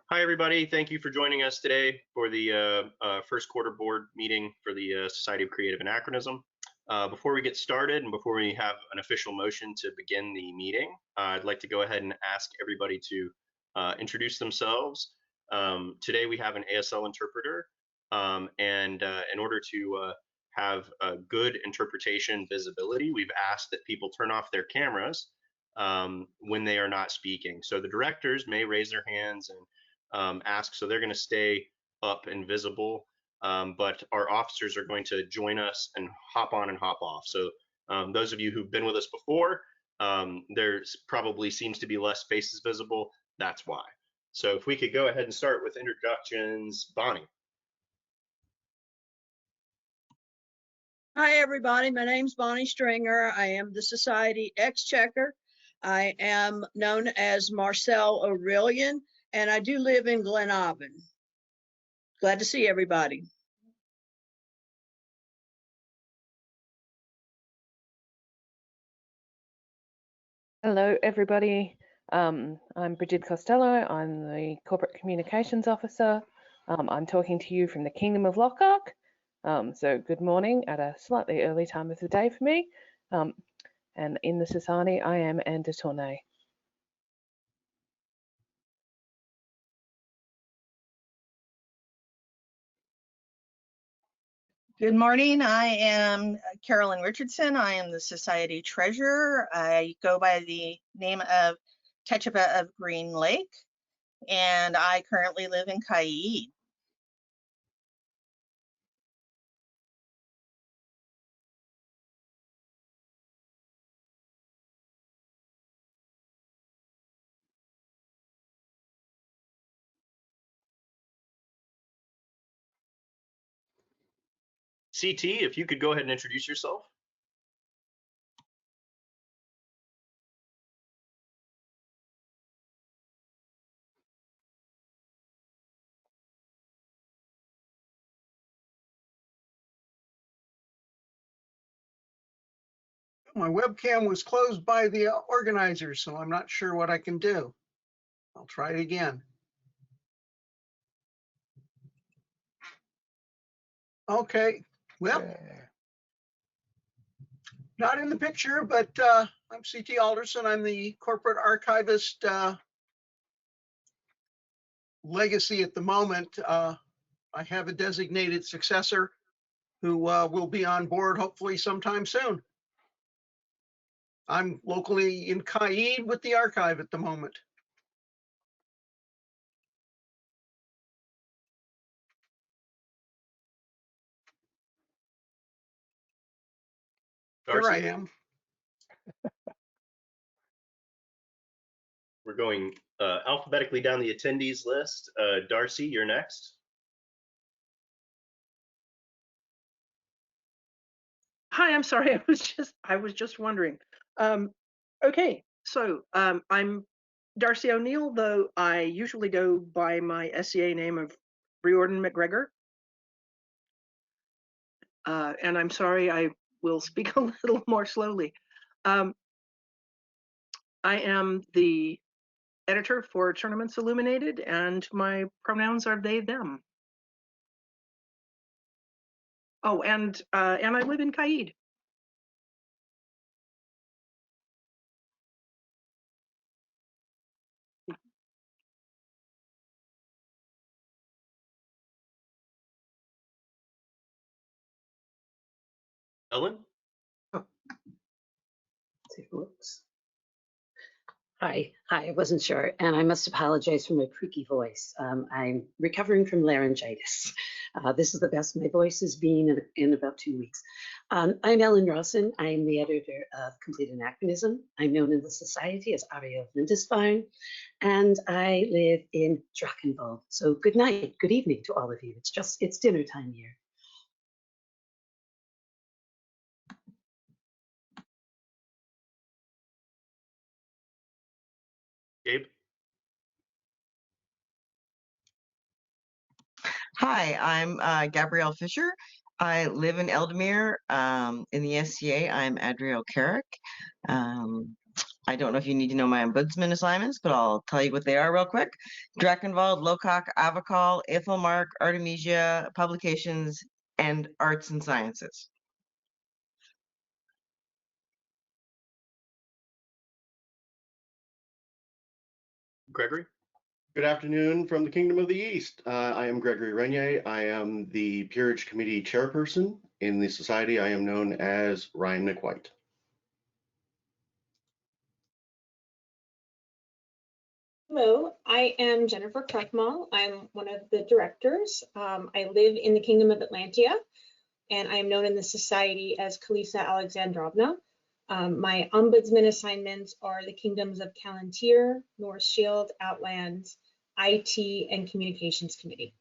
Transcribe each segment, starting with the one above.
Hi, everybody. Thank you for joining us today for the first quarter board meeting for the Society of Creative Anachronism. Before we get started and before we have an official motion to begin the meeting, I'd like to go ahead and ask everybody to introduce themselves. Today we have an ASL interpreter, and in order to have a good interpretation visibility, we've asked that people turn off their cameras when they are not speaking. So the directors may raise their hands and ask, so they're going to stay up and visible, but our officers are going to join us and hop on and hop off. So those of you who've been with us before, there's probably seems to be less faces visible. That's why. So if we could go ahead and start with introductions. Bonnie. Hi, everybody. My name's Bonnie Stringer. I am the Society Exchequer. I am known as Marcel Aurelian, and I do live in Glen Aubin. Glad to see everybody. Hello, everybody. I'm Bridget Costello. I'm the Corporate Communications Officer. I'm talking to you from the Kingdom of Lockhart. So good morning at a slightly early time of the day for me. And in the Society, I am Anne de Tournay. Good morning. I am Carolyn Richardson. I am the Society Treasurer. I go by the name of Techiba of Green Lake, and I currently live in Kaii. CT, if you could go ahead and introduce yourself. My webcam was closed by the organizer, so I'm not sure what I can do. I'll try it again. Okay, well, not in the picture, but I'm CT Alderson. I'm the corporate archivist legacy at the moment. I have a designated successor who will be on board hopefully sometime soon. I'm locally in Kaid with the archive at the moment. Darcy? Here I am. We're going alphabetically down the attendees list. Darcy, you're next. Hi, I'm sorry. I was just wondering. Okay, so I'm Darcy O'Neill, though I usually go by my SCA name of Riordan McGregor. And I'm sorry, I will speak a little more slowly. I am the editor for Tournaments Illuminated, and my pronouns are they, them. Oh, and I live in Kaid. Ellen? Whoops. Hi, I wasn't sure, and I must apologize for my creaky voice. I'm recovering from laryngitis. This is the best my voice has been in about 2 weeks. I'm Ellen Rawson. I'm the editor of Complete Anachronism. I'm known in the Society as Aria of Lindisfarne, and I live in Drachenwald. So good night, good evening to all of you. It's dinner time here. Gabe? Hi, I'm Gabrielle Fisher. I live in Eldemere. In the SCA, I'm Adrielle Carrick. I don't know if you need to know my ombudsman assignments, but I'll tell you what they are real quick. Dreckenwald, Locock, Avacol, Ithelmark, Artemisia, Publications, and Arts and Sciences. Gregory? Good afternoon from the Kingdom of the East. I am Gregory Renier. I am the Peerage Committee Chairperson. In the Society, I am known as Ryan McWhite. Hello, I am Jennifer Kruckmal. I'm one of the directors. I live in the Kingdom of Atlantia, and I am known in the Society as Kalisa Alexandrovna. My ombudsman assignments are the Kingdoms of Callantyr, North Shield, Outlands, IT, and Communications Committee.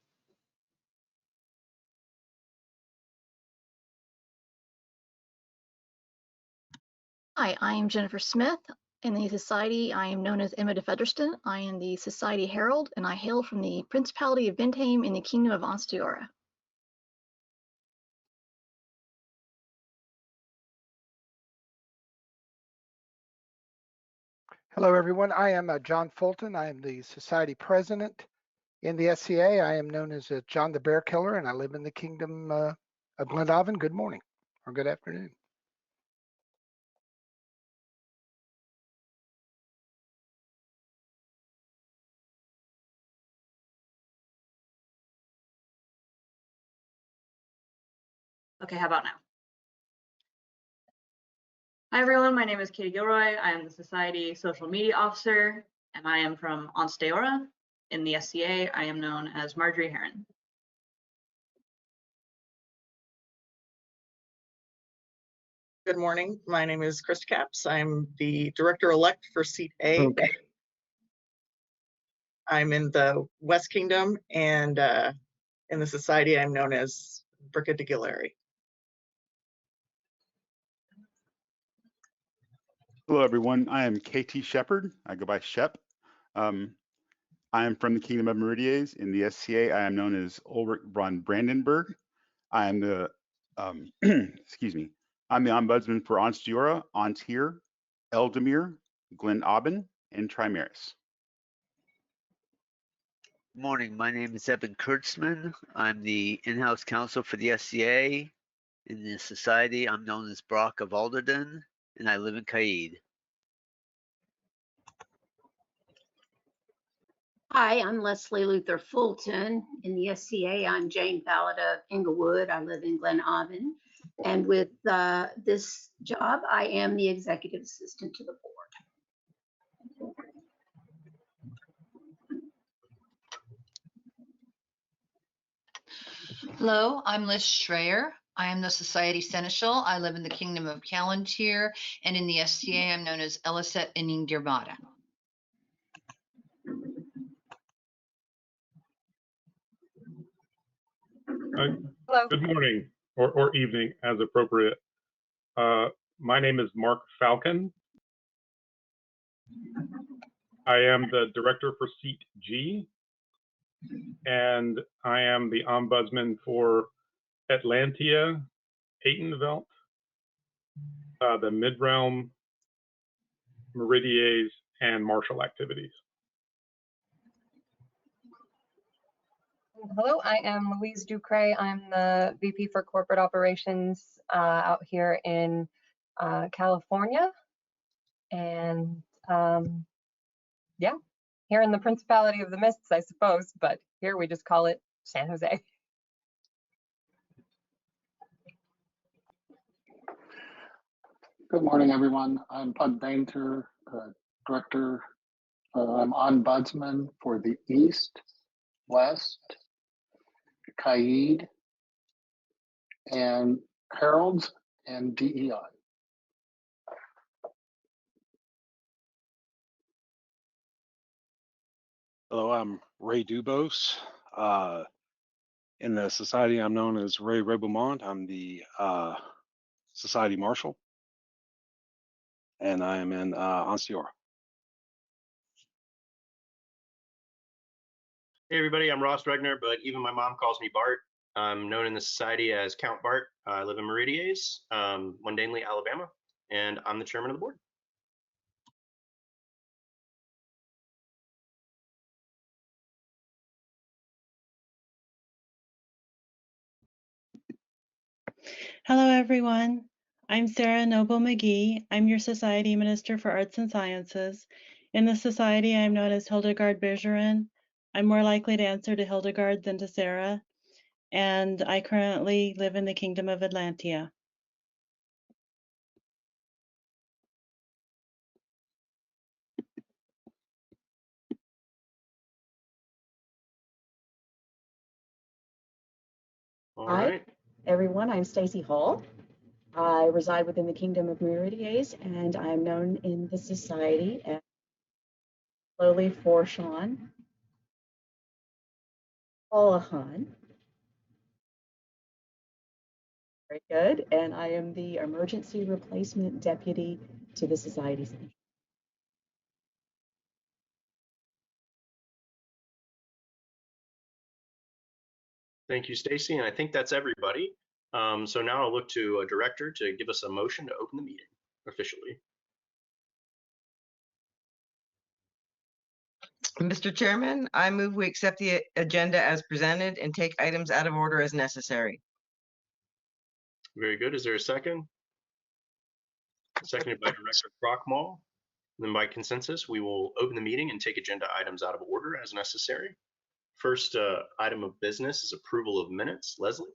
Hi, I am Jennifer Smith. In the Society, I am known as Emma de Featherston. I am the Society Herald, and I hail from the Principality of Bentheim in the Kingdom of Ansteora. Hello, everyone. I am John Fulton. I am the Society President. In the SCA, I am known as John the Bear Killer, and I live in the Kingdom of Glenavon. Good morning or good afternoon. Okay, how about now? Hi everyone, my name is Katie Gilroy. I am the Society Social Media Officer, and I am from Ansteora. In the SCA, I am known as Marjorie Heron. Good morning. My name is Chris Capps. I'm the Director-elect for Seat A. Okay. I'm in the West Kingdom, and in the Society, I'm known as Bricka de Gillery. Hello, everyone. I am KT Shepard. I go by Shep. I am from the Kingdom of Meridies. In the SCA, I am known as Ulrich von Brandenburg. I am the, excuse me, I'm the Ombudsman for Ansteora, Antir, Eldemir, Glen Aubin, and Trimaris. Good morning. My name is Evan Kurtzman. I'm the in-house counsel for the SCA. In the Society, I'm known as Brock of Alderden, and I live in Caid. Hi, I'm Leslie Luther Fulton. In the SCA, I'm Jane Ballard of Inglewood. I live in Glen Aubin. And with this job, I am the executive assistant to the board. Hello, I'm Liz Schreier. I am the Society Seneschal. I live in the Kingdom of Callantyr, and in the SCA, I'm known as Eliset Inning Dirbada. Hello. Good morning or evening as appropriate. My name is Mark Falcon. I am the director for Seat G, and I am the ombudsman for Atlantia, Haytenveld, the Midrealm, Meridies, and Marshall activities. Hello, I am Louise Ducray. I'm the VP for Corporate Operations out here in California. And yeah, here in the Principality of the Mists, I suppose, but here we just call it San Jose. Good morning, everyone. I'm Bud Bainter, Director. I'm Ombudsman for the East, West, Caid, and Heralds and DEI. Hello, I'm Ray Dubose. In the Society, I'm known as Ray Rebelmont. I'm the Society Marshal, and I am in Ansteora. Hey everybody, I'm Ross Regner, but even my mom calls me Bart. I'm known in the Society as Count Bart. I live in Meridies, Mundanely, Alabama, and I'm the chairman of the board. Hello, everyone. I'm Sarah Noble McGee. I'm your Society Minister for Arts and Sciences. In the Society, I'm known as Hildegard Bergeron. I'm more likely to answer to Hildegard than to Sarah, and I currently live in the Kingdom of Atlantia. All Hi, right. everyone. I'm Stacy Hall. I reside within the Kingdom of Meridies, and I'm known in the society as slowly for Sean Holohan. Very good. And I am the Emergency Replacement Deputy to the Society. Thank you, Stacy. And I think that's everybody. So now I'll look to a director to give us a motion to open the meeting officially. Mr. Chairman, I move we accept the agenda as presented and take items out of order as necessary. Very good. Is there a second? Seconded by Director Crockmall. Then by consensus, we will open the meeting and take agenda items out of order as necessary. First item of business is approval of minutes. Leslie?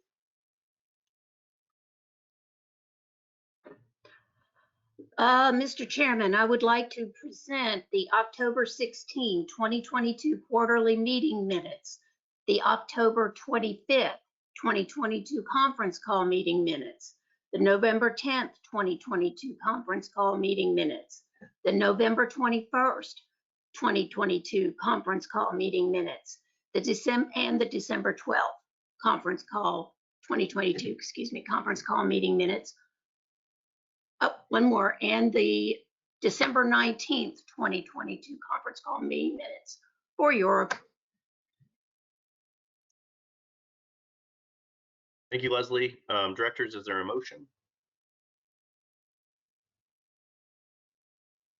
Mr. Chairman, I would like to present the October 16, 2022 quarterly meeting minutes, the October 25th, 2022 conference call meeting minutes, the November 10th, 2022 conference call meeting minutes, the November 21st, 2022 conference call meeting minutes, the December 12th conference call 2022, conference call meeting minutes. Oh, one more, and the December 19th, 2022 conference call meeting minutes for your. Thank you, Leslie. Directors, is there a motion?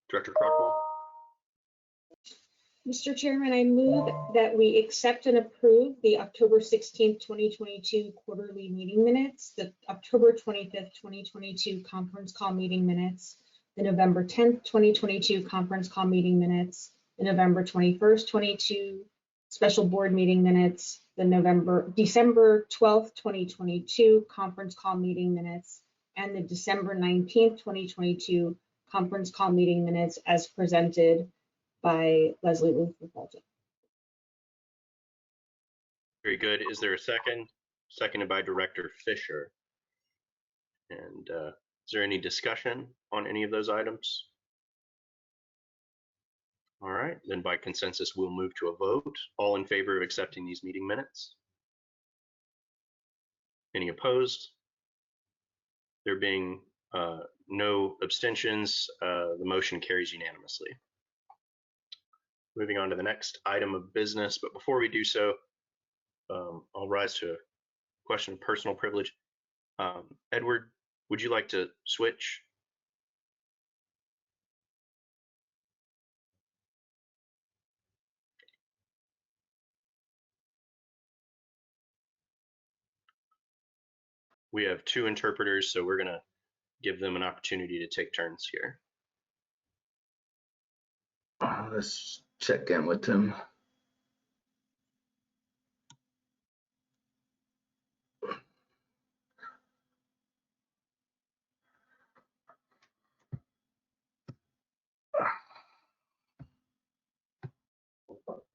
Director Crockmall? Mr. Chairman, I move that we accept and approve the October 16th, 2022 quarterly meeting minutes, the October 25th, 2022 conference call meeting minutes, the November 10th, 2022 conference call meeting minutes, the November 21st, 22 special board meeting minutes, the December 12th, 2022 conference call meeting minutes, and the December 19th, 2022 conference call meeting minutes as presented by Leslie Luther Fulton. Very good. Is there a second? Seconded by Director Fisher. And is there any discussion on any of those items? All right, then by consensus, we'll move to a vote. All in favor of accepting these meeting minutes? Any opposed? There being no abstentions, the motion carries unanimously. Moving on to the next item of business, but before we do so, I'll rise to a question of personal privilege. Edward, would you like to switch? We have two interpreters, so we're going to give them an opportunity to take turns here. Let's check in with them.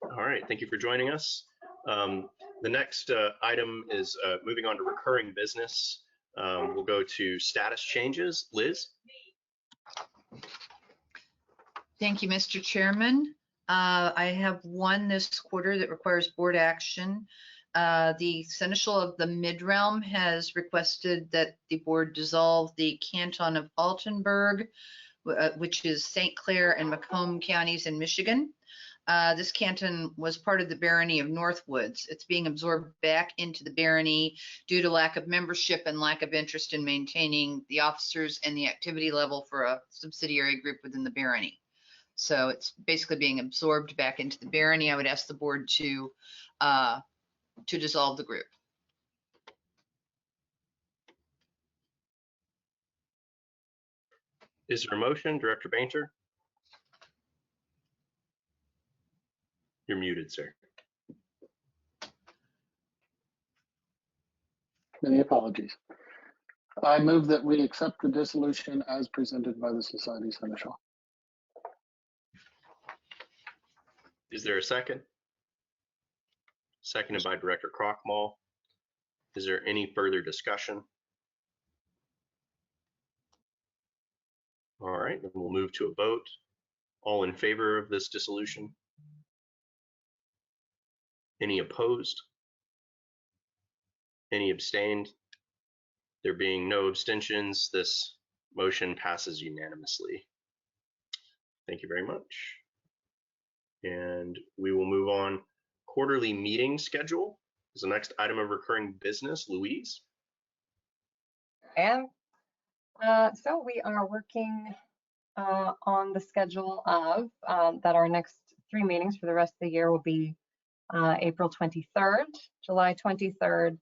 All right, thank you for joining us. The next item is moving on to recurring business. We'll go to status changes. Liz? Thank you, Mr. Chairman. I have one this quarter that requires board action. The Seneschal of the Mid-Realm has requested that the board dissolve the Canton of Altenburg, which is St. Clair and Macomb counties in Michigan. This canton was part of the barony of Northwoods. It's being absorbed back into the barony due to lack of membership and lack of interest in maintaining the officers and the activity level for a subsidiary group within the barony. So it's basically being absorbed back into the barony. I would ask the board to dissolve the group. Is there a motion, Director Bainter? You're muted, sir. Many apologies. I move that we accept the dissolution as presented by the Society Seneschal. Is there a second? Seconded by Director Krochmal. Is there any further discussion? All right, then we'll move to a vote. All in favor of this dissolution? Any opposed? Any abstained? There being no abstentions, this motion passes unanimously. Thank you very much. And we will move on. Quarterly meeting schedule is the next item of recurring business. Louise? And so we are working on the schedule of that our next 3 meetings for the rest of the year will be April 23rd, July 23rd,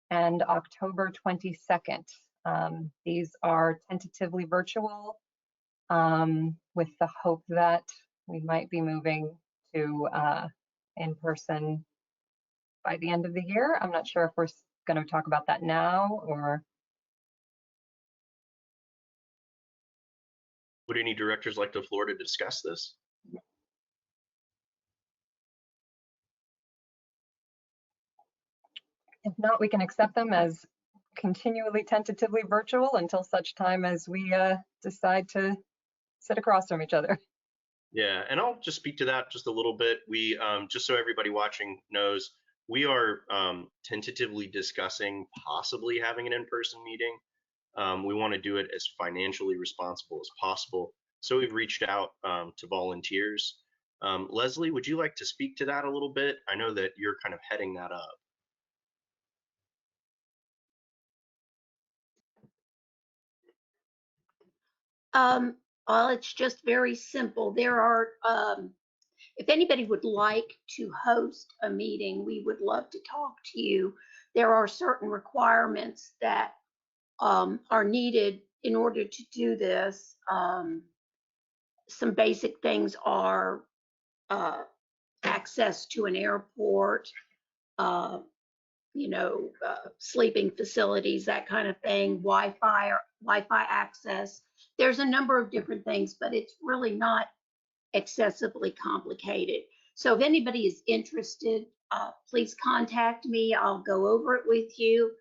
and October 22nd. These are tentatively virtual with the hope that we might be moving to in person by the end of the year. I'm not sure if we're going to talk about that now or. Would any directors like the floor to discuss this? If not, we can accept them as continually tentatively virtual until such time as we decide to sit across from each other. Yeah, and I'll just speak to that just a little bit. We, just so everybody watching knows, we are tentatively discussing possibly having an in-person meeting. We want to do it as financially responsible as possible. So we've reached out to volunteers. Leslie, would you like to speak to that a little bit? I know that you're kind of heading that up. Well, it's just very simple. There are, if anybody would like to host a meeting, we would love to talk to you. There are certain requirements that are needed in order to do this. Some basic things are access to an airport, sleeping facilities, that kind of thing, Wi-Fi access. There's a number of different things, but it's really not excessively complicated. So if anybody is interested, please contact me. I'll go over it with you.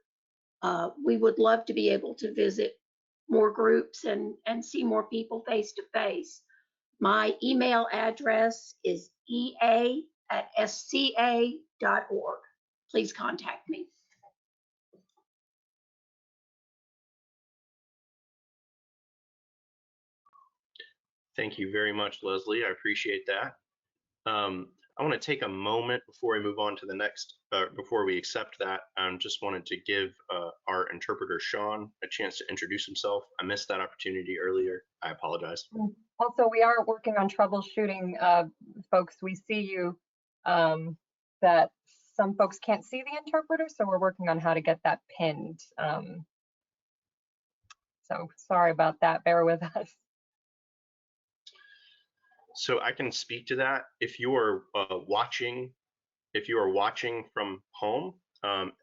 We would love to be able to visit more groups and see more people face to face. My email address is ea@sca.org. Please contact me. Thank you very much, Leslie. I appreciate that. I want to take a moment before I move on to the next, before we accept that, just wanted to give our interpreter, Sean, a chance to introduce himself. I missed that opportunity earlier. I apologize. Also, we are working on troubleshooting, folks. We see you, that some folks can't see the interpreter, so we're working on how to get that pinned. So sorry about that. Bear with us. So I can speak to that. If you are watching from home,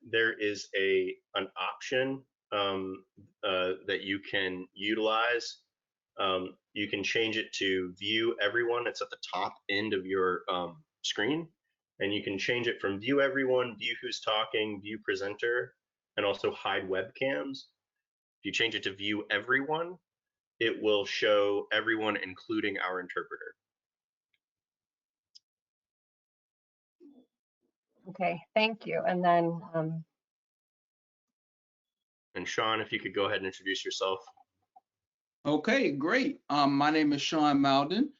there is an option that you can utilize. You can change it to view everyone. It's at the top end of your screen, and you can change it from view everyone, view who's talking, view presenter, and also hide webcams. If you change it to view everyone, it will show everyone, including our interpreter. Okay, thank you. And then, and Sean, if you could go ahead and introduce yourself. Okay, great. My name is Sean Malden.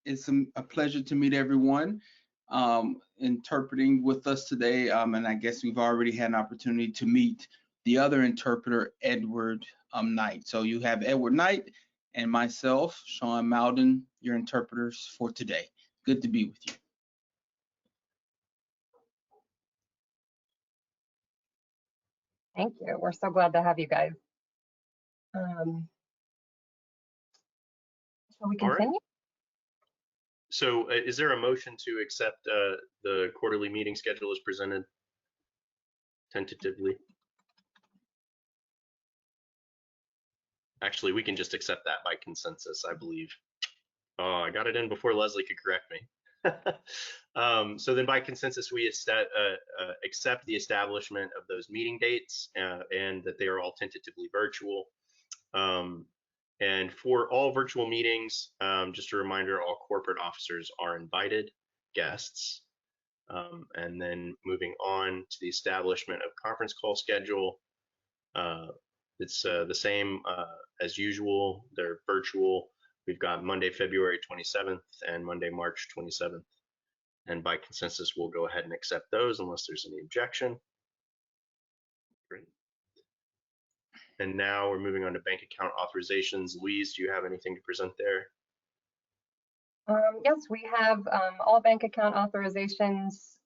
It's a pleasure to meet everyone interpreting with us today. And I guess we've already had an opportunity to meet the other interpreter, Edward Knight. So you have Edward Knight and myself, Sean Malden, your interpreters for today. Good to be with you. thank you. We're so glad to have you guys. Shall we All right. continue? So is there a motion to accept the quarterly meeting schedule as presented tentatively? Actually, we can just accept that by consensus, I believe. Oh, I got it in before Leslie could correct me. So then by consensus, we accept the establishment of those meeting dates and that they are all tentatively virtual. And for all virtual meetings, just a reminder, all corporate officers are invited guests. And then moving on to the establishment of conference call schedule, it's the same as usual. They're virtual. We've got Monday, February 27th and Monday, March 27th. And by consensus, we'll go ahead and accept those unless there's any objection. Great. And now we're moving on to bank account authorizations. Louise, do you have anything to present there? Yes, we have all bank account authorizations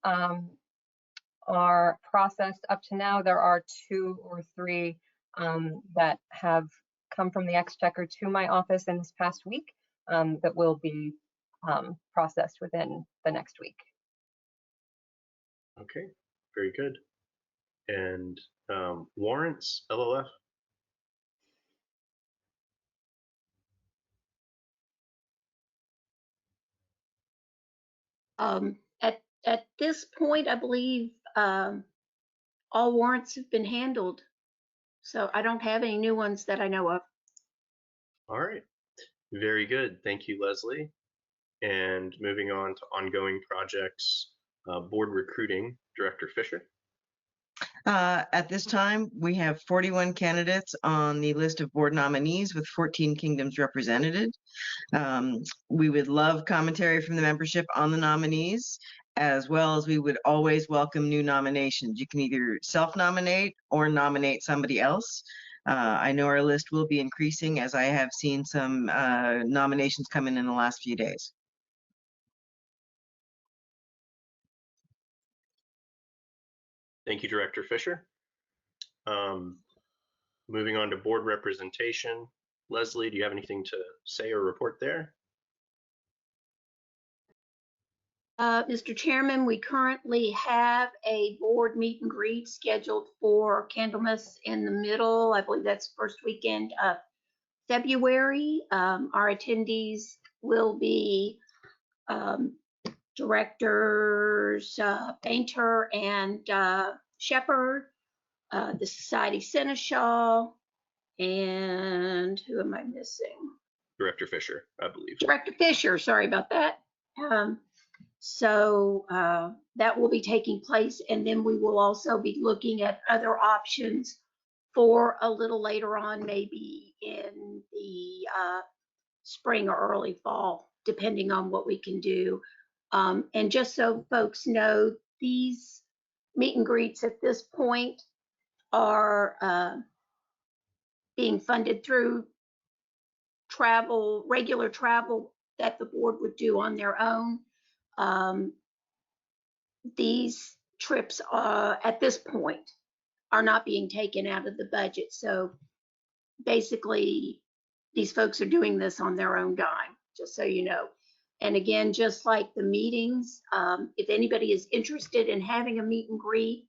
are processed up to now. There are 2 or 3 that have come from the Exchequer to my office in this past week that will be processed within the next week. Okay, very good. And warrants, LLF? At this point, I believe all warrants have been handled. So I don't have any new ones that I know of. All right, very good. Thank you, Leslie. And moving on to ongoing projects, board recruiting, Director Fisher. At this time, we have 41 candidates on the list of board nominees with 14 kingdoms represented. We would love commentary from the membership on the nominees, as well as we would always welcome new nominations. You can either self-nominate or nominate somebody else. I know our list will be increasing as I have seen some nominations come in the last few days. Thank you, Director Fisher. Moving on to board representation. Leslie, do you have anything to say or report there? Mr. Chairman, we currently have a board meet and greet scheduled for Candlemas in the middle. I believe that's first weekend of February. Our attendees will be directors Painter and Shepherd, the Society Seneschal, and who am I missing? Director Fisher, I believe. Director Fisher, sorry about that. So that will be taking place, and then we will also be looking at other options for a little later on, maybe in the spring or early fall, depending on what we can do. And just so folks know, these meet and greets at this point are being funded through travel, regular travel that the board would do on their own. These trips at this point are not being taken out of the budget. So basically, these folks are doing this on their own dime, just so you know. And again, just like the meetings, if anybody is interested in having a meet and greet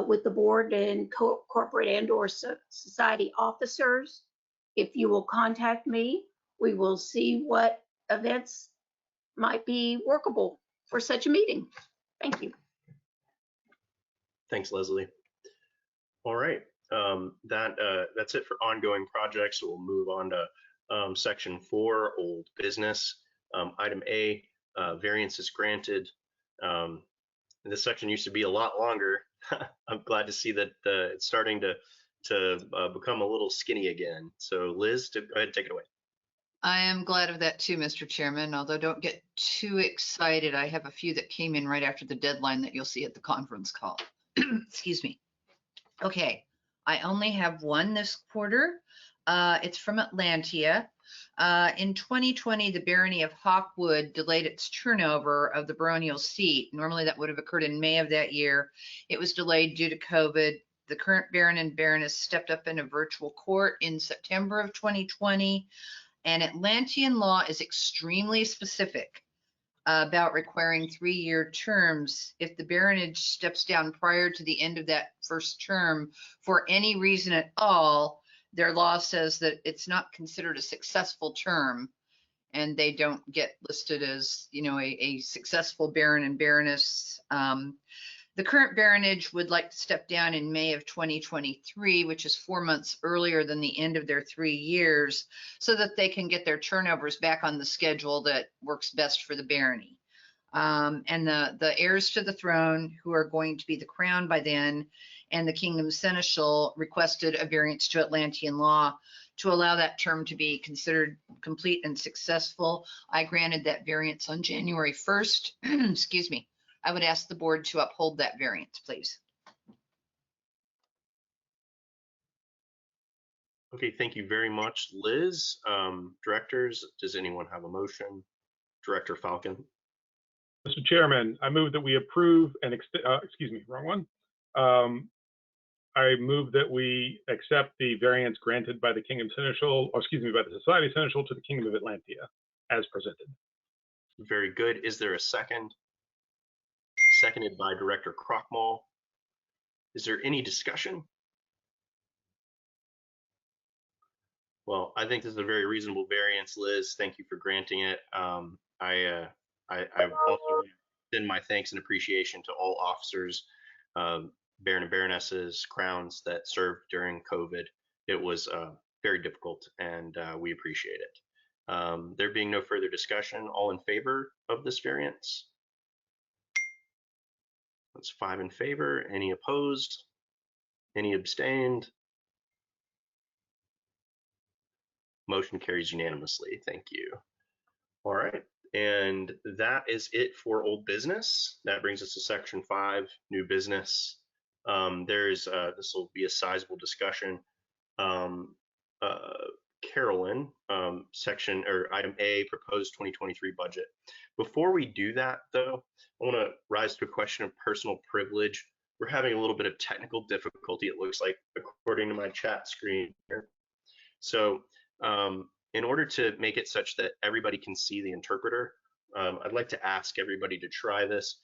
with the board and corporate and/or society officers, if you will contact me, we will see what events might be workable for such a meeting. Thank you. Thanks, Leslie. All right, that's it for ongoing projects. So we'll move on to section 4, old business. Item A, variances granted. This section used to be a lot longer. I'm glad to see that it's starting to become a little skinny again. So Liz, go ahead and take it away. I am glad of that too, Mr. Chairman, although don't get too excited. I have a few that came in right after the deadline that you'll see at the conference call. Excuse me. Okay, I only have one this quarter. It's from Atlantia. In 2020, the barony of Hawkwood delayed its turnover of the baronial seat. Normally that would have occurred in May of that year. It was delayed due to COVID. The current baron and baroness stepped up in a virtual court in September of 2020. And Atlantean law is extremely specific about requiring 3-year terms. If the baronage steps down prior to the end of that first term for any reason at all, their law says that it's not considered a successful term, and they don't get listed as, you know, a successful baron and baroness. The current baronage would like to step down in May of 2023, which is 4 months earlier than the end of their 3 years, so that they can get their turnovers back on the schedule that works best for the barony. And the heirs to the throne, who are going to be the crown by then, and the kingdom seneschal requested a variance to Atlantean law to allow that term to be considered complete and successful. I granted that variance on January 1st. Excuse me. I would ask the board to uphold that variance, please. Okay, thank you very much, Liz. Directors, does anyone have a motion? Director Falcon. Mr. Chairman, I move that we approve and excuse me, wrong one. I move that we accept the variance granted by the Kingdom Seneschal, or excuse me, by the Society Seneschal to the Kingdom of Atlantia as presented. Very good. Is there a second? Seconded by Director Crockmall. Is there any discussion? Well, I think this is a very reasonable variance, Liz. Thank you for granting it. I also extend my thanks and appreciation to all officers, Baron and Baronesses, crowns that served during COVID. It was very difficult, and we appreciate it. There being no further discussion, all in favor of this variance? That's 5 in favor. Any opposed? Any abstained? Motion carries unanimously. Thank you. All right, and that is it for old business. That brings us to section 5, new business. This will be a sizable discussion. Carolyn, section or item A, proposed 2023 budget. Before we do that, though, I want to rise to a question of personal privilege. We're having a little bit of technical difficulty, it looks like, according to my chat screen here. So in order to make it such that everybody can see the interpreter, I'd like to ask everybody to try this.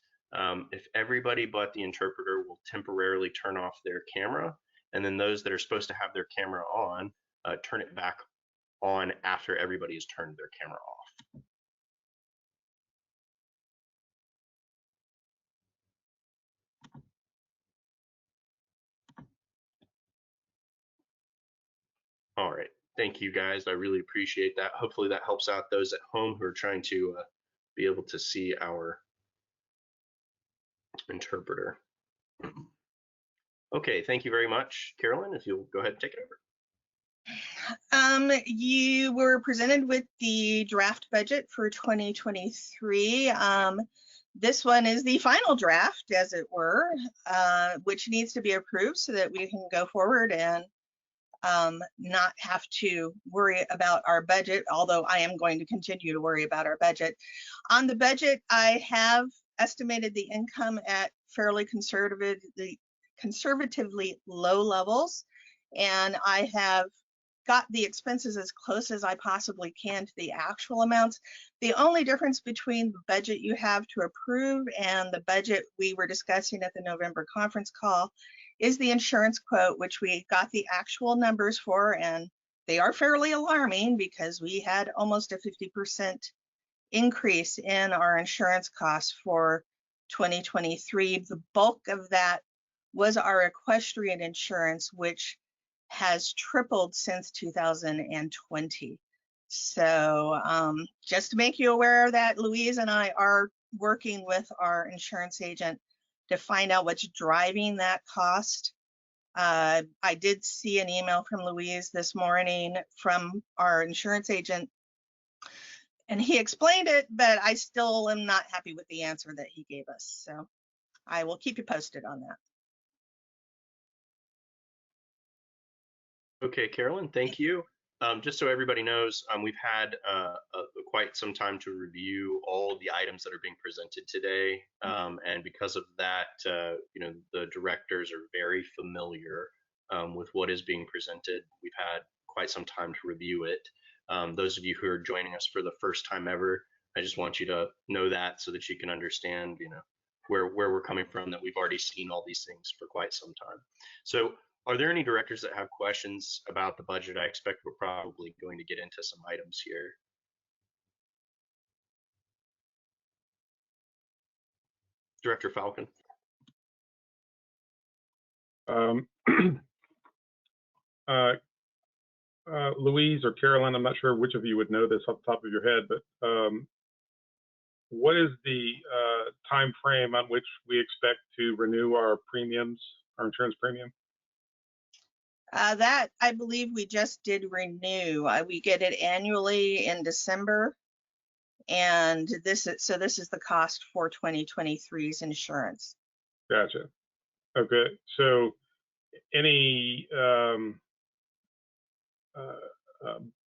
If everybody but the interpreter will temporarily turn off their camera, and then those that are supposed to have their camera on, turn it back on after everybody has turned their camera off. All right, thank you guys. I really appreciate that. Hopefully that helps out those at home who are trying to be able to see our interpreter. Okay, thank you very much. Carolyn, if you'll go ahead and take it over. You were presented with the draft budget for 2023. This one is the final draft, as it were, which needs to be approved so that we can go forward and not have to worry about our budget, although I am going to continue to worry about our budget. On the budget, I have estimated the income at fairly conservatively low levels, and I have got the expenses as close as I possibly can to the actual amounts. The only difference between the budget you have to approve and the budget we were discussing at the November conference call is the insurance quote, which we got the actual numbers for, and they are fairly alarming because we had almost a 50% increase in our insurance costs for 2023. The bulk of that was our equestrian insurance, which has tripled since 2020. So just to make you aware of that, Louise and I are working with our insurance agent to find out what's driving that cost. I did see an email from Louise this morning from our insurance agent, and he explained it, but I still am not happy with the answer that he gave us. So I will keep you posted on that. Okay, Carolyn, thank you. Just so everybody knows, we've had quite some time to review all the items that are being presented today, and because of that, you know, the directors are very familiar with what is being presented. We've had quite some time to review it. Those of you who are joining us for the first time ever, I just want you to know that so that you can understand, where we're coming from, that we've already seen all these things for quite some time. So are there any directors that have questions about the budget? I expect we're probably going to get into some items here. Director Falcon. Louise or Carolyn, I'm not sure which of you would know this off the top of your head, but what is the time frame on which we expect to renew our premiums, our insurance premium? That I believe we just did renew. We get it annually in December, and this is the cost for 2023's insurance. Gotcha. Okay, so any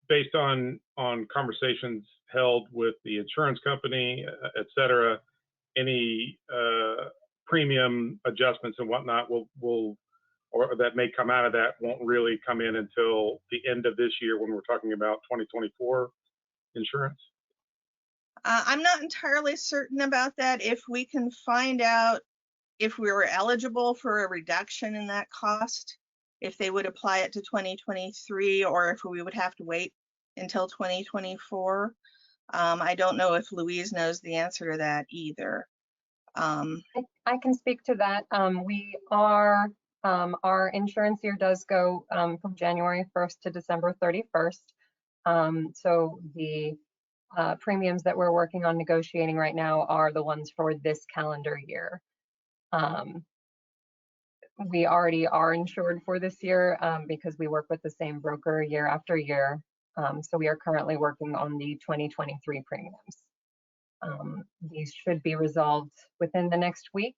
based on conversations held with the insurance company, et cetera, any premium adjustments and whatnot or that may come out of that won't really come in until the end of this year when we're talking about 2024 insurance? I'm not entirely certain about that. If we can find out if we were eligible for a reduction in that cost, if they would apply it to 2023, or if we would have to wait until 2024. I don't know if Louise knows the answer to that either. I can speak to that. We are, our insurance year does go from January 1st to December 31st. So the premiums that we're working on negotiating right now are the ones for this calendar year. We already are insured for this year because we work with the same broker year after year. So we are currently working on the 2023 premiums. These should be resolved within the next week,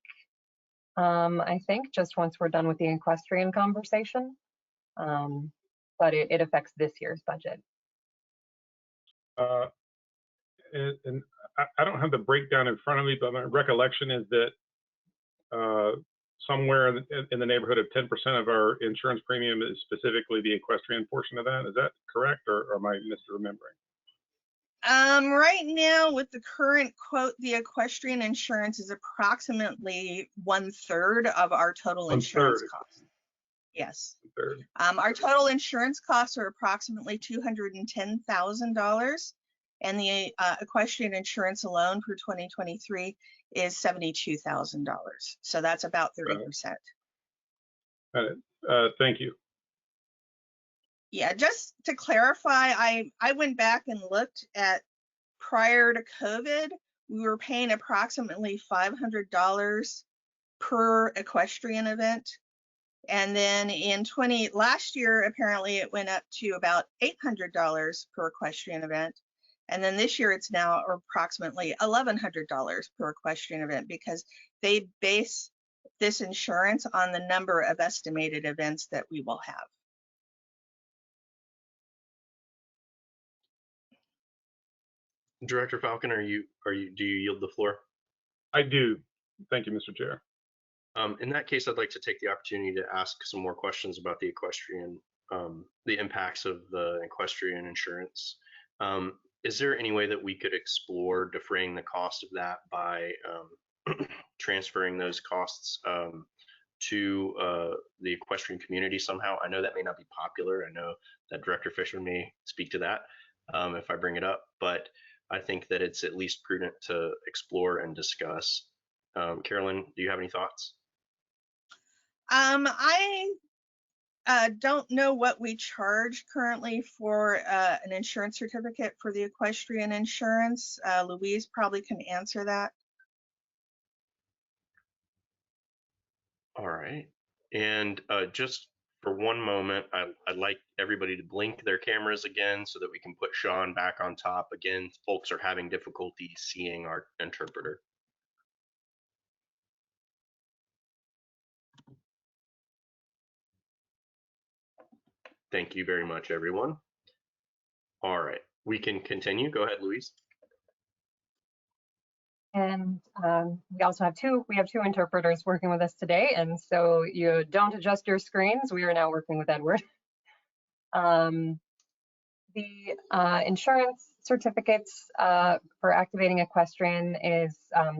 I think, just once we're done with the equestrian conversation. But it affects this year's budget. And I don't have the breakdown in front of me, but my recollection is that somewhere in the neighborhood of 10% of our insurance premium is specifically the equestrian portion of that. Is that correct, or am I misremembering? Right now, with the current quote, the equestrian insurance is approximately 1/3 of our total insurance costs. Yes. Our total insurance costs are approximately $210,000, and the equestrian insurance alone for 2023 is $72,000. So that's about 30%. Got it. Thank you. Yeah, just to clarify, I went back and looked at prior to COVID, we were paying approximately $500 per equestrian event. And then in last year, apparently it went up to about $800 per equestrian event. And then this year it's now approximately $1,100 per equestrian event, because they base this insurance on the number of estimated events that we will have. Director Falcon, do you yield the floor? I do. Thank you, Mr. Chair. In that case, I'd like to take the opportunity to ask some more questions about the equestrian, the impacts of the equestrian insurance. Is there any way that we could explore defraying the cost of that by transferring those costs to the equestrian community somehow? I know that may not be popular. I know that Director Fisher may speak to that if I bring it up, but I think that it's at least prudent to explore and discuss. Carolyn, do you have any thoughts? I don't know what we charge currently for an insurance certificate for the equestrian insurance. Louise probably can answer that. All right. And just for one moment, I'd like everybody to blink their cameras again so that we can put Sean back on top. Again, folks are having difficulty seeing our interpreter. Thank you very much, everyone. All right, we can continue. Go ahead, Louise. And we also have two interpreters working with us today. And so you don't adjust your screens. We are now working with Edward. The The insurance certificates for activating equestrian is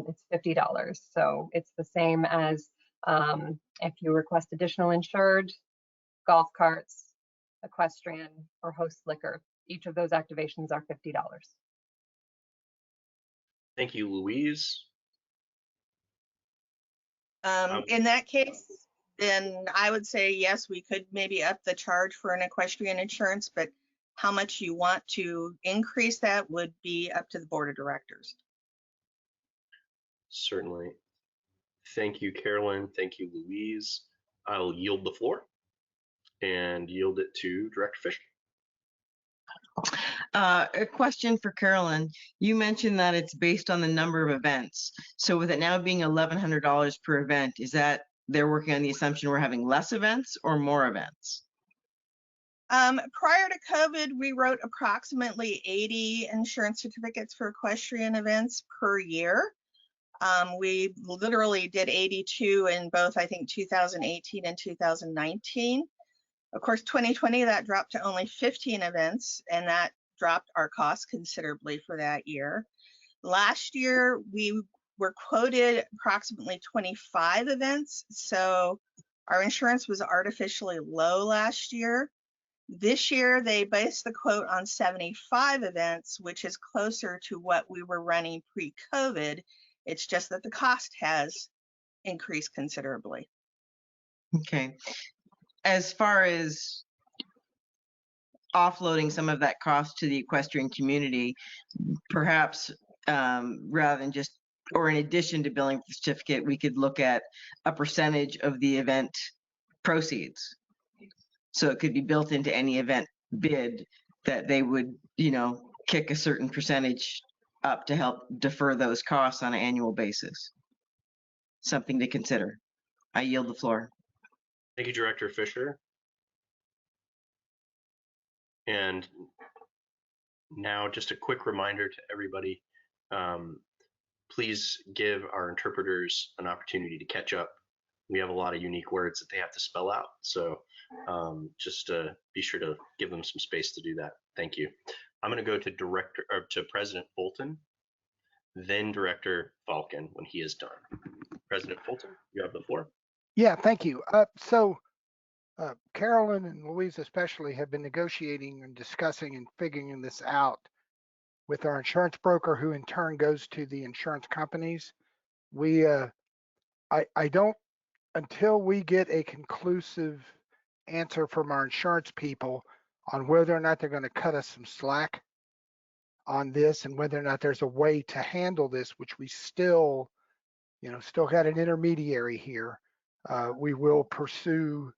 it's $50. So it's the same as if you request additional insured, golf carts, equestrian, or host liquor. Each of those activations are $50. Thank you, Louise. In that case, then I would say yes, we could maybe up the charge for an equestrian insurance, but how much you want to increase that would be up to the board of directors. Certainly. Thank you, Carolyn. Thank you, Louise. I'll yield the floor and yield it to Director Fisher. A question for Carolyn. You mentioned that it's based on the number of events. So with it now being $1,100 per event, is that they're working on the assumption we're having less events or more events? Prior to COVID, we wrote approximately 80 insurance certificates for equestrian events per year. We literally did 82 in both, I think, 2018 and 2019. Of course, 2020, that dropped to only 15 events, and that dropped our costs considerably for that year. Last year, we were quoted approximately 25 events, so our insurance was artificially low last year. This year, they based the quote on 75 events, which is closer to what we were running pre-COVID. It's just that the cost has increased considerably. Okay. As far as offloading some of that cost to the equestrian community, perhaps rather than just, or in addition to billing the certificate, we could look at a percentage of the event proceeds. So it could be built into any event bid that they would, you know, kick a certain percentage up to help defer those costs on an annual basis. Something to consider. I yield the floor. Thank you, Director Fisher. And now just a quick reminder to everybody, please give our interpreters an opportunity to catch up. We have a lot of unique words that they have to spell out. So just be sure to give them some space to do that. Thank you. I'm going to go to President Fulton, then Director Falcon when he is done. President Fulton, you have the floor. Yeah, thank you. Carolyn and Louise especially have been negotiating and discussing and figuring this out with our insurance broker, who in turn goes to the insurance companies. I don't, until we get a conclusive answer from our insurance people on whether or not they're going to cut us some slack on this and whether or not there's a way to handle this, which we still, you know, still got an intermediary here. We will pursue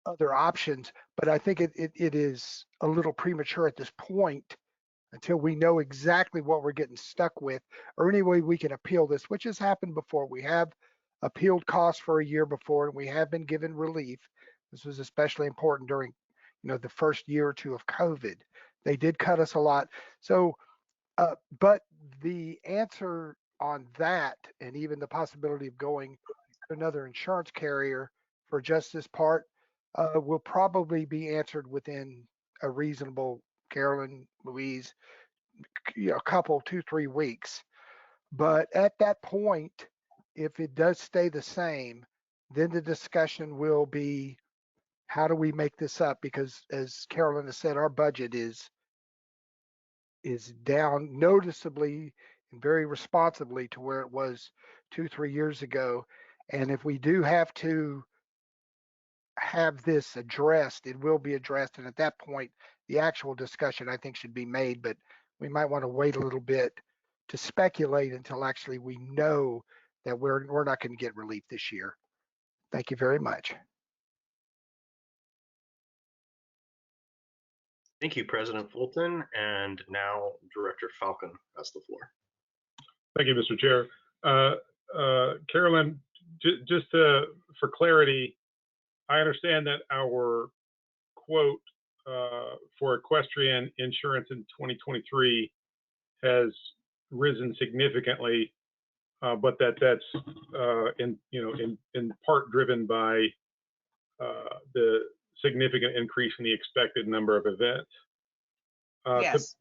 other options, but I think it is a little premature at this point until we know exactly what we're getting stuck with, or any way we can appeal this, which has happened before. We have appealed costs for a year before, and we have been given relief. This was especially important during, you know, the first year or two of COVID. They did cut us a lot. So, but the answer on that, and even the possibility of going to another insurance carrier for just this part, will probably be answered within a reasonable, Carolyn, Louise, you know, a couple, 2-3 weeks. But at that point, if it does stay the same, then the discussion will be, how do we make this up? Because as Carolyn has said, our budget is down noticeably and very responsibly to where it was 2-3 years ago. And if we do have to have this addressed, it will be addressed. And at that point, the actual discussion, I think, should be made, but we might want to wait a little bit to speculate until actually we know that we're not going to get relief this year. Thank you very much. Thank you, President Fulton. And now Director Falcon has the floor. Thank you, Mr. Chair. Carolyn, just for clarity, I understand that our quote for equestrian insurance in 2023 has risen significantly, but that's in part driven by the significant increase in the expected number of events. Yes.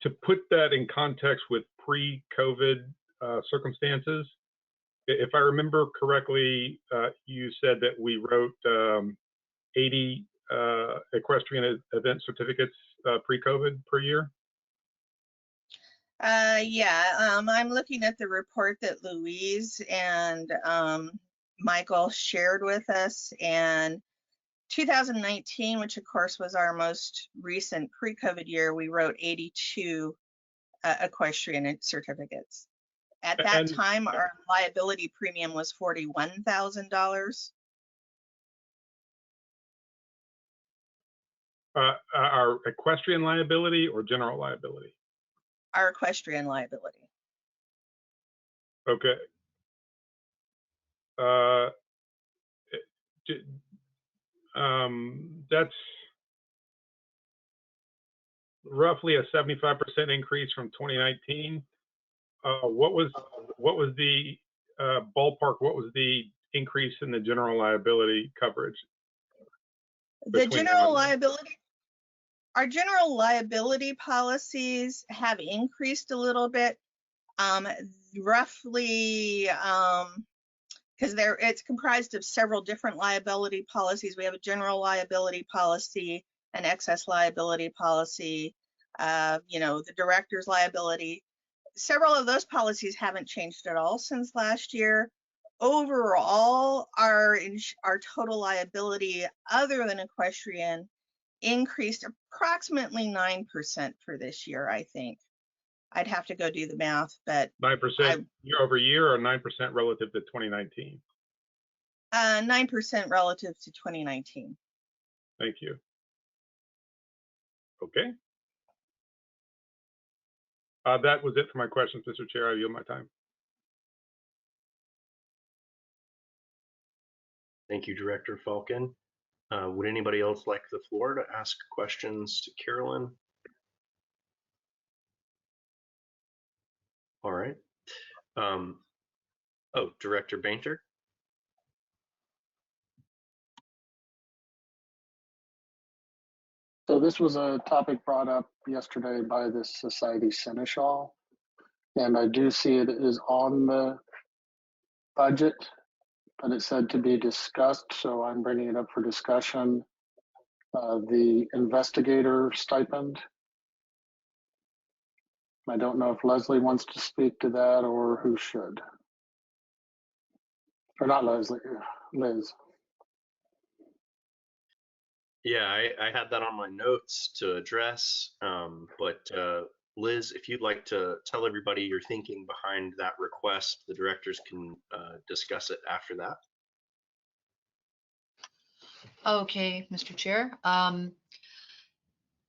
To put that in context with pre-COVID circumstances, if I remember correctly, you said that we wrote 80 equestrian event certificates pre-COVID per year. Yeah, I'm looking at the report that Louise and Michael shared with us, and 2019, which of course was our most recent pre-COVID year, we wrote 82 equestrian certificates. At that time, our liability premium was $41,000. Our equestrian liability or general liability? Our equestrian liability. Okay. That's roughly a 75% increase from 2019. What was the ballpark? What was the increase in the general liability coverage? The general liability, our general liability policies have increased a little bit, roughly, because it's comprised of several different liability policies. We have a general liability policy, an excess liability policy, the director's liability. Several of those policies haven't changed at all since last year. Overall, our total liability, other than equestrian, increased approximately 9% for this year, I think. I'd have to go do the math, but 9% year over year, or 9% relative to 2019? 9% relative to 2019. Thank you. Okay. That was it for my questions, Mr. Chair. I yield my time. Thank you, Director Falcon. Would anybody else like the floor to ask questions to Carolyn? All right. Director Bainter. So this was a topic brought up yesterday by the Society Seneschal, and I do see it is on the budget, but it said to be discussed, so I'm bringing it up for discussion. The investigator stipend. I don't know if Leslie wants to speak to that or who should. Or not Leslie, Liz. Yeah, I had that on my notes to address, but Liz, if you'd like to tell everybody your thinking behind that request, the directors can discuss it after that. Okay, Mr. Chair.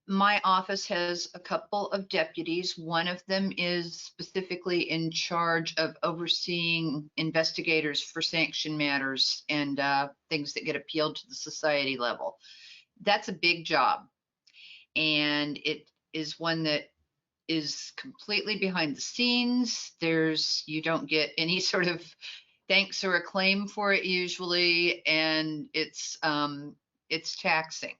My office has a couple of deputies. One of them is specifically in charge of overseeing investigators for sanction matters and things that get appealed to the society level. That's a big job, and it is one that is completely behind the scenes. You don't get any sort of thanks or acclaim for it usually, and it's taxing.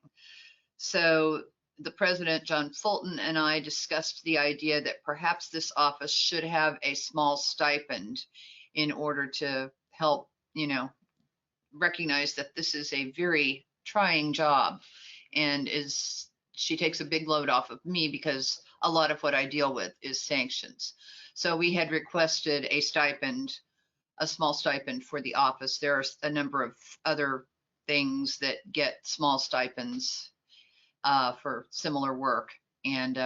So the president, John Fulton, and I discussed the idea that perhaps this office should have a small stipend in order to help, recognize that this is a very trying job, and she takes a big load off of me because a lot of what I deal with is sanctions. So we had requested a stipend, a small stipend for the office. There are a number of other things that get small stipends for similar work. And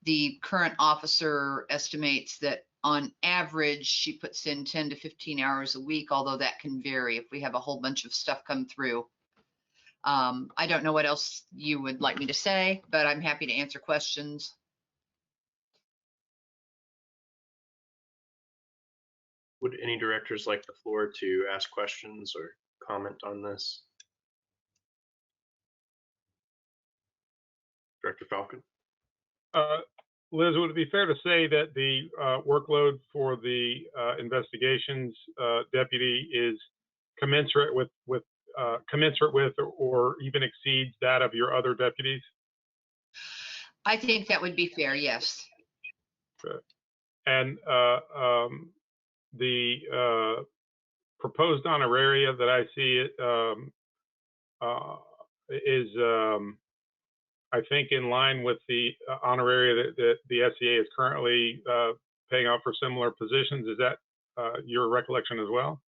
the current officer estimates that on average, she puts in 10 to 15 hours a week, although that can vary if we have a whole bunch of stuff come through. I don't know what else you would like me to say, but I'm happy to answer questions. Would any directors like the floor to ask questions or comment on this? Director Falcon. Liz, would it be fair to say that the workload for the investigations deputy is commensurate with or even exceeds that of your other deputies? I think that would be fair, yes. Good. And the proposed honoraria that I see is, I think, in line with the honoraria that the SCA is currently paying out for similar positions. Is that your recollection as well?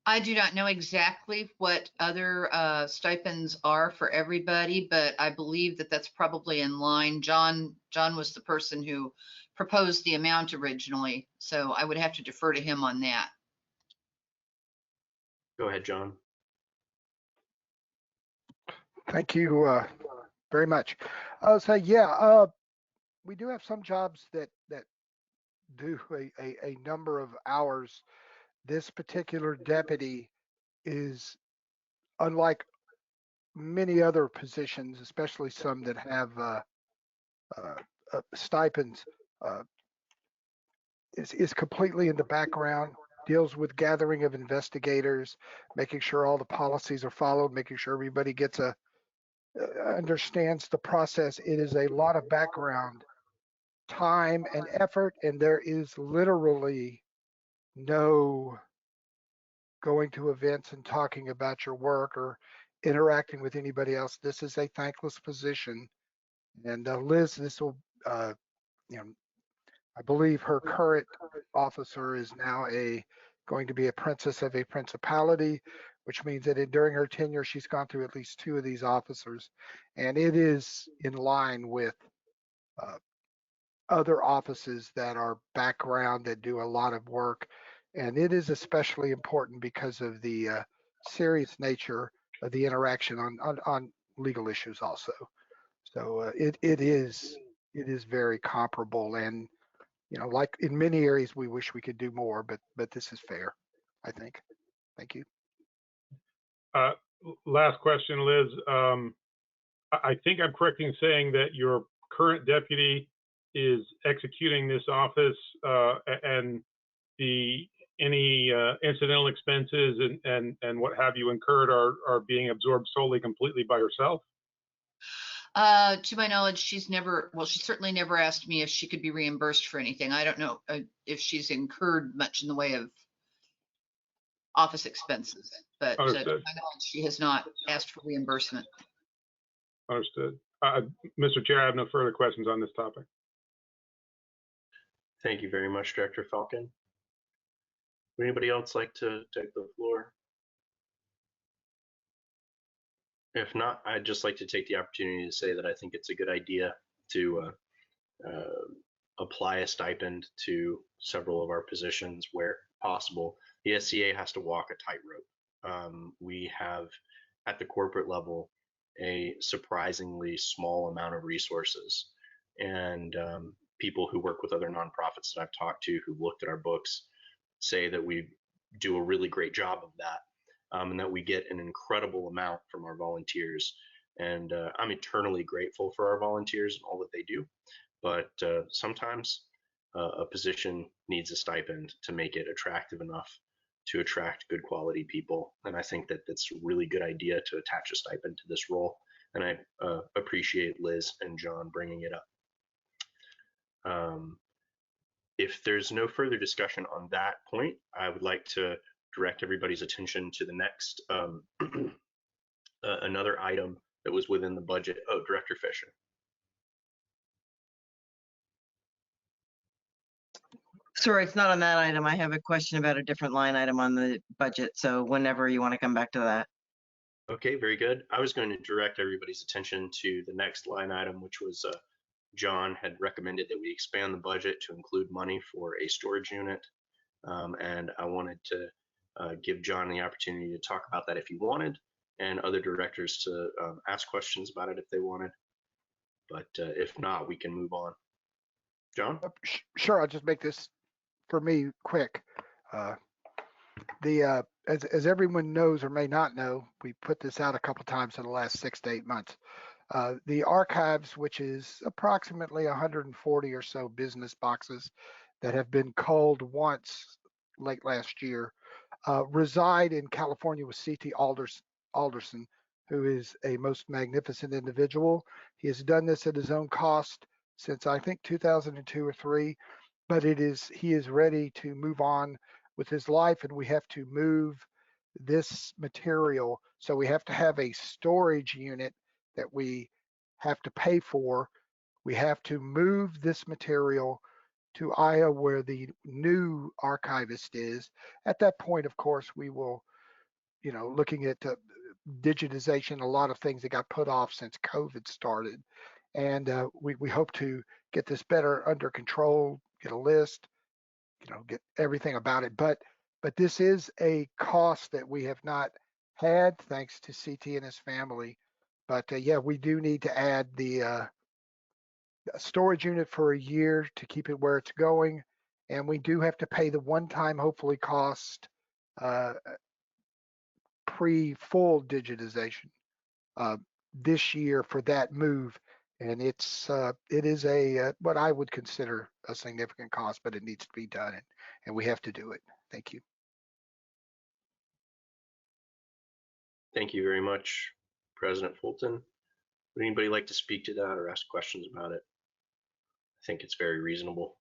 I do not know exactly what other stipends are for everybody, but I believe that that's probably in line. John was the person who proposed the amount originally, so I would have to defer to him on that. Go ahead, John. Thank you very much. So yeah, we do have some jobs that do a number of hours. This particular deputy is unlike many other positions, especially some that have stipends, is completely in the background, deals with gathering of investigators, making sure all the policies are followed, making sure everybody gets understands the process. It is a lot of background time and effort, and there is literally no going to events and talking about your work or interacting with anybody else. This is a thankless position. And Liz, this will, you know, I believe her current officer is now going to be a princess of a principality, which means that during her tenure, she's gone through at least 2 of these officers. And it is in line with other offices that are background that do a lot of work. And it is especially important because of the serious nature of the interaction on legal issues also. So it is very comparable, and you know, like in many areas, we wish we could do more, but this is fair, I think. Thank you. Last question, Liz. I think I'm correct in saying that your current deputy is executing this office, and any incidental expenses and what have you incurred are being absorbed solely completely by herself? To my knowledge, she certainly never asked me if she could be reimbursed for anything. I don't know if she's incurred much in the way of office expenses, but to my knowledge, she has not asked for reimbursement. Understood. Mr. Chair, I have no further questions on this topic. Thank you very much, Director Falcon. Would anybody else like to take the floor? If not, I'd just like to take the opportunity to say that I think it's a good idea to apply a stipend to several of our positions where possible. The SCA has to walk a tightrope. We have, at the corporate level, a surprisingly small amount of resources, and people who work with other nonprofits that I've talked to who've looked at our books say that we do a really great job of that, and that we get an incredible amount from our volunteers. And I'm eternally grateful for our volunteers and all that they do, but sometimes a position needs a stipend to make it attractive enough to attract good quality people. And I think that that's a really good idea to attach a stipend to this role. And I appreciate Liz and John bringing it up. If there's no further discussion on that point, I would like to direct everybody's attention to the next another item that was within the budget. Oh, Director Fisher. Sorry, it's not on that item. I have a question about a different line item on the budget. So whenever you want to come back to that. Okay, very good. I was going to direct everybody's attention to the next line item, which was John had recommended that we expand the budget to include money for a storage unit. And I wanted to give John the opportunity to talk about that if he wanted, and other directors to ask questions about it if they wanted. But if not, we can move on. John? Sure, I'll just make this for me quick. As everyone knows or may not know, we put this out a couple times in the last 6 to 8 months. The archives, which is approximately 140 or so business boxes that have been culled once late last year, reside in California with C.T. Alderson, who is a most magnificent individual. He has done this at his own cost since I think 2002 or 3, but he is ready to move on with his life, and we have to move this material. So we have to have a storage unit that we have to pay for. We have to move this material to Iowa where the new archivist is. At that point, of course, we will, looking at digitization, a lot of things that got put off since COVID started. And we hope to get this better under control, get a list, get everything about it. But this is a cost that we have not had, thanks to CT and his family. But yeah, we do need to add the storage unit for a year to keep it where it's going. And we do have to pay the one-time, hopefully, cost pre-full digitization this year for that move. And it is what I would consider a significant cost, but it needs to be done, and we have to do it. Thank you. Thank you very much, President Fulton. Would anybody like to speak to that or ask questions about it? I think it's very reasonable.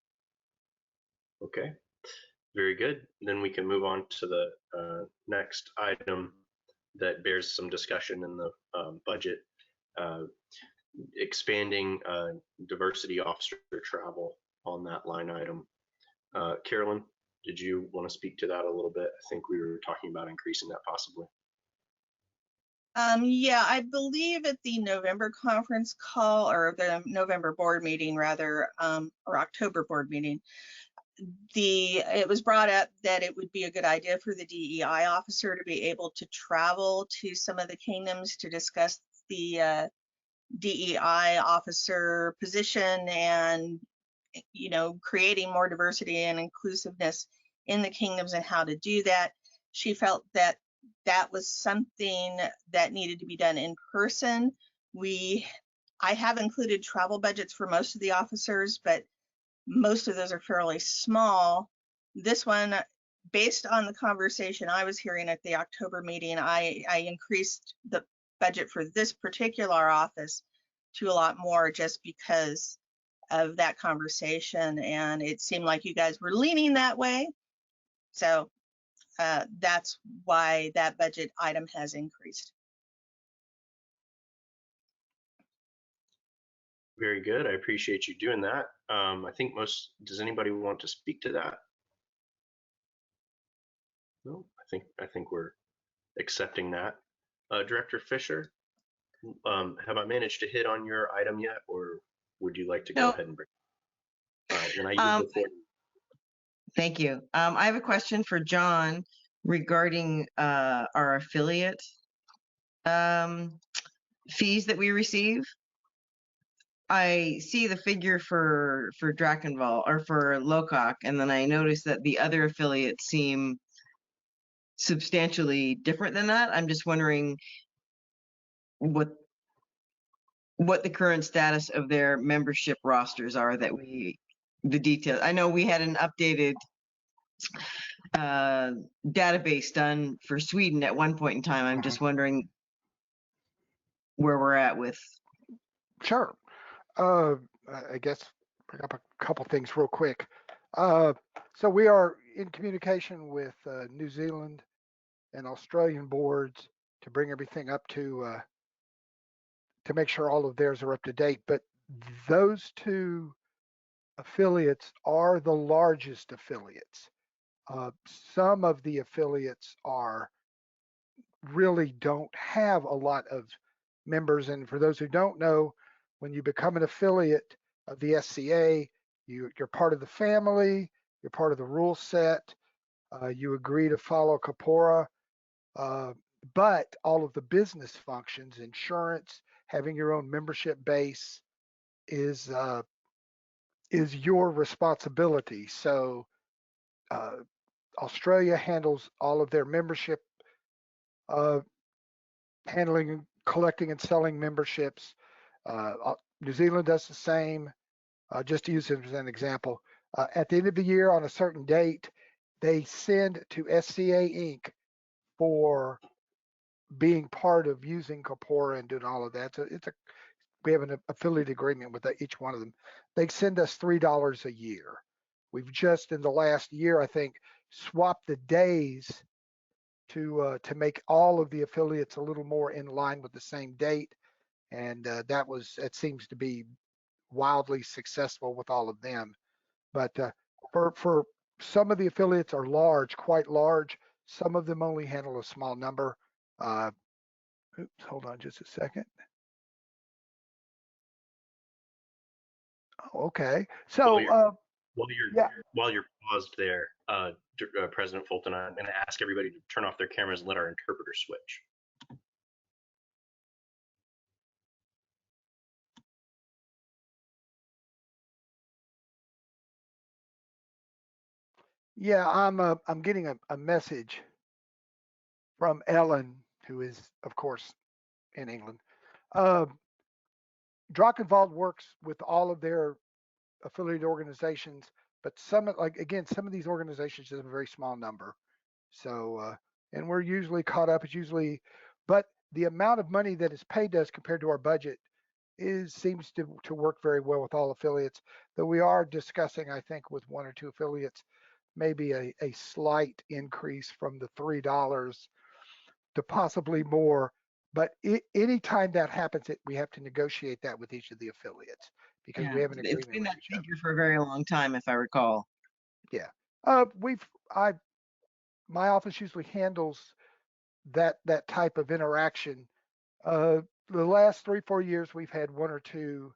Okay, very good. Then we can move on to the next item that bears some discussion in the budget, expanding diversity officer travel on that line item. Carolyn, did you want to speak to that a little bit? I think we were talking about increasing that possibly. Yeah, I believe at the November conference call, or the November board meeting rather, or October board meeting, it was brought up that it would be a good idea for the DEI officer to be able to travel to some of the kingdoms to discuss the DEI officer position and, creating more diversity and inclusiveness in the kingdoms and how to do that. She felt that that was something that needed to be done in person. I have included travel budgets for most of the officers, but most of those are fairly small. This one, based on the conversation I was hearing at the October meeting, I increased the budget for this particular office to a lot more just because of that conversation, and it seemed like you guys were leaning that way. So that's why that budget item has increased. Very good. I appreciate you doing that. I think does anybody want to speak to that? No, I think we're accepting that. Director Fisher, have I managed to hit on your item yet, or would you like to go ahead and bring it? All right, then I use the floor. Thank you. I have a question for John regarding our affiliate fees that we receive. I see the figure for Drakenval or for Locock, and then I notice that the other affiliates seem substantially different than that. I'm just wondering what the current status of their membership rosters are, the details. I know we had an updated database done for Sweden at one point in time. I'm just wondering where we're at with. Sure. I guess bring up a couple things real quick. So we are in communication with New Zealand and Australian boards to bring everything up to make sure all of theirs are up to date. But those two affiliates are the largest affiliates. Some of the affiliates really don't have a lot of members. And for those who don't know, when you become an affiliate of the SCA, you're part of the family, you're part of the rule set, you agree to follow Kapora, but all of the business functions, insurance, having your own membership base is your responsibility. So Australia handles all of their membership, handling, collecting and selling memberships. New Zealand does the same. Just to use it as an example, at the end of the year on a certain date, they send to SCA Inc. for being part of using Corpora and doing all of that. So we have an affiliate agreement with each one of them. They send us $3 a year. We've just in the last year, I think, swapped the days to make all of the affiliates a little more in line with the same date, and that seems to be wildly successful with all of them. But for some of the affiliates are large, quite large. Some of them only handle a small number. Oops, hold on just a second. Oh, okay. So while you're paused there, President Fulton, I'm going to ask everybody to turn off their cameras and let our interpreter switch. yeah, I'm getting a message from Ellen, who is of course in England. Drachenwald works with all of their affiliate organizations, but some of these organizations have a very small number. So, and we're usually caught up. But the amount of money that is paid to us compared to our budget seems to work very well with all affiliates. Though we are discussing, I think, with one or two affiliates, maybe a slight increase from the $3 to possibly more. But anytime that happens, we have to negotiate that with each of the affiliates because we have an agreement. It's been that figure for a very long time, if I recall. Yeah. My office usually handles that type of interaction. The last 3-4 years, we've had one or two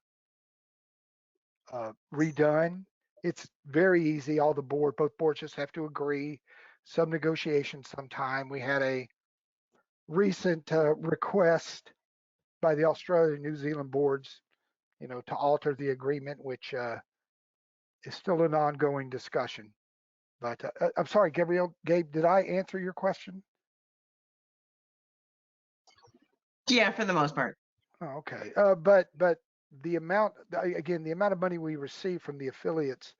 redone. It's very easy. Both boards just have to agree. Some negotiation sometime. We had a recent request by the Australia and New Zealand boards, to alter the agreement, which is still an ongoing discussion. But I'm sorry, Gabe, did I answer your question? Yeah, for the most part. Oh, okay. But the amount of money we receive from the affiliates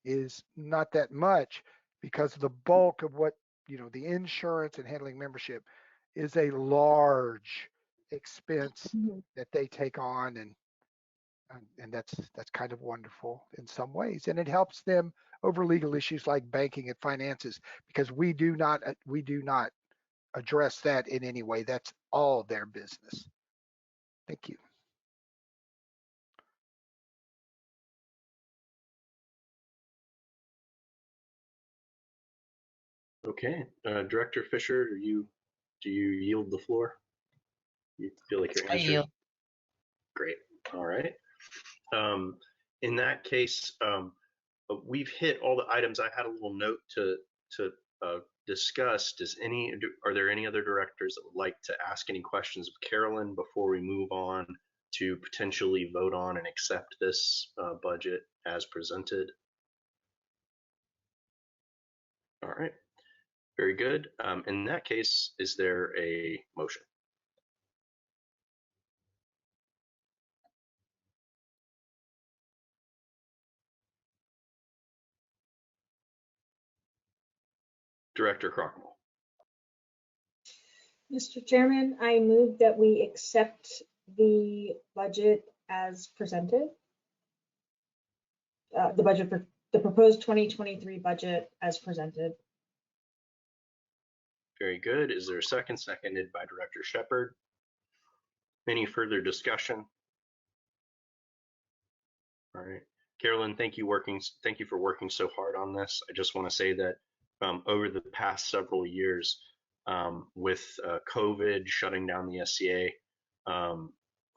is not that much because the bulk of what, the insurance and handling membership is a large expense that they take on, and that's kind of wonderful in some ways, and it helps them over legal issues like banking and finances because we do not address that in any way. That's all their business. Thank you. Okay, Director Fisher, do you yield the floor? You feel like you're answering? I yield. Great. All right. In that case, we've hit all the items. I had a little note to discuss. Are there any other directors that would like to ask any questions of Carolyn before we move on to potentially vote on and accept this budget as presented? All right. Very good. In that case, is there a motion? Director Crockmall. Mr. Chairman, I move that we accept the budget as presented. The budget for the proposed 2023 budget as presented. Very good. Is there a second? Seconded by Director Shepherd. Any further discussion? All right. Carolyn, thank you for working so hard on this. I just want to say that over the past several years, with COVID shutting down the SCA,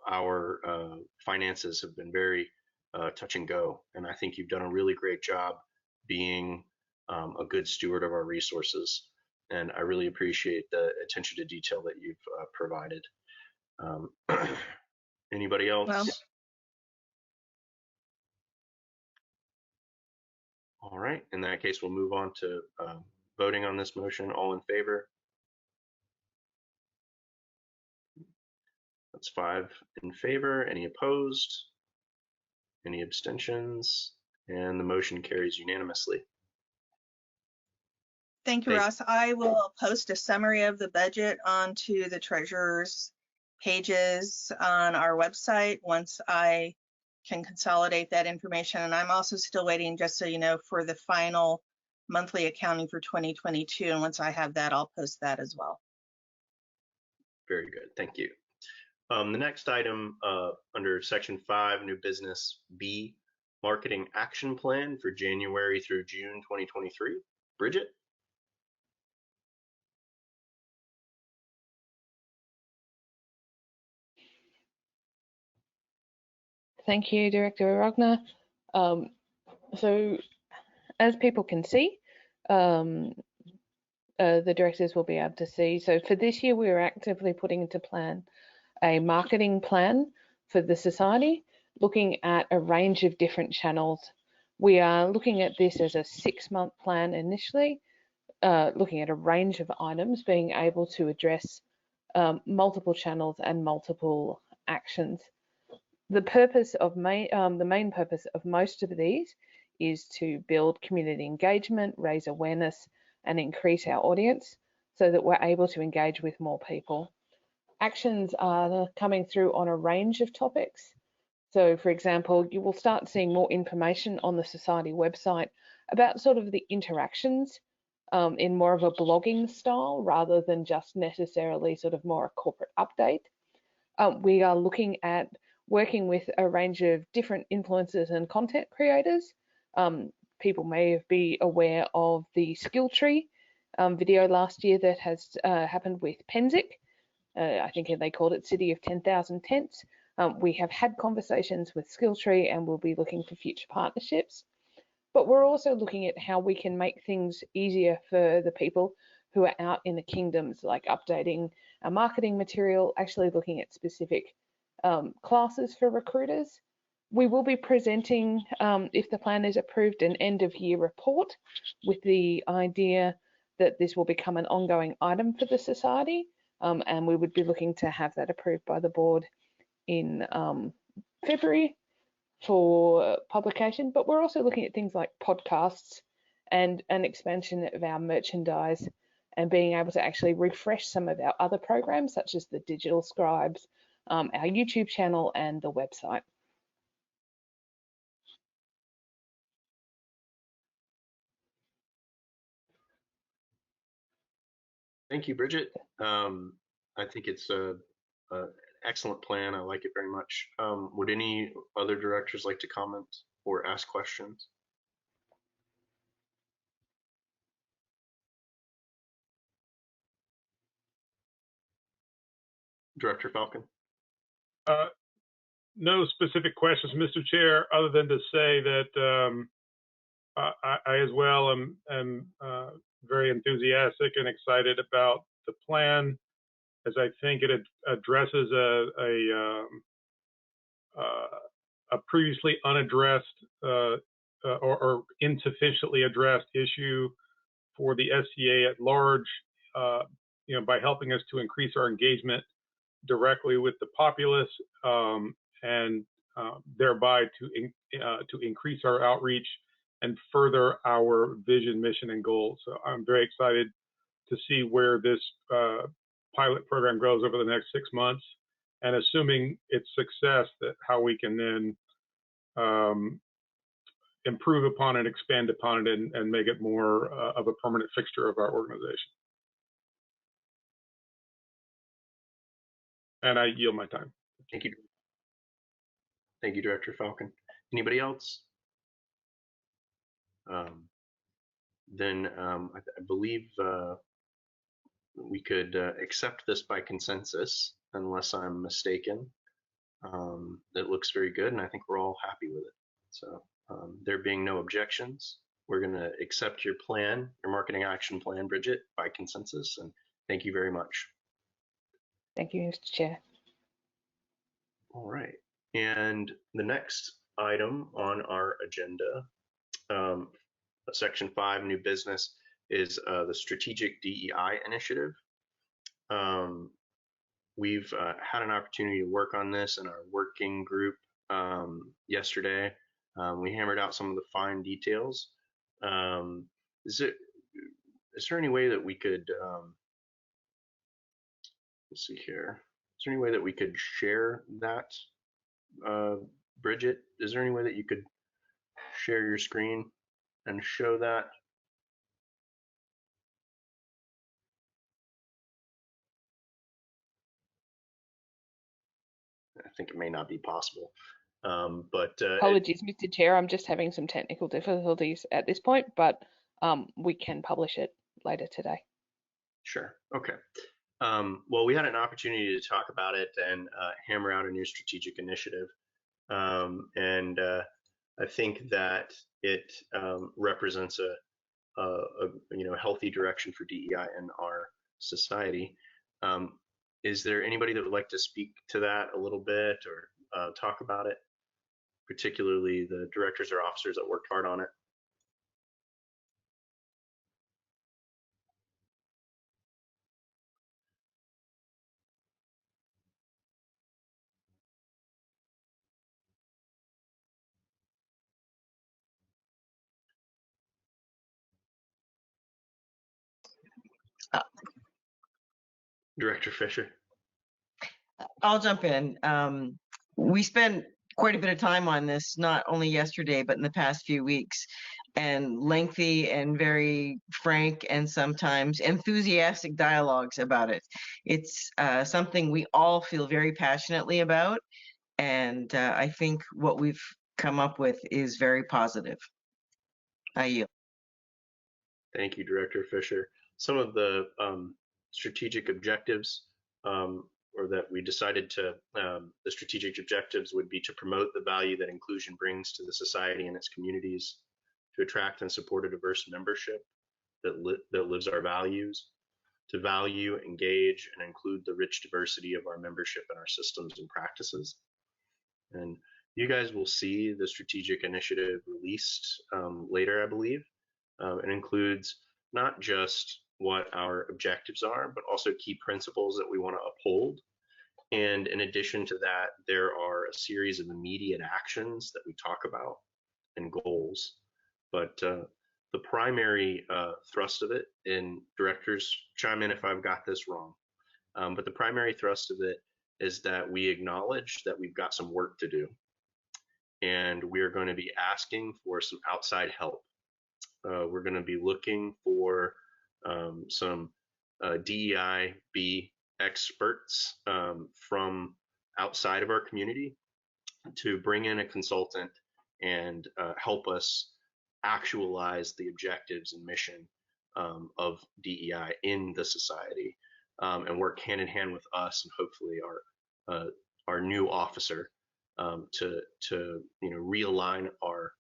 our finances have been very touch and go. And I think you've done a really great job being a good steward of our resources. And I really appreciate the attention to detail that you've provided. Anybody else? Well, all right. In that case, we'll move on to voting on this motion. All in favor? That's 5 in favor. Any opposed? Any abstentions? And the motion carries unanimously. Thank you, Ross. I will post a summary of the budget onto the treasurer's pages on our website once I can consolidate that information. And I'm also still waiting, just so you know, for the final monthly accounting for 2022. And once I have that, I'll post that as well. Very good. Thank you. The next item under section 5, new business B, marketing action plan for January through June 2023. Bridget? Thank you, Director Rogner. So as people can see, the directors will be able to see. So for this year, we are actively putting into plan a marketing plan for the society, looking at a range of different channels. We are looking at this as a 6-month plan initially, looking at a range of items, being able to address multiple channels and multiple actions. The main purpose of most of these is to build community engagement, raise awareness, and increase our audience so that we're able to engage with more people. Actions are coming through on a range of topics. So, for example, you will start seeing more information on the society website about sort of the interactions in more of a blogging style rather than just necessarily sort of more a corporate update. We are looking at working with a range of different influencers and content creators. People may be aware of the skill tree video last year that has happened with Penzic. I think they called it City of 10,000 Tents. We have had conversations with Skilltree and we'll be looking for future partnerships. But we're also looking at how we can make things easier for the people who are out in the kingdoms, like updating our marketing material, actually looking at specific classes for recruiters. We will be presenting, if the plan is approved, an end of year report with the idea that this will become an ongoing item for the society. And we would be looking to have that approved by the board in February for publication. But we're also looking at things like podcasts and an expansion of our merchandise and being able to actually refresh some of our other programs, such as the digital scribes, our YouTube channel, and the website. Thank you, Bridget. I think it's an excellent plan. I like it very much. Would any other directors like to comment or ask questions? Director Falcon? No specific questions, Mr. Chair, other than to say that I as well am very enthusiastic and excited about the plan, as I think it addresses a previously unaddressed or insufficiently addressed issue for the SCA at large, by helping us to increase our engagement directly with the populace and thereby to increase our outreach and further our vision, mission, and goals. So I'm very excited to see where this pilot program goes over the next 6 months, and assuming its success, that how we can then improve upon it, expand upon it, and make it more of a permanent fixture of our organization. And I yield my time. Thank you. Thank you, Director Falcon. Anybody else? Then I believe we could accept this by consensus, unless I'm mistaken. It looks very good, and I think we're all happy with it. So there being no objections, we're going to accept your plan, your marketing action plan, Bridget, by consensus, and thank you very much. Thank you, Mr. Chair. All right, and the next item on our agenda, Section 5, new business, is the Strategic DEI Initiative. We've had an opportunity to work on this in our working group yesterday. We hammered out some of the fine details. is there any way that we could, let's see here, is there any way that we could share that? Bridget, is there any way that you could share your screen and show that? I think it may not be possible. Apologies, Mr. Chair. I'm just having some technical difficulties at this point, but we can publish it later today. Sure. Okay. Well, we had an opportunity to talk about it and hammer out a new strategic initiative. I think that it represents a healthy direction for DEI in our society. Is there anybody that would like to speak to that a little bit or talk about it, particularly the directors or officers that worked hard on it? Director Fisher. I'll jump in. We spent quite a bit of time on this, not only yesterday, but in the past few weeks, and lengthy and very frank and sometimes enthusiastic dialogues about it. It's something we all feel very passionately about, and I think what we've come up with is very positive. I yield. Thank you, Director Fisher. Some of the strategic objectives or that we decided to, the strategic objectives would be to promote the value that inclusion brings to the society and its communities, to attract and support a diverse membership that lives our values, to value, engage, and include the rich diversity of our membership and our systems and practices. And you guys will see the strategic initiative released later, I believe. It includes not just what our objectives are, but also key principles that we want to uphold. And in addition to that, there are a series of immediate actions that we talk about and goals. But the primary thrust of it, and directors chime in if I've got this wrong, but the primary thrust of it is that we acknowledge that we've got some work to do. And we're going to be asking for some outside help. We're going to be looking for some DEI-B experts from outside of our community to bring in a consultant and help us actualize the objectives and mission of DEI in the society, and work hand in hand with us and hopefully our new officer to realign our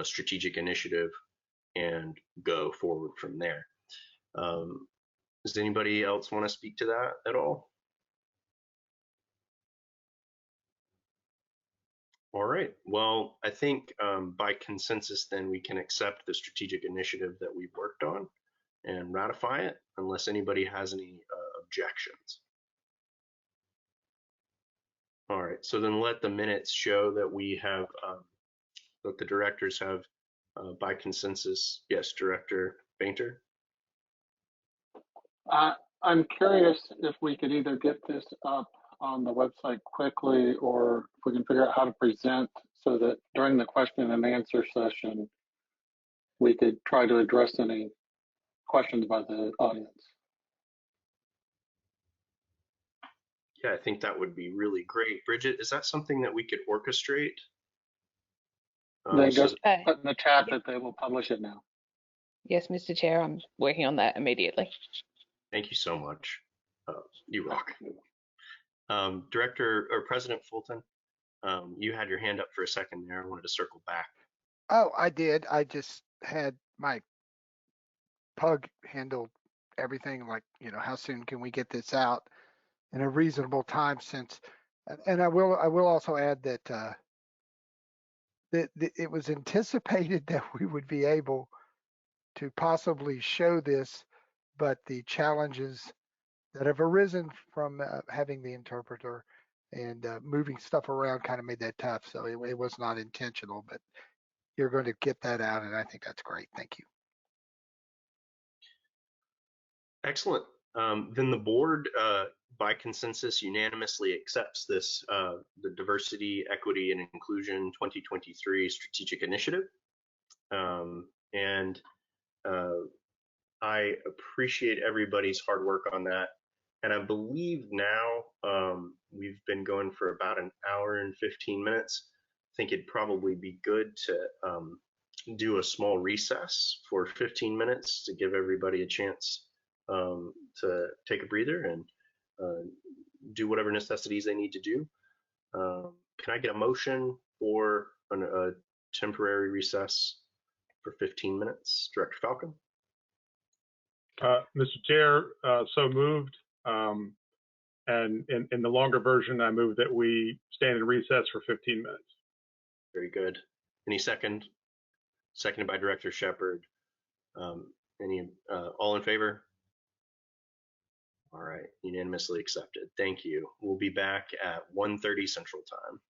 strategic initiative and go forward from there. Does anybody else want to speak to that at all? All right. Well, I think by consensus, then we can accept the strategic initiative that we've worked on and ratify it, unless anybody has any objections. All right. So then let the minutes show that we have, that the directors have by consensus. Yes, Director Painter. I'm curious if we could either get this up on the website quickly, or if we can figure out how to present so that during the question and answer session, we could try to address any questions by the audience. Yeah, I think that would be really great. Bridget, is that something that we could orchestrate? They just put in the chat that they will publish it now. Yes, Mr. Chair, I'm working on that immediately. Thank you so much. You rock. Director or President Fulton, you had your hand up for a second there. I wanted to circle back. Oh, I did. I just had my pug handle everything, like, how soon can we get this out in a reasonable time, since, and I will also add that that it was anticipated that we would be able to possibly show this, but the challenges that have arisen from having the interpreter and moving stuff around kind of made that tough. So it was not intentional, but you're going to get that out, and I think that's great. Thank you. Excellent. Then the board, by consensus, unanimously accepts this, the Diversity, Equity, and Inclusion 2023 Strategic Initiative. And I appreciate everybody's hard work on that. And I believe now we've been going for about an hour and 15 minutes. I think it'd probably be good to do a small recess for 15 minutes to give everybody a chance to take a breather and do whatever necessities they need to do. Can I get a motion for a temporary recess for 15 minutes? Director Falcon? Mr. Chair, so moved. And in the longer version, I move that we stand in recess for 15 minutes. Very good. Any second? Seconded by Director Shepherd. All in favor? All right, unanimously accepted. Thank you. We'll be back at 1:30 Central Time.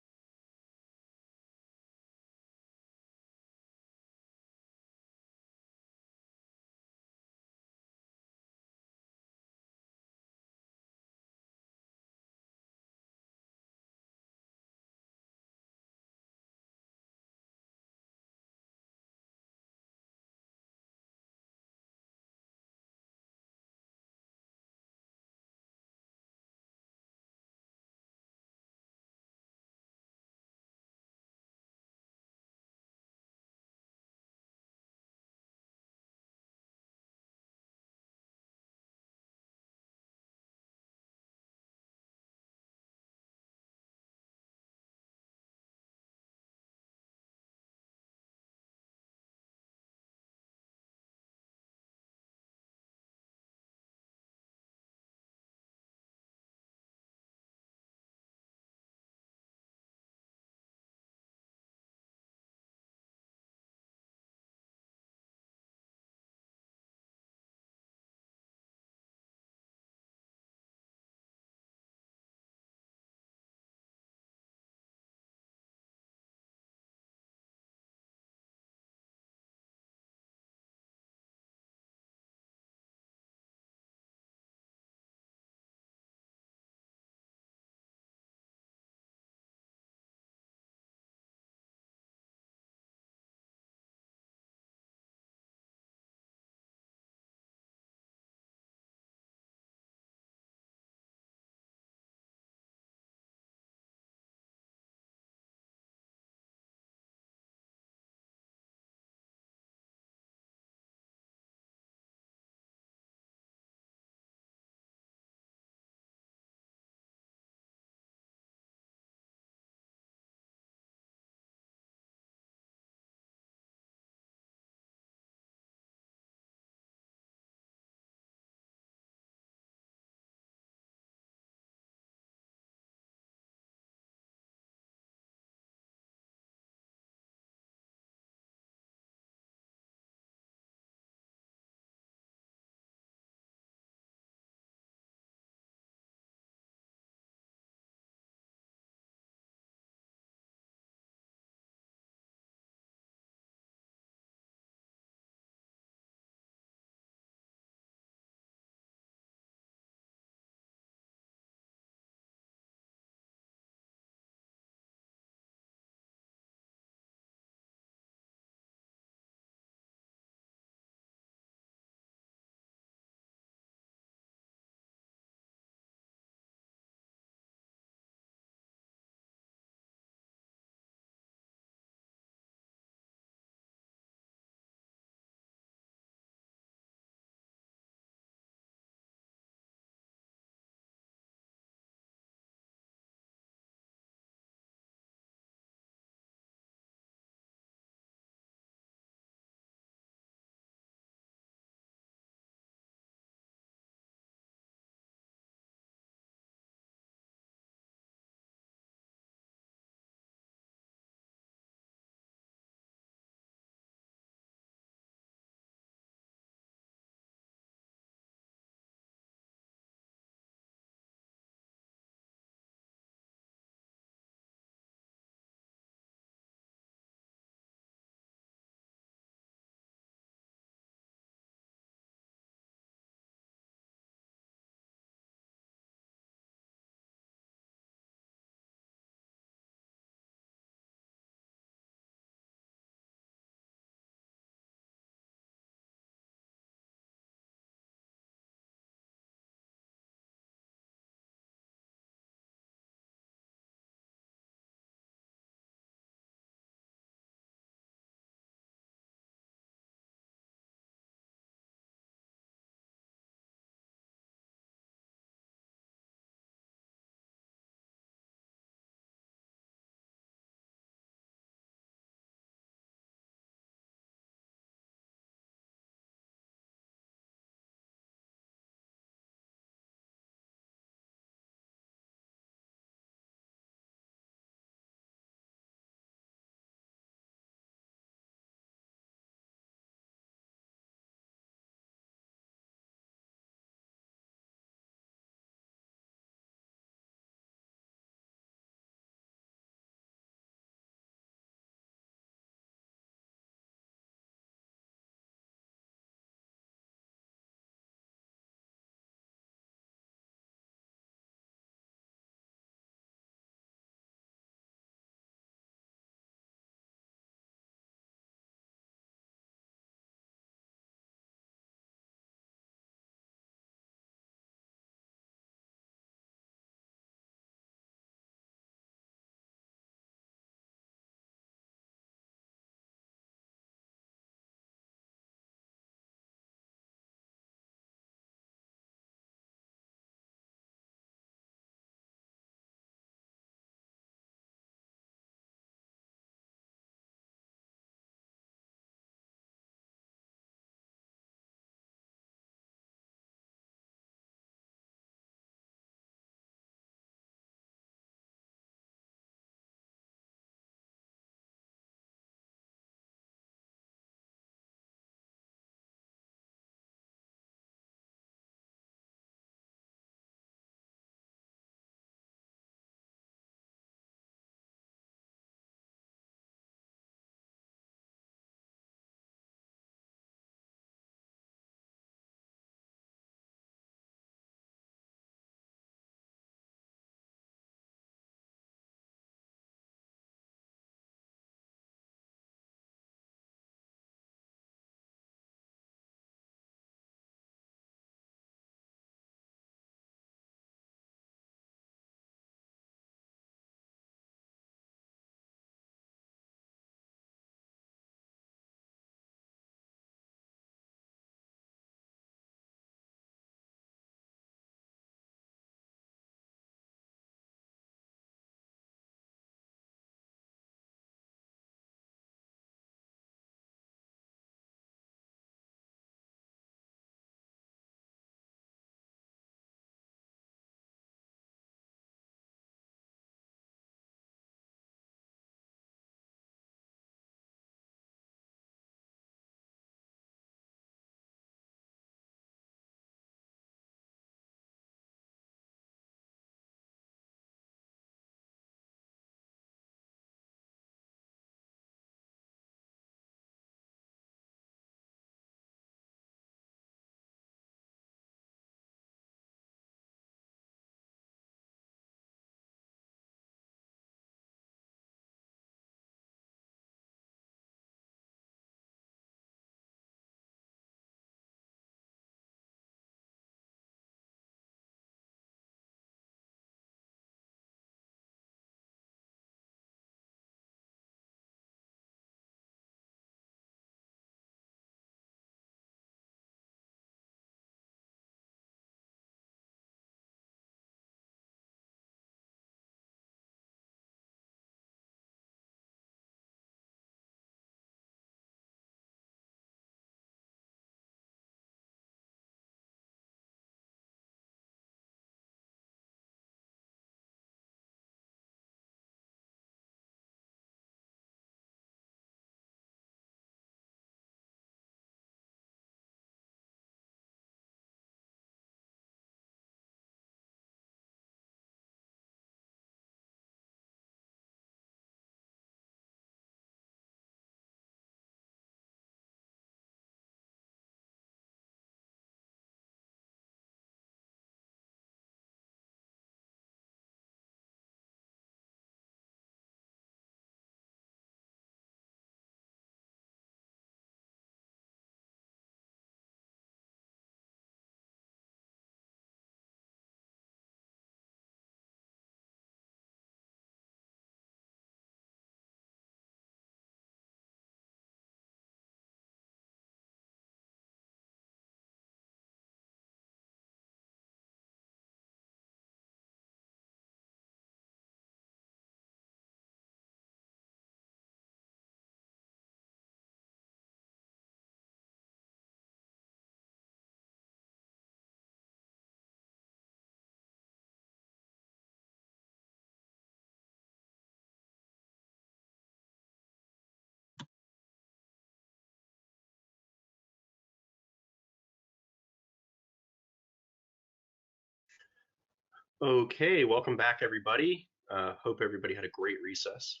Okay, welcome back, everybody. Hope everybody had a great recess.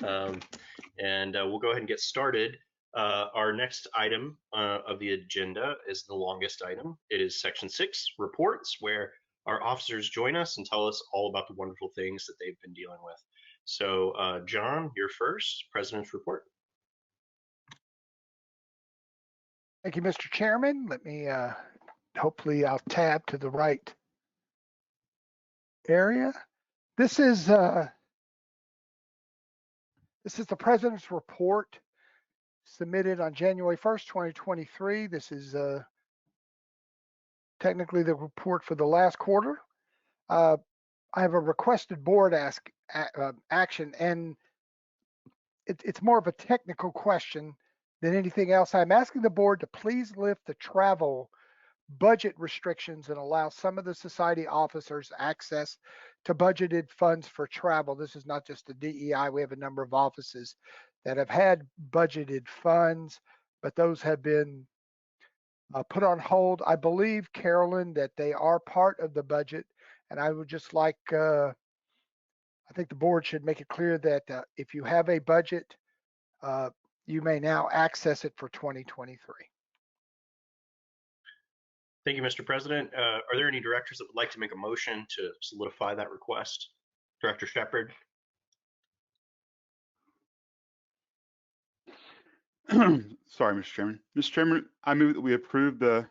And we'll go ahead and get started. Our next item of the agenda is the longest item. It is section 6, reports, where our officers join us and tell us all about the wonderful things that they've been dealing with. So John, you're first, President's report. Thank you, Mr. Chairman. Let me, hopefully I'll tab to the right area. This is the President's report submitted on January 1st, 2023. This is technically the report for the last quarter. I have a requested board action, and it's more of a technical question than anything else. I'm asking the board to please lift the travel budget restrictions and allow some of the society officers access to budgeted funds for travel. This is not just the DEI. We have a number of offices that have had budgeted funds, but those have been put on hold. I believe, Carolyn, that they are part of the budget, and I would just like, I think the board should make it clear that if you have a budget, you may now access it for 2023. Thank you, Mr. President. Are there any directors that would like to make a motion to solidify that request? Director Shepard. Sorry, Mr. Chairman. Mr. Chairman, I move that we approve the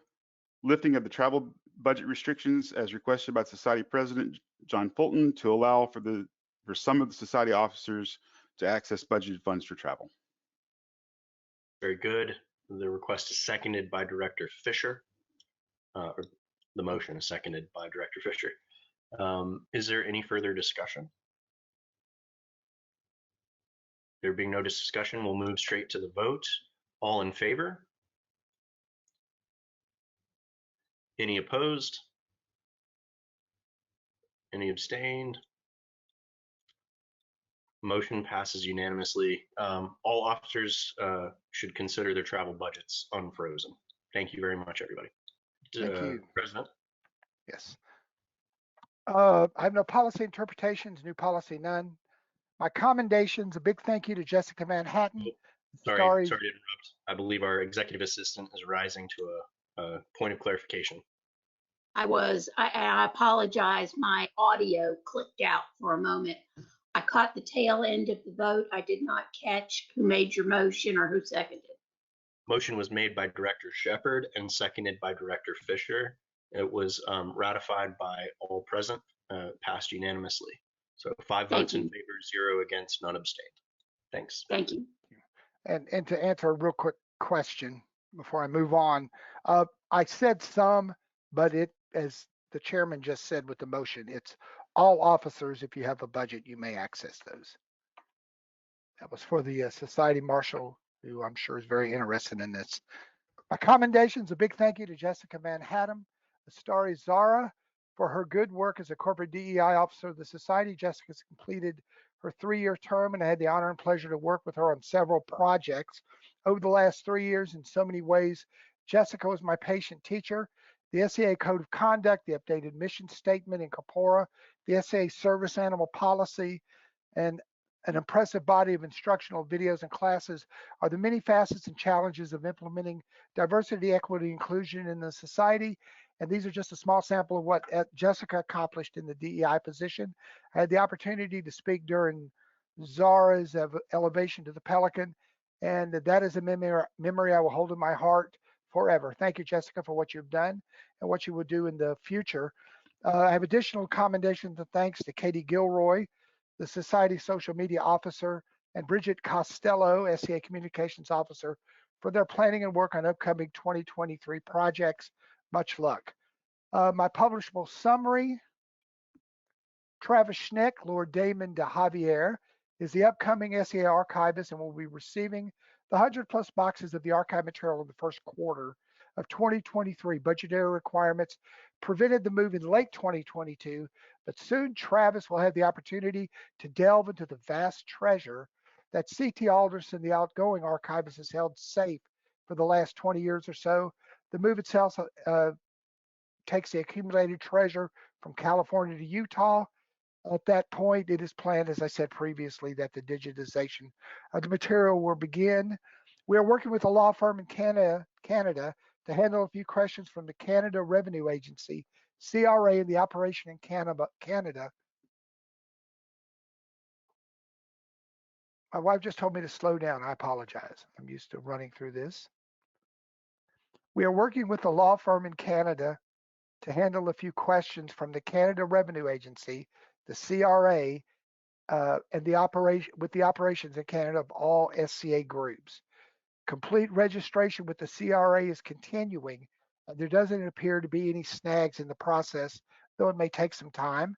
lifting of the travel budget restrictions as requested by Society President John Fulton to allow for some of the society officers to access budgeted funds for travel. Very good. The request is seconded by Director Fisher. Or the motion is seconded by Director Fisher. Is there any further discussion? There being no discussion, we'll move straight to the vote. All in favor? Any opposed? Any abstained? Motion passes unanimously. All officers should consider their travel budgets unfrozen. Thank you very much, everybody. Thank you. President? Yes. I have no policy interpretations, new policy none. My commendations, a big thank you to Jessica Manhattan. Sorry to interrupt. I believe our executive assistant is rising to a point of clarification. I apologize. My audio clicked out for a moment. I caught the tail end of the vote. I did not catch who made your motion or who seconded. Motion was made by Director Shepard and seconded by Director Fisher. It was ratified by all present, passed unanimously. So 5 votes in favor, 0 against, none abstained. Thanks. Thank you. And to answer a real quick question before I move on, I said some, but it, as the chairman just said with the motion, it's all officers. If you have a budget, you may access those. That was for the Society Marshal, who I'm sure is very interested in this. My commendations, a big thank you to Jessica Manhattan, Astari Zara, for her good work as a corporate DEI officer of the Society. Jessica's completed her 3-year term, and I had the honor and pleasure to work with her on several projects over the last 3 years in so many ways. Jessica was my patient teacher, the SCA Code of Conduct, the updated mission statement in Corpora, the SCA Service Animal Policy, and an impressive body of instructional videos and classes are the many facets and challenges of implementing diversity, equity, inclusion in the society. And these are just a small sample of what Jessica accomplished in the DEI position. I had the opportunity to speak during Zara's elevation to the Pelican, and that is a memory I will hold in my heart forever. Thank you, Jessica, for what you've done and what you will do in the future. I have additional commendations and thanks to Katie Gilroy, the Society Social Media Officer, and Bridget Costello, SCA Communications Officer, for their planning and work on upcoming 2023 projects. Much luck. My publishable summary: Travis Schneck, Lord Damon de Javier, is the upcoming SCA archivist and will be receiving the 100+ boxes of the archive material in the first quarter of 2023. Budgetary requirements prevented the move in late 2022, but soon Travis will have the opportunity to delve into the vast treasure that C.T. Alderson, the outgoing archivist, has held safe for the last 20 years or so. The move itself takes the accumulated treasure from California to Utah. At that point, it is planned, as I said previously, that the digitization of the material will begin. We are working with a law firm in Canada to handle a few questions from the Canada Revenue Agency, CRA, and the operation in Canada. My wife just told me to slow down. I apologize. I'm used to running through this. We are working with a law firm in Canada to handle a few questions from the Canada Revenue Agency, the CRA, and the operations in Canada of all SCA groups. Complete registration with the CRA is continuing. There doesn't appear to be any snags in the process, though it may take some time.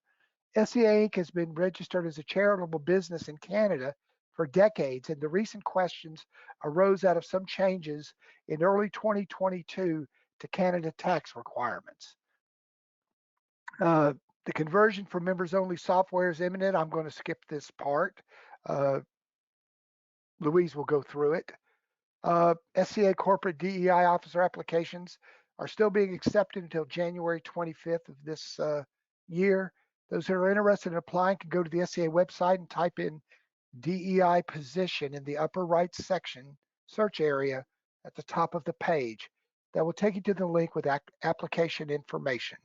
SCA Inc. has been registered as a charitable business in Canada for decades, and the recent questions arose out of some changes in early 2022 to Canada tax requirements. The conversion for members-only software is imminent. I'm going to skip this part. Louise will go through it. SCA corporate DEI officer applications are still being accepted until January 25th of this year. Those who are interested in applying can go to the SCA website and type in DEI position in the upper right section search area at the top of the page. That will take you to the link with application information.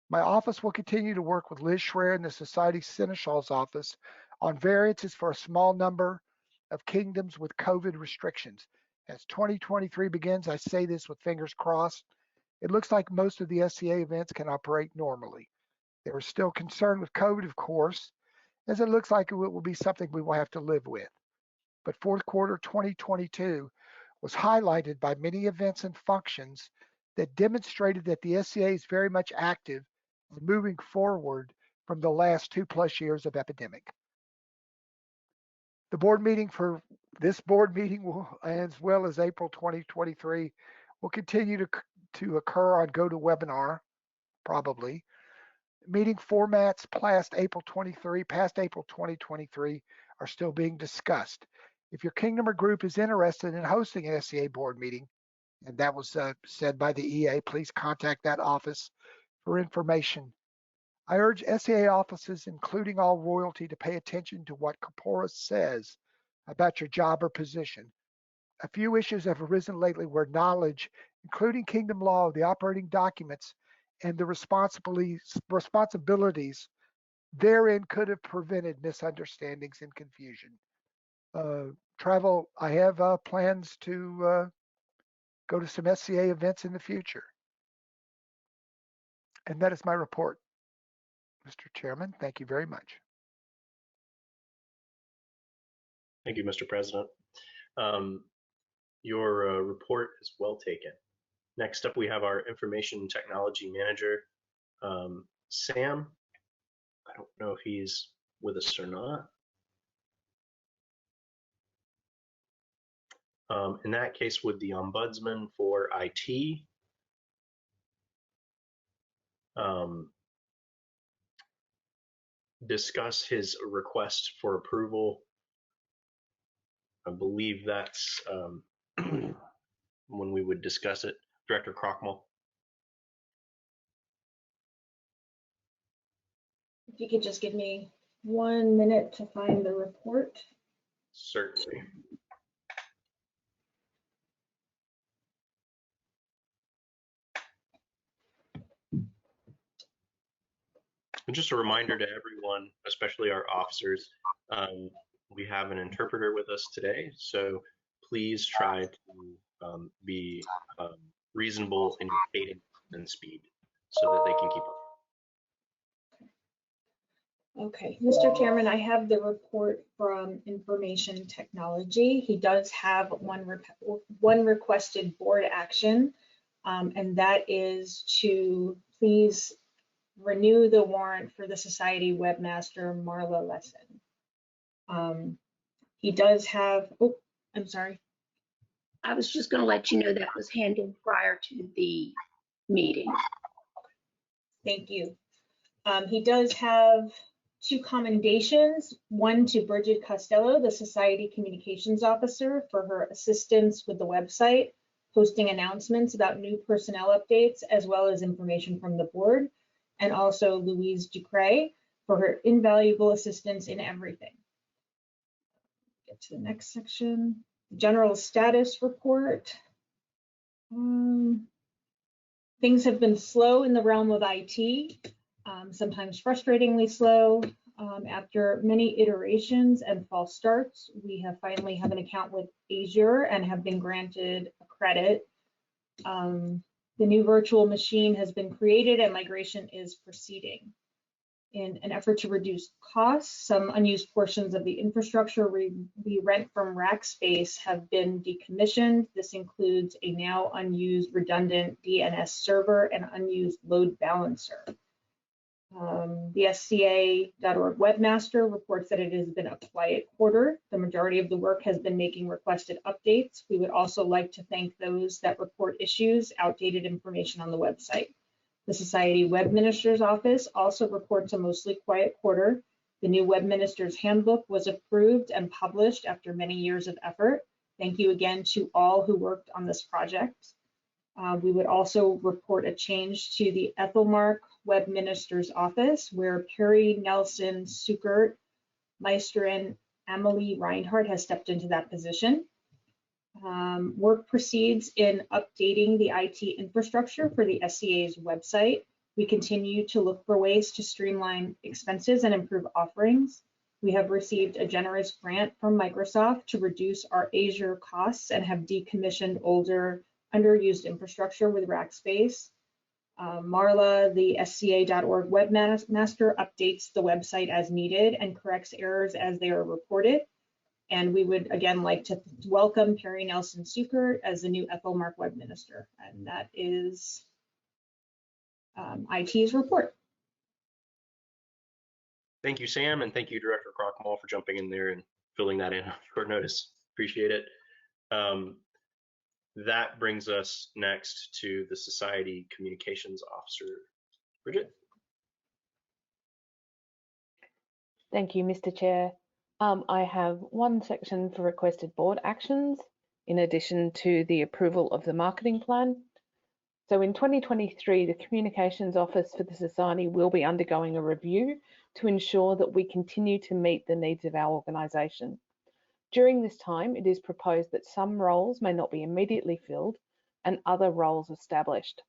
My office will continue to work with Liz Schreier in the Society Seneschal's office on variances for a small number of kingdoms with COVID restrictions. As 2023 begins, I say this with fingers crossed. It looks like most of the SCA events can operate normally. There is still concern with COVID, of course, as it looks like it will be something we will have to live with. But fourth quarter 2022 was highlighted by many events and functions that demonstrated that the SCA is very much active and moving forward from the last 2+ years of epidemic. The board meeting for this board meeting will, as well as April 2023, will continue to occur on GoToWebinar, probably. Meeting formats past April 2023 are still being discussed. If your kingdom or group is interested in hosting an SCA board meeting, and that was said by the EA, please contact that office for information. I urge SCA offices, including all royalty, to pay attention to what corpora says about your job or position. A few issues have arisen lately where knowledge, including kingdom law, the operating documents, and the responsibilities therein could have prevented misunderstandings and confusion. Travel, I have plans to go to some SCA events in the future. And that is my report. Mr. Chairman, thank you very much. Thank you, Mr. President. Your report is well taken. Next up, we have our Information Technology Manager, Sam. I don't know if he's with us or not. In that case, would the Ombudsman for IT discuss his request for approval? I believe that's when we would discuss it. Director Crockmull. If you could just give me 1 minute to find the report. Certainly. And just a reminder to everyone, especially our officers, we have an interpreter with us today, so please try to be reasonable in your cadence and speed so that they can keep up. Okay, Mr. Chairman, I have the report from Information Technology. He does have one requested board action, and that is to please renew the warrant for the Society webmaster Marla Lesson. He does have, oh, I'm sorry. I was just going to let you know that was handled prior to the meeting. Thank you. He does have 2 commendations, one to Bridget Costello, the Society Communications Officer, for her assistance with the website, posting announcements about new personnel updates, as well as information from the board. and also Louise Ducray for her invaluable assistance in everything. Get to the next section, general status report. Things have been slow in the realm of IT, sometimes frustratingly slow. After many iterations and false starts, we have finally have an account with Azure and have been granted a credit. The new virtual machine has been created and migration is proceeding. In an effort to reduce costs, some unused portions of the infrastructure we rent from Rackspace have been decommissioned. This includes a now unused redundant DNS server and unused load balancer. The SCA.org webmaster reports that it has been a quiet quarter. The majority of the work has been making requested updates. We would also like to thank those that report issues, outdated information on the website. The Society Web Minister's Office also reports a mostly quiet quarter. The new Web Minister's Handbook was approved and published after many years of effort. Thank you again to all who worked on this project. We would also report a change to the Ethelmark Web Minister's Office, where Perry Nelson Sukert Meister and Emily Reinhardt has stepped into that position. Work proceeds in updating the IT infrastructure for the SCA's website. We continue to look for ways to streamline expenses and improve offerings. We have received a generous grant from Microsoft to reduce our Azure costs and have decommissioned older underused infrastructure with Rackspace. Marla, the SCA.org webmaster, updates the website as needed and corrects errors as they are reported. And we would again like to welcome Perry Nelson Sukert as the new Ethelmark Web Minister. And that is IT's report. Thank you, Sam, and thank you, Director Crockmall, for jumping in there and filling that in on short notice. Appreciate it. That brings us next to the Society Communications Officer, Bridget. Thank you, Mr. Chair. I have one section for requested board actions, in addition to the approval of the marketing plan. So in 2023, the Communications Office for the Society will be undergoing a review to ensure that we continue to meet the needs of our organisation. During this time, it is proposed that some roles may not be immediately filled and other roles established.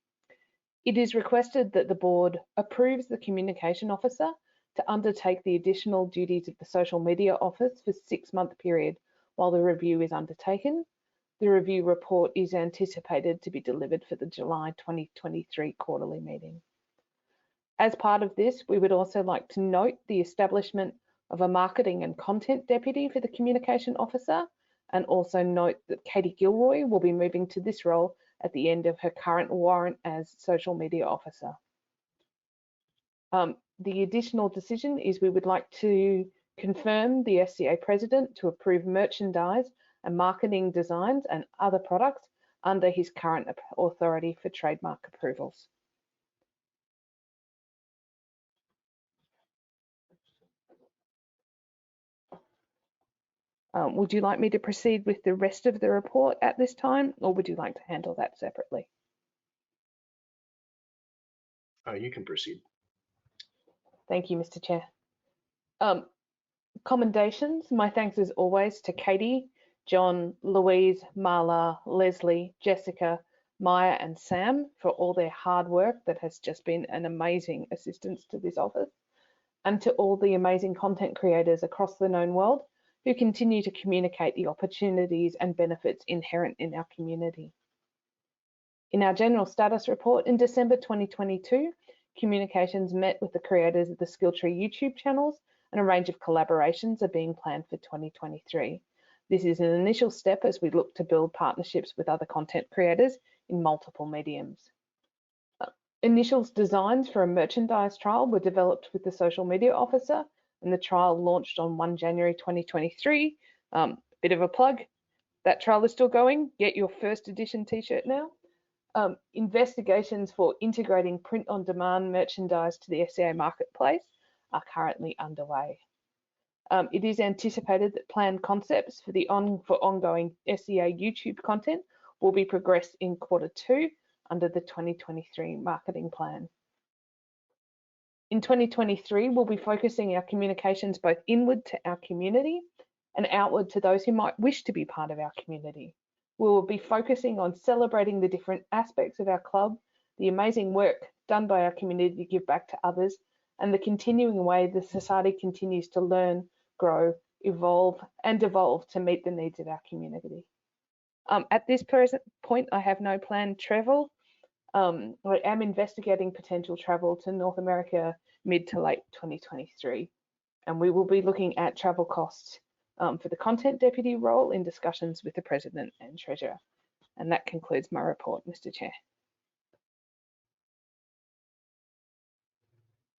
It is requested that the board approves the Communication Officer to undertake the additional duties of the Social Media Office for a 6-month period while the review is undertaken. The review report is anticipated to be delivered for the July 2023 quarterly meeting. As part of this, we would also like to note the establishment of a Marketing and Content Deputy for the Communication Officer, and also note that Katie Gilroy will be moving to this role at the end of her current warrant as Social Media Officer. The additional decision is we would like to confirm the SCA President to approve merchandise and marketing designs and other products under his current authority for trademark approvals. Would you like me to proceed with the rest of the report at this time, or would you like to handle that separately? You can proceed. Thank you, Mr. Chair. Commendations. My thanks as always to Katie, John, Louise, Marla, Leslie, Jessica, Maya and Sam for all their hard work that has just been an amazing assistance to this office, and to all the amazing content creators across the known world who continue to communicate the opportunities and benefits inherent in our community. In our general status report in December 2022, Communications met with the creators of the Skilltree YouTube channels, and a range of collaborations are being planned for 2023. This is an initial step as we look to build partnerships with other content creators in multiple mediums. Initial designs for a merchandise trial were developed with the Social Media Officer, and the trial launched on 1 January 2023. Bit of a plug, that trial is still going. Get your first edition t-shirt now. Investigations for integrating print-on-demand merchandise to the SCA marketplace are currently underway. It is anticipated that planned concepts for ongoing SCA YouTube content will be progressed in Q2 under the 2023 marketing plan. In 2023, we'll be focusing our communications both inward to our community and outward to those who might wish to be part of our community. We will be focusing on celebrating the different aspects of our club, the amazing work done by our community to give back to others, and the continuing way the society continues to learn, grow, evolve, and devolve to meet the needs of our community. At this present point, I have no planned travel. I am investigating potential travel to North America mid to late 2023, and we will be looking at travel costs for the content deputy role in discussions with the president and treasurer. And that concludes my report, Mr. Chair.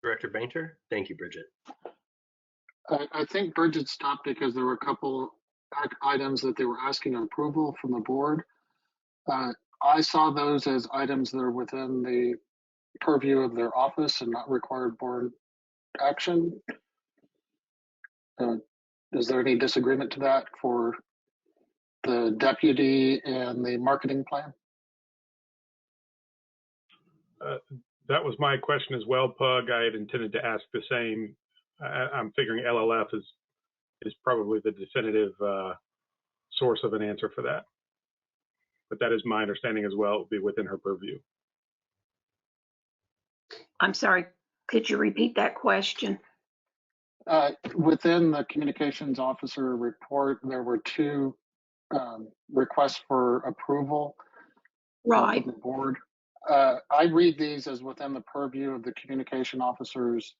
Director Bainter. Thank you, Bridget. I think Bridget stopped because there were a couple items that they were asking approval from the board. I saw those as items that are within the purview of their office and not required board action. Is there any disagreement to that for the deputy and the marketing plan? That was my question as well, Pug. I had intended to ask the same. I'm figuring LLF is probably the definitive source of an answer for that. But that is my understanding as well. It will be within her purview. I'm sorry, could you repeat that question? Within the communications officer report, there were two requests for approval from the board. I read these as within the purview of the communication officer's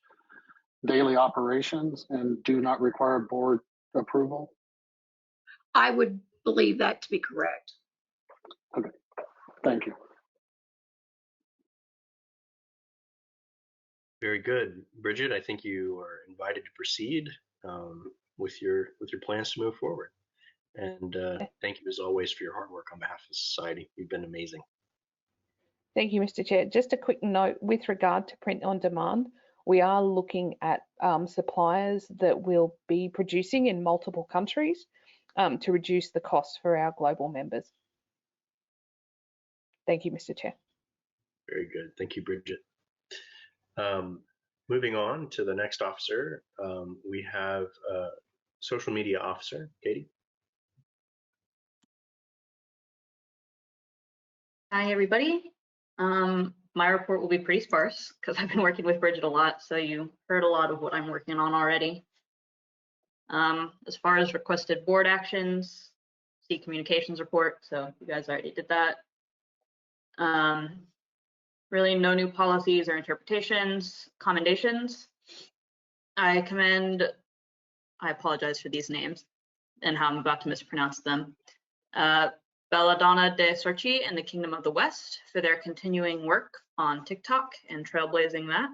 daily operations and do not require board approval. I would believe that to be correct. Okay, thank you. Very good, Bridget. I think you are invited to proceed with your plans to move forward. And thank you as always for your hard work on behalf of the society. You've been amazing. Thank you, Mr. Chair. Just a quick note with regard to print on demand, we are looking at suppliers that will be producing in multiple countries to reduce the costs for our global members. Thank you, Mr. Chair. Very good. Thank you, Bridget. Moving on to the next officer, we have social media officer, Katie. Hi, everybody. My report will be pretty sparse because I've been working with Bridget a lot, so you heard a lot of what I'm working on already. As far as requested board actions, see communications report, so you guys already did that. Really no new policies or interpretations, commendations. I apologize for these names and how I'm about to mispronounce them. Belladonna de Sorchi and the Kingdom of the West for their continuing work on TikTok and trailblazing that.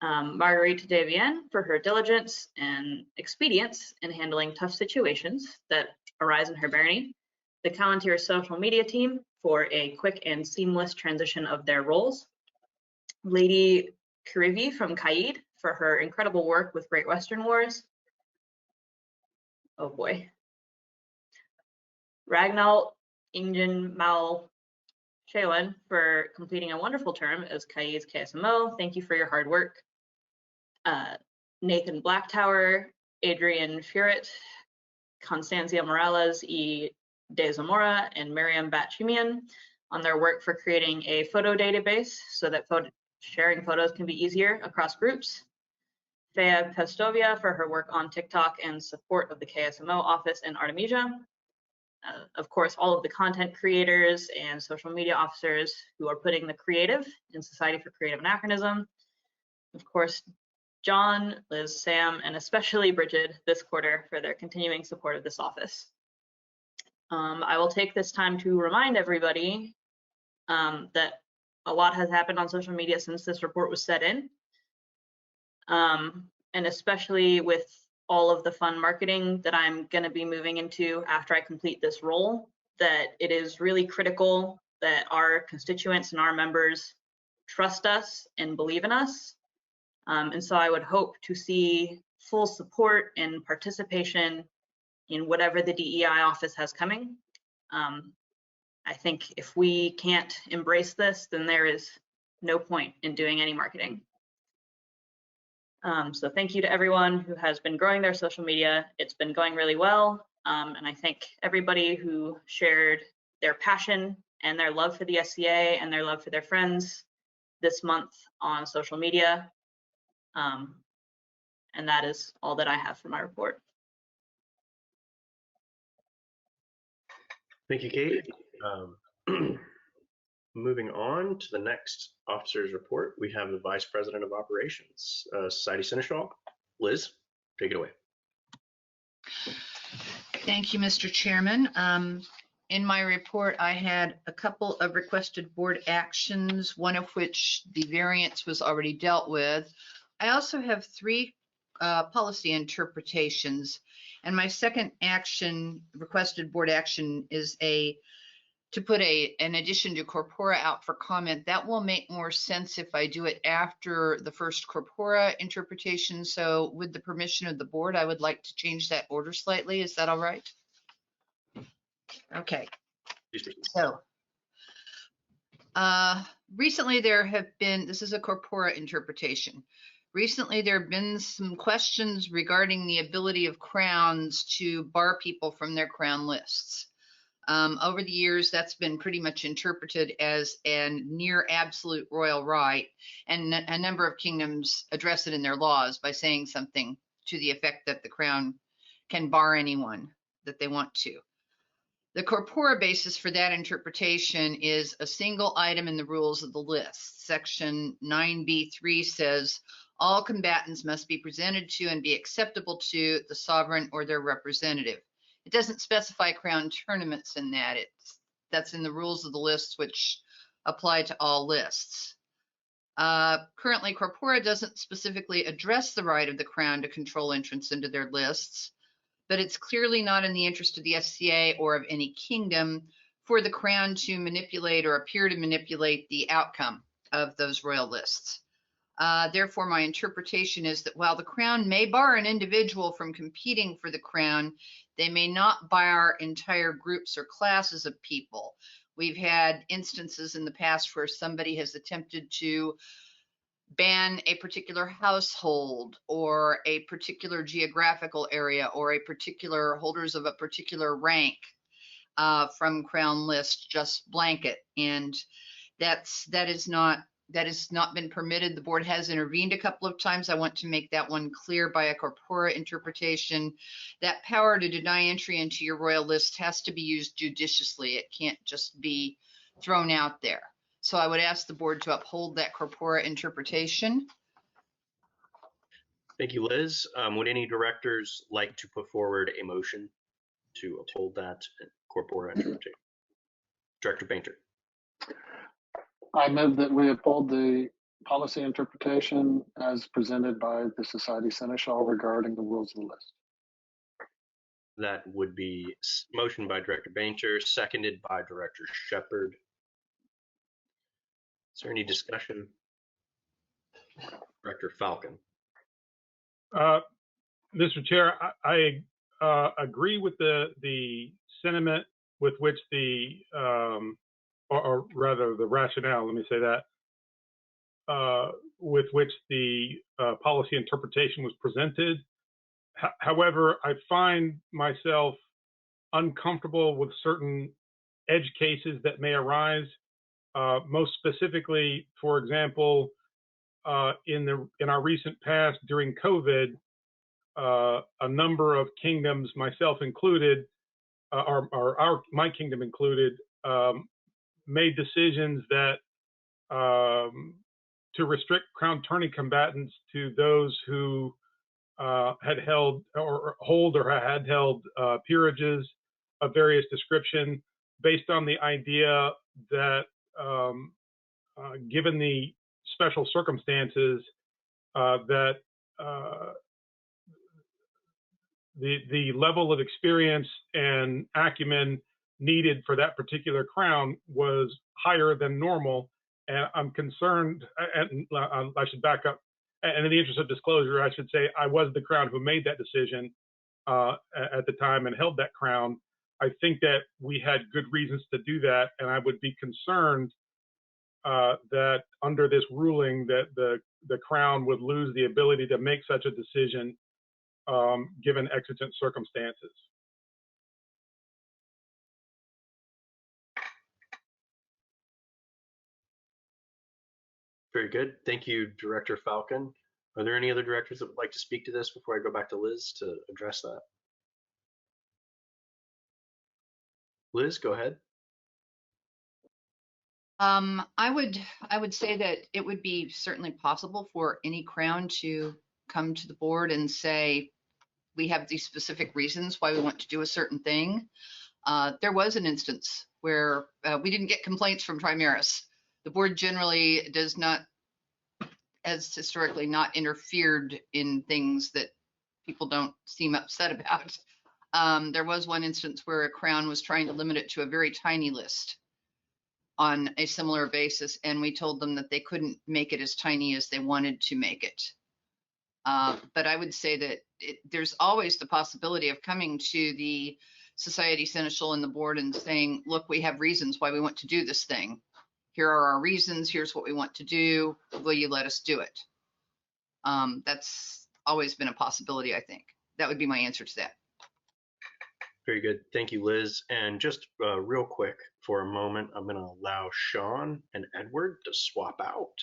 Marguerite de Vienne for her diligence and expedience in handling tough situations that arise in her barony. The Palantir social media team for a quick and seamless transition of their roles. Lady Karivi from Kaid for her incredible work with Great Western Wars. Oh boy. Ragnall Ingen Mal Shewan for completing a wonderful term as Kaid's KSMO. Thank you for your hard work. Nathan Blacktower, Adrian Furet, Constanzia Morales y de Zamora, and Miriam Batchimian on their work for creating a photo database so that sharing photos can be easier across groups. Thea Pestovia for her work on TikTok and support of the KSMO office in Artemisia. Of course, all of the content creators and social media officers who are putting the creative in Society for Creative Anachronism. Of course, John, Liz, Sam, and especially Bridget this quarter for their continuing support of this office. I will take this time to remind everybody that a lot has happened on social media since this report was set in, and especially with all of the fun marketing that I'm going to be moving into after I complete this role, that it is really critical that our constituents and our members trust us and believe in us. And so I would hope to see full support and participation in whatever the DEI office has coming. I think if we can't embrace this, then there is no point in doing any marketing. So thank you to everyone who has been growing their social media. It's been going really well. And I thank everybody who shared their passion and their love for the SCA and their love for their friends this month on social media. And that is all that I have for my report. Thank you, Kate. Moving on to the next officer's report, we have the Vice President of Operations, Society Seneschal. Liz, take it away. Thank you, Mr. Chairman. In my report, I had a couple of requested board actions, one of which the variance was already dealt with. I also have 3 policy interpretations, and my second action, requested board action, is to put an addition to corpora out for comment. That will make more sense if I do it after the first corpora interpretation. So with the permission of the board, I would like to change that order slightly. Is that all right? Okay. So recently there have been, this is a corpora interpretation. Recently there have been some questions regarding the ability of crowns to bar people from their crown lists. Over the years, that's been pretty much interpreted as a near absolute royal right, and a number of kingdoms address it in their laws by saying something to the effect that the crown can bar anyone that they want to. The corpora basis for that interpretation is a single item in the rules of the list. Section 9B3 says all combatants must be presented to and be acceptable to the sovereign or their representative. It doesn't specify crown tournaments in that. That's in the rules of the lists, which apply to all lists. Currently, corpora doesn't specifically address the right of the crown to control entrance into their lists, but it's clearly not in the interest of the SCA or of any kingdom for the crown to manipulate or appear to manipulate the outcome of those royal lists. Therefore, my interpretation is that while the crown may bar an individual from competing for the crown, they may not bar entire groups or classes of people. We've had instances in the past where somebody has attempted to ban a particular household or a particular geographical area or a particular holders of a particular rank from crown list, just blanket. And that has not been permitted. The board has intervened a couple of times. I want to make that one clear by a corpora interpretation. That power to deny entry into your royal list has to be used judiciously. It can't just be thrown out there. So I would ask the board to uphold that corpora interpretation. Thank you, Liz. Would any directors like to put forward a motion to uphold that corpora interpretation? Director Painter. I move that we uphold the policy interpretation as presented by the Society Seneschal regarding the rules of the list. That would be motion by Director Painter, seconded by Director Shepard. Is there any discussion? Director Falcon. Mr. Chair, I agree with the sentiment with which or rather the rationale, let me say that, with which the policy interpretation was presented. However, I find myself uncomfortable with certain edge cases that may arise. Most specifically, for example, in our recent past during COVID, a number of kingdoms, myself included, my kingdom included, made decisions that to restrict crown tourney combatants to those who had held or had held peerages of various description, based on the idea that given the special circumstances that the level of experience and acumen needed for that particular crown was higher than normal. And I'm concerned, and I should back up, and in the interest of disclosure, I should say I was the crown who made that decision at the time and held that crown. I think that we had good reasons to do that, and I would be concerned that under this ruling that the Crown would lose the ability to make such a decision given exigent circumstances. Very good. Thank you, Director Falcon. Are there any other directors that would like to speak to this before I go back to Liz to address that? Liz, go ahead. I would say that it would be certainly possible for any Crown to come to the board and say, we have these specific reasons why we want to do a certain thing. There was an instance where we didn't get complaints from Trimeris. The board generally has historically not interfered in things that people don't seem upset about. There was one instance where a Crown was trying to limit it to a very tiny list on a similar basis, and we told them that they couldn't make it as tiny as they wanted to make it. But I would say that there's always the possibility of coming to the Society Seneschal and the board and saying, look, we have reasons why we want to do this thing. Here are our reasons. Here's what we want to do. Will you let us do it? That's always been a possibility, I think. That would be my answer to that. Very good. Thank you, Liz. And just real quick for a moment, I'm going to allow Sean and Edward to swap out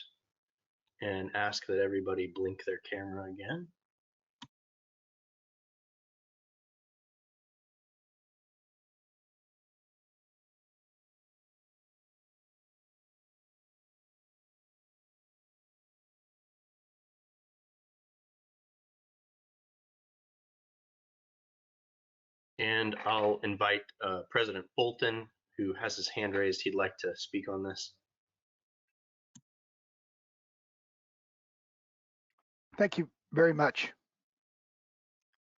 and ask that everybody blink their camera again. And I'll invite President Fulton, who has his hand raised. He'd like to speak on this. Thank you very much.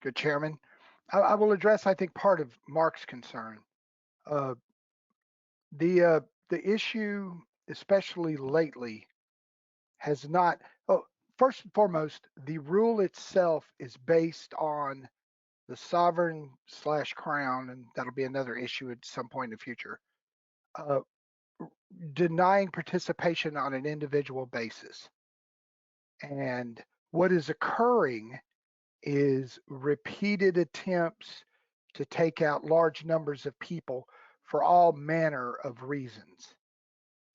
Good Chairman. I will address, I think, part of Mark's concern. The issue, especially lately, has not, first and foremost, the rule itself is based on the sovereign/crown, and that'll be another issue at some point in the future, denying participation on an individual basis. And what is occurring is repeated attempts to take out large numbers of people for all manner of reasons.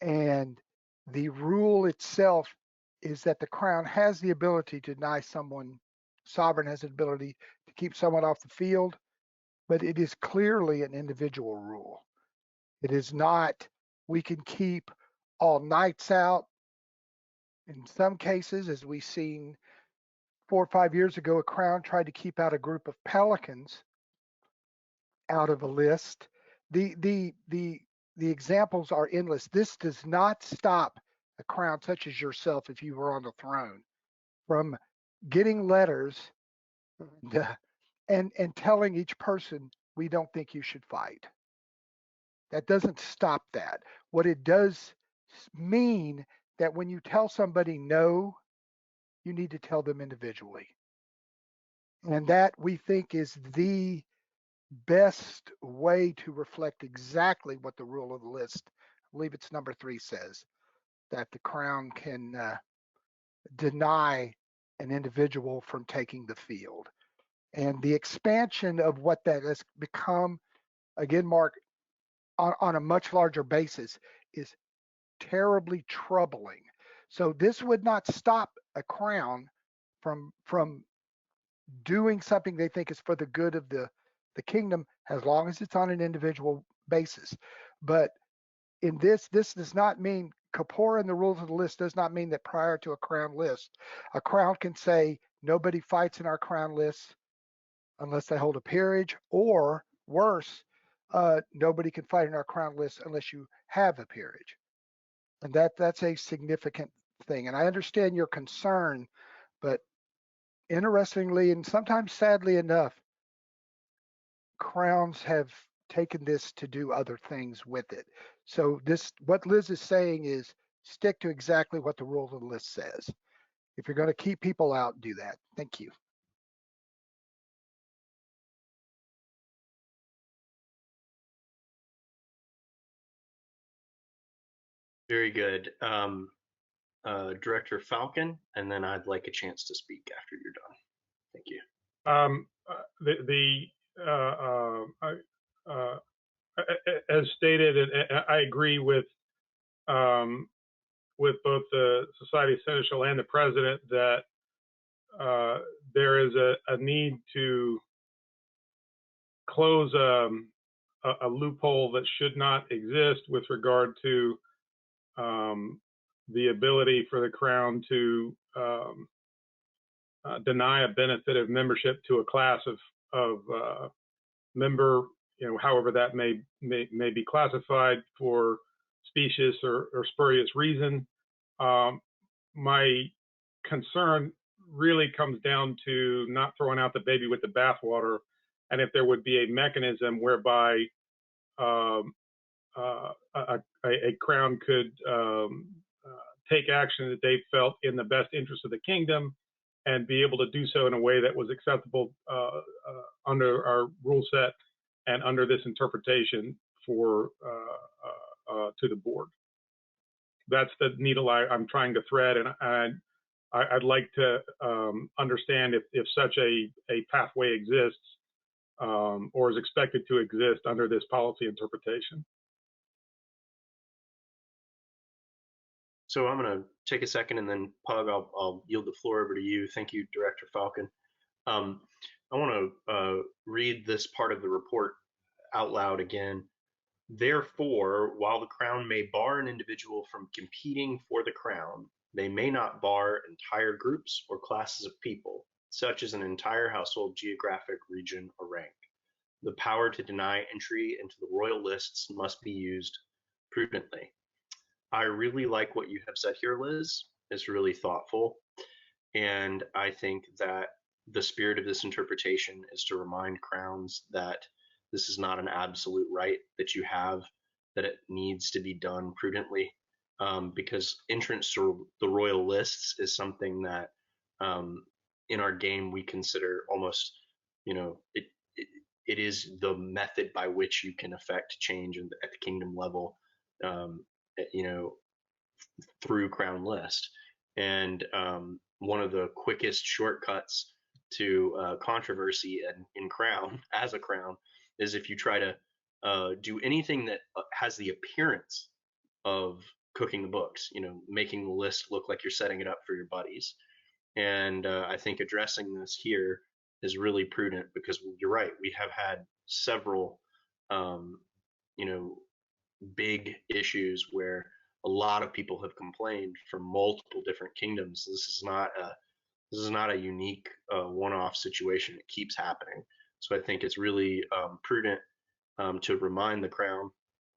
And the rule itself is that the Crown has the ability to deny someone, sovereign has the ability to keep someone off the field, but it is clearly an individual rule. It is not, we can keep all nights out. In some cases, as we've seen 4 or 5 years ago, a Crown tried to keep out a group of pelicans out of a list. The examples are endless. This does not stop a Crown such as yourself, if you were on the throne, from getting letters and telling each person, we don't think you should fight. That doesn't stop that. What it does mean that when you tell somebody no, you need to tell them individually. And that, we think, is the best way to reflect exactly what the rule of the list, I believe it's number 3, says, that the Crown can deny an individual from taking the field. And the expansion of what that has become, again, Mark, on a much larger basis, is terribly troubling. So this would not stop a Crown from doing something they think is for the good of the kingdom, as long as it's on an individual basis. But in this does not mean, Kapora and the rules of the list does not mean that prior to a Crown list, a Crown can say nobody fights in our Crown list unless they hold a peerage, or worse, nobody can fight in our Crown list unless you have a peerage. And that's a significant thing. And I understand your concern, but interestingly, and sometimes sadly enough, Crowns have taken this to do other things with it. So what Liz is saying is, stick to exactly what the rule of the list says. If you're going to keep people out, do that. Thank you. Very good. Director Falcon, and then I'd like a chance to speak after you're done. Thank you. As stated, and I agree with both the Society Seneschal and the President that there is a need to close a loophole that should not exist with regard to the ability for the Crown to deny a benefit of membership to a class of member, however that may be classified for specious or spurious reason. My concern really comes down to not throwing out the baby with the bathwater, and if there would be a mechanism whereby a Crown could take action that they felt in the best interest of the kingdom and be able to do so in a way that was acceptable under our rule set and under this interpretation for to the board. That's the needle I'm trying to thread, and I'd like to understand if such a pathway exists or is expected to exist under this policy interpretation. So I'm going to take a second, and then Pug, I'll yield the floor over to you. Thank you, Director Falcon. I want to read this part of the report out loud again. Therefore, while the Crown may bar an individual from competing for the Crown, they may not bar entire groups or classes of people, such as an entire household, geographic region, or rank. The power to deny entry into the royal lists must be used prudently. I really like what you have said here, Liz. It's really thoughtful. And I think that the spirit of this interpretation is to remind Crowns that this is not an absolute right that you have, that it needs to be done prudently, because entrance to the royal lists is something that in our game we consider almost, it is the method by which you can affect change at the kingdom level, through Crown list. And one of the quickest shortcuts to controversy in Crown, as a Crown, is if you try to do anything that has the appearance of cooking the books, making the list look like you're setting it up for your buddies. And I think addressing this here is really prudent, because you're right, we have had several big issues where a lot of people have complained from multiple different kingdoms. This is not a unique one-off situation. It keeps happening. So I think it's really prudent to remind the Crown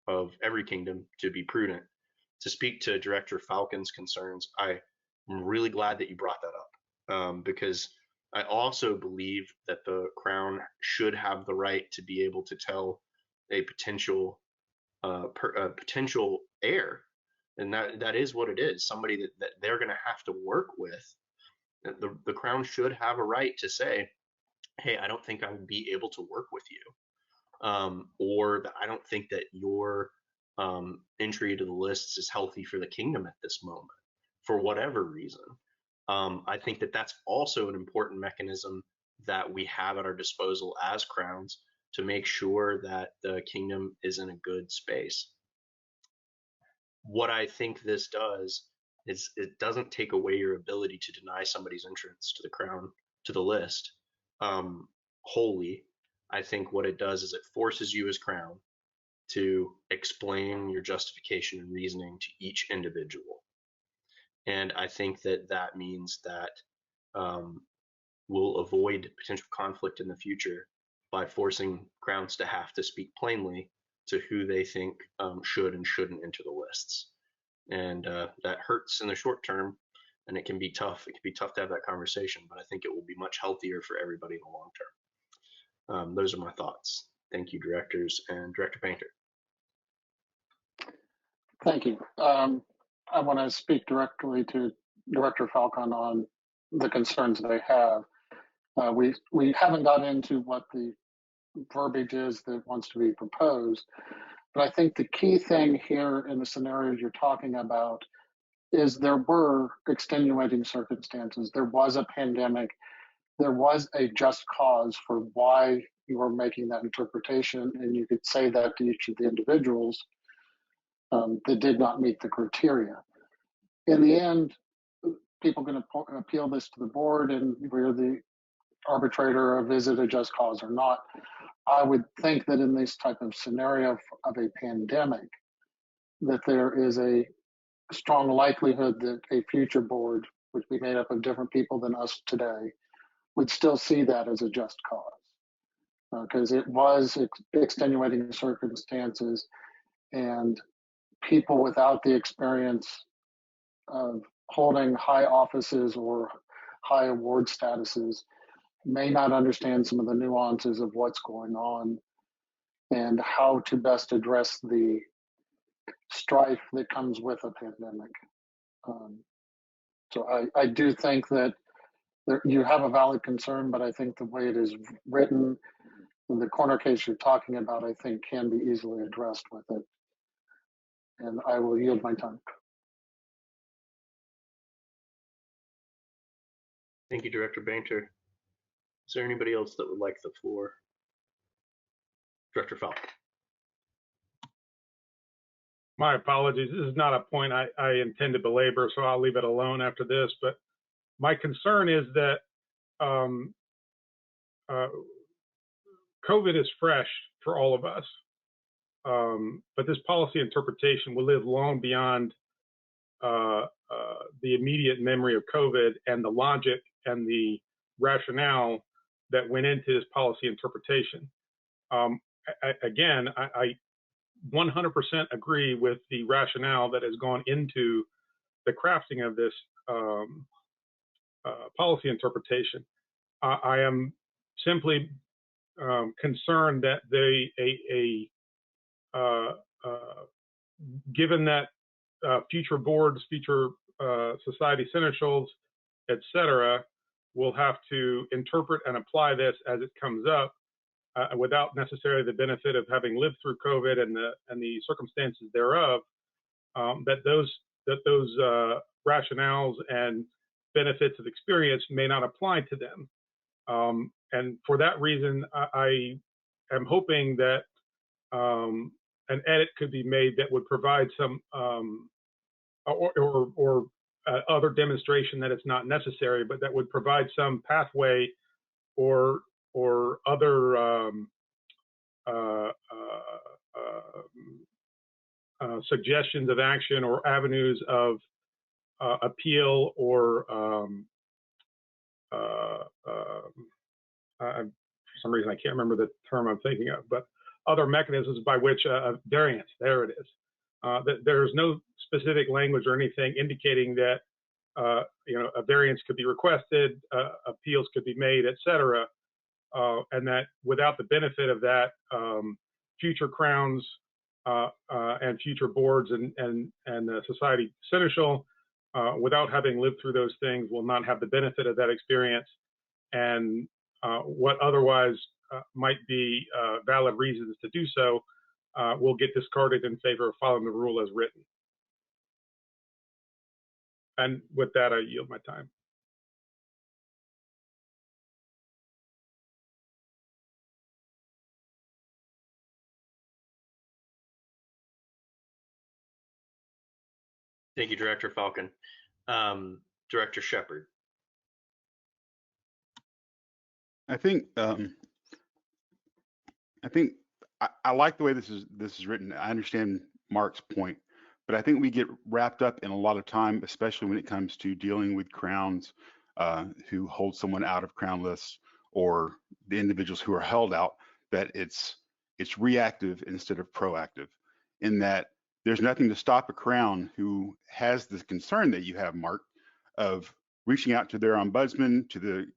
of every kingdom to be prudent. To speak to Director Falcon's concerns, I'm really glad that you brought that up, because I also believe that the Crown should have the right to be able to tell a potential heir, and that is what it is, somebody that they're going to have to work with. The Crown should have a right to say, hey, I don't think I would be able to work with you, or that I don't think that your entry to the lists is healthy for the kingdom at this moment, for whatever reason. I think that that's also an important mechanism that we have at our disposal as Crowns to make sure that the kingdom is in a good space. What I think this does is it doesn't take away your ability to deny somebody's entrance to the Crown, to the list, wholly. I think what it does is it forces you as Crown to explain your justification and reasoning to each individual. And I think that means that we'll avoid potential conflict in the future by forcing Crowns to have to speak plainly to who they think should and shouldn't enter the lists. And that hurts in the short term, and it can be tough. It can be tough to have that conversation, but I think it will be much healthier for everybody in the long term. Those are my thoughts. Thank you, directors, and Director Painter. Thank you. I want to speak directly to Director Falcon on the concerns they have. We haven't got into what the verbiage is that wants to be proposed, But I think the key thing here in the scenarios you're talking about is there were extenuating circumstances. There was a pandemic. There was a just cause for why you were making that interpretation, and you could say that to each of the individuals that did not meet the criteria. In the end, people can appeal this to the board, and we're the arbitrator of is it a just cause or not. I would think that in this type of scenario of a pandemic, that there is a strong likelihood that a future board, which be made up of different people than us today, would still see that as a just cause. Because it was extenuating circumstances, and people without the experience of holding high offices or high award statuses may not understand some of the nuances of what's going on and how to best address the strife that comes with a pandemic. So I do think that you have a valid concern, but I think the way it is written, the corner case you're talking about, I think can be easily addressed with it. And I will yield my time. Thank you, Director Bainter. Is there anybody else that would like the floor? Director Falk. My apologies. This is not a point I intend to belabor, so I'll leave it alone after this. But my concern is that COVID is fresh for all of us. But this policy interpretation will live long beyond the immediate memory of COVID and the logic and the rationale that went into this policy interpretation. Again, I 100% agree with the rationale that has gone into the crafting of this policy interpretation. I am simply concerned that given that future boards, future society seneschals, et cetera, will have to interpret and apply this as it comes up without necessarily the benefit of having lived through COVID and the circumstances thereof, that those rationales and benefits of experience may not apply to them. And for that reason, I am hoping that an edit could be made that would provide some or other demonstration that it's not necessary, but that would provide some pathway or other suggestions of action or avenues of appeal or for some reason I can't remember the term I'm thinking of, but other mechanisms by which variance, there it is. That there's no specific language or anything indicating that a variance could be requested, appeals could be made, et cetera, and that without the benefit of that, future crowns and future boards and the society seneschal, without having lived through those things, will not have the benefit of that experience, and what otherwise might be valid reasons to do so will get discarded in favor of following the rule as written. And with that, I yield my time. Thank you, Director Falcon. Director Shepard. I think I like the way this is written. I understand Mark's point, but I think we get wrapped up in a lot of time, especially when it comes to dealing with crowns who hold someone out of crown lists, or the individuals who are held out, that it's reactive instead of proactive, in that there's nothing to stop a crown who has this concern that you have, Mark, of reaching out to their ombudsman, to the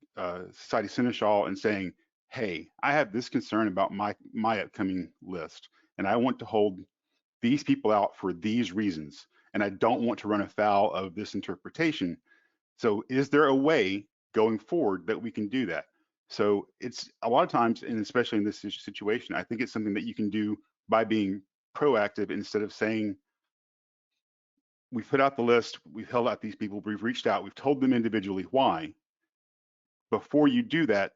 society seneschal, and saying, hey, I have this concern about my upcoming list, and I want to hold these people out for these reasons, and I don't want to run afoul of this interpretation. So is there a way going forward that we can do that? So it's a lot of times, and especially in this situation, I think it's something that you can do by being proactive instead of saying, we put out the list, we've held out these people, we've reached out, we've told them individually why. Before you do that,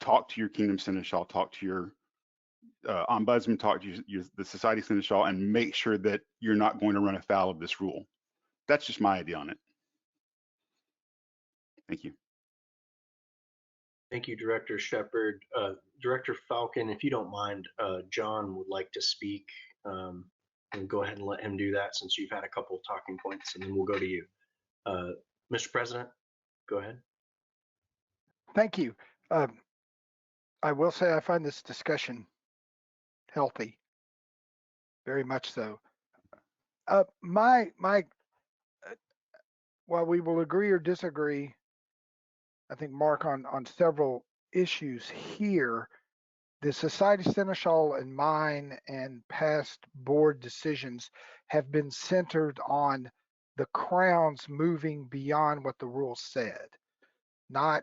talk to your Kingdom Seneschal, talk to your ombudsman, talk to the Society Seneschal, and make sure that you're not going to run afoul of this rule. That's just my idea on it. Thank you. Thank you, Director Shepard. Director Falcon, if you don't mind, John would like to speak, and go ahead and let him do that since you've had a couple of talking points, and then we'll go to you. Mr. President, go ahead. Thank you. I will say I find this discussion healthy, very much so. While we will agree or disagree, I think, Mark, on several issues here, the Society Seneschal and mine and past board decisions have been centered on the crowns moving beyond what the rule said.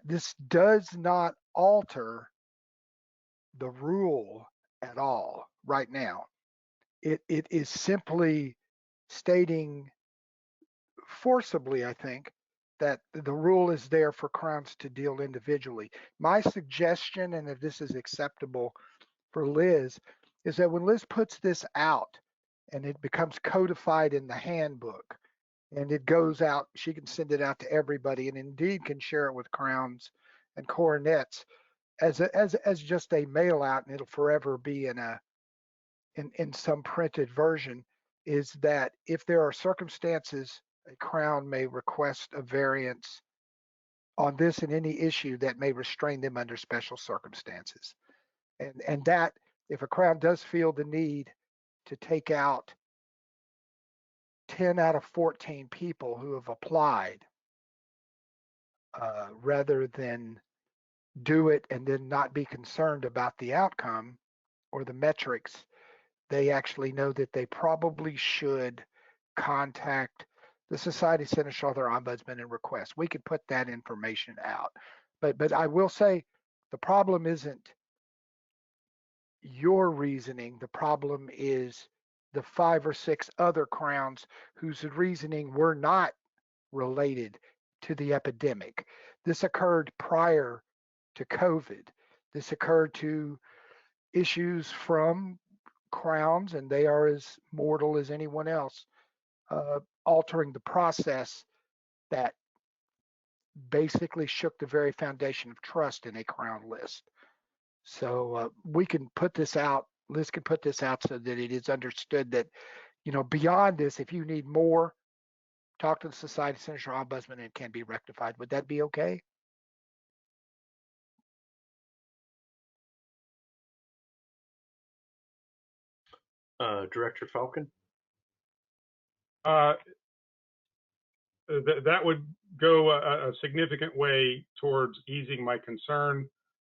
This does not alter the rule at all right now. It is simply stating forcibly, I think, that the rule is there for crowns to deal individually. My suggestion, and if this is acceptable for Liz, is that when Liz puts this out and it becomes codified in the handbook and it goes out, she can send it out to everybody and indeed can share it with crowns and coronets as just a mail out, and it'll forever be in some printed version, is that if there are circumstances a crown may request a variance on this and any issue that may restrain them under special circumstances. And that if a crown does feel the need to take out 10 out of 14 people who have applied, rather than do it and then not be concerned about the outcome or the metrics, they actually know that they probably should contact the Society Seneschal, their ombudsman, and request. We could put that information out. But I will say the problem isn't your reasoning. The problem is the 5 or 6 other crowns whose reasoning were not related to the epidemic. This occurred prior to COVID. This occurred to issues from crowns, and they are as mortal as anyone else, altering the process that basically shook the very foundation of trust in a crown list. So we can put this out, Liz can put this out so that it is understood that, beyond this, if you need more, talk to the Society Seneschal Ombudsman and it can be rectified. Would that be okay? Director Falcon? That would go a significant way towards easing my concern.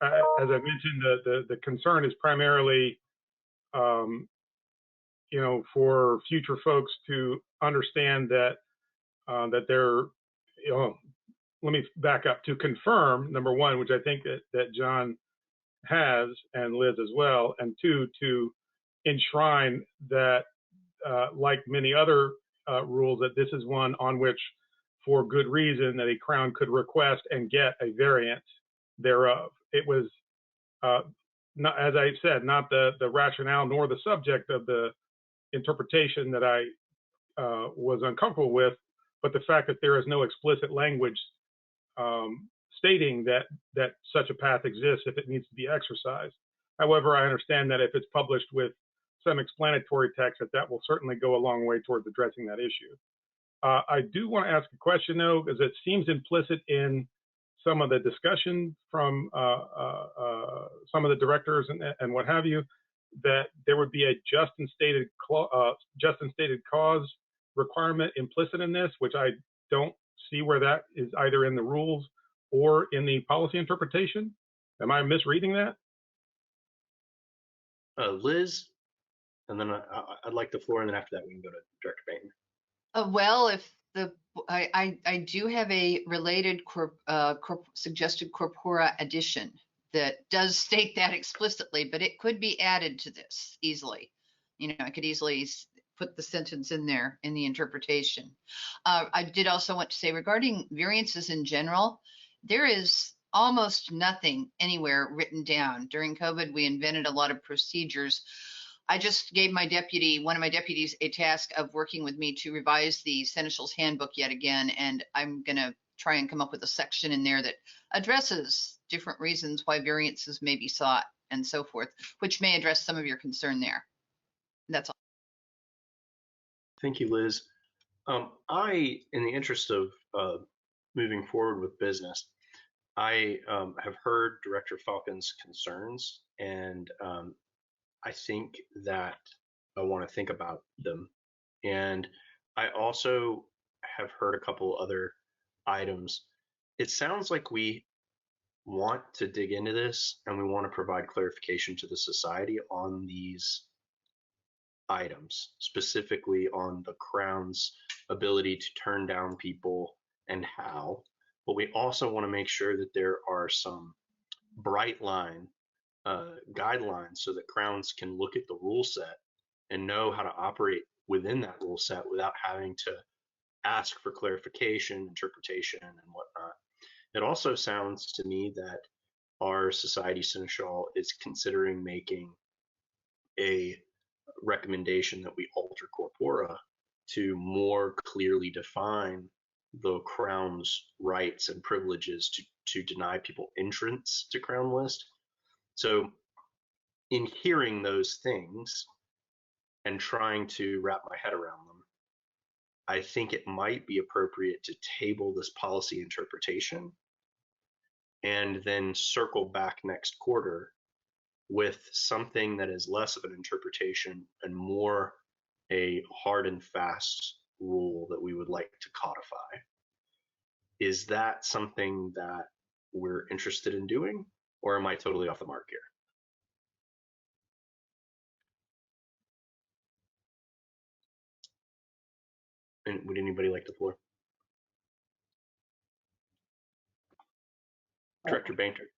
As I mentioned, the concern is primarily, for future folks to understand that they're, let me back up to confirm, number one, which I think that John has, and Liz as well, and two, to enshrine that, like many other rules, that this is one on which, for good reason, that a crown could request and get a variance thereof. It was, not, as I said, not the rationale nor the subject of the interpretation that I was uncomfortable with, but the fact that there is no explicit language stating that such a path exists if it needs to be exercised. However, I understand that if it's published with some explanatory text, that will certainly go a long way towards addressing that issue. I do want to ask a question, though, because it seems implicit in some of the discussion from some of the directors and what have you, that there would be a just and stated cause requirement implicit in this, which I don't see where that is either in the rules or in the policy interpretation. Am I misreading that? Liz, and then I'd like the floor, and then after that we can go to Director Bain. Well, if I do have a related suggested corpora addition that does state that explicitly, but it could be added to this easily. You know, I could easily put the sentence in there in the interpretation. I did also want to say regarding variances in general, there is almost nothing anywhere written down. During COVID, we invented a lot of procedures. I just gave my deputy, one of my deputies, a task of working with me to revise the Seneschal's Handbook yet again, and I'm going to try and come up with a section in there that addresses different reasons why variances may be sought and so forth, which may address some of your concern there. That's all. Thank you, Liz. I, in the interest of moving forward with business, I have heard Director Falcon's concerns, and I think that I want to think about them. And I also have heard a couple other items. It sounds like we want to dig into this and we want to provide clarification to the society on these items, specifically on the Crown's ability to turn down people and how. But we also want to make sure that there are some bright line guidelines so that Crowns can look at the rule set and know how to operate within that rule set without having to ask for clarification, interpretation, and whatnot. It also sounds to me that our society seneschal is considering making a recommendation that we alter corpora to more clearly define the Crown's rights and privileges to deny people entrance to Crown list. So in hearing those things and trying to wrap my head around them, I think it might be appropriate to table this policy interpretation and then circle back next quarter with something that is less of an interpretation and more a hard and fast rule that we would like to codify. Is that something that we're interested in doing, or am I totally off the mark here? And would anybody like the floor? Director Bainter.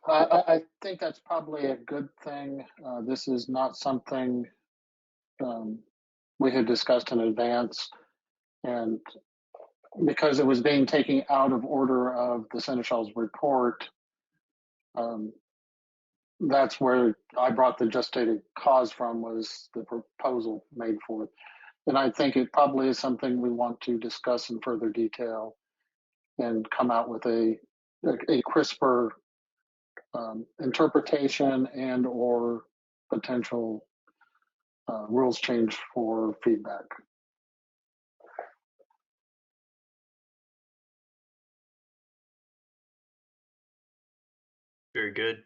I think that's probably a good thing. This is not something we had discussed in advance, and because it was being taken out of order of the Seneschal's report, that's where I brought the just stated cause from, was the proposal made for it. And I think it probably is something we want to discuss in further detail and come out with a crisper interpretation and or potential rules change for feedback. Very good.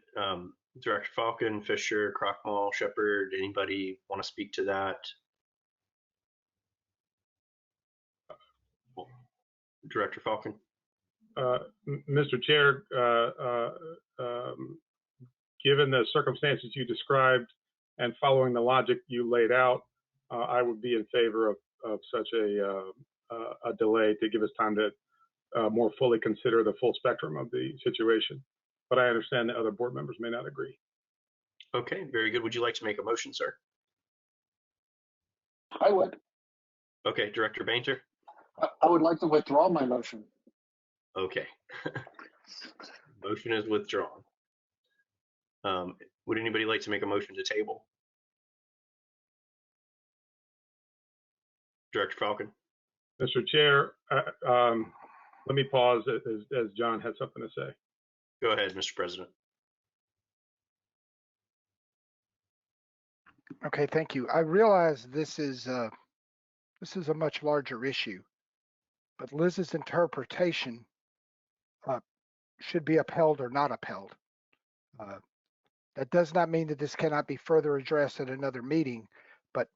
Director Falcon, Fisher, Crockmall, Shepard, anybody want to speak to that? Director Falcon. Mr. Chair, given the circumstances you described and following the logic you laid out, I would be in favor of such a delay to give us time to more fully consider the full spectrum of the situation. But I understand that other board members may not agree. Okay, very good. Would you like to make a motion, sir? I would. Okay, Director Bainter. I would like to withdraw my motion. Okay. Motion is withdrawn. Would anybody like to make a motion to table? Director Falcon. Mr. Chair, let me pause as John had something to say. Go ahead, Mr. President. Okay, thank you. I realize this is a much larger issue, but Liz's interpretation should be upheld or not upheld. That does not mean that this cannot be further addressed at another meeting, but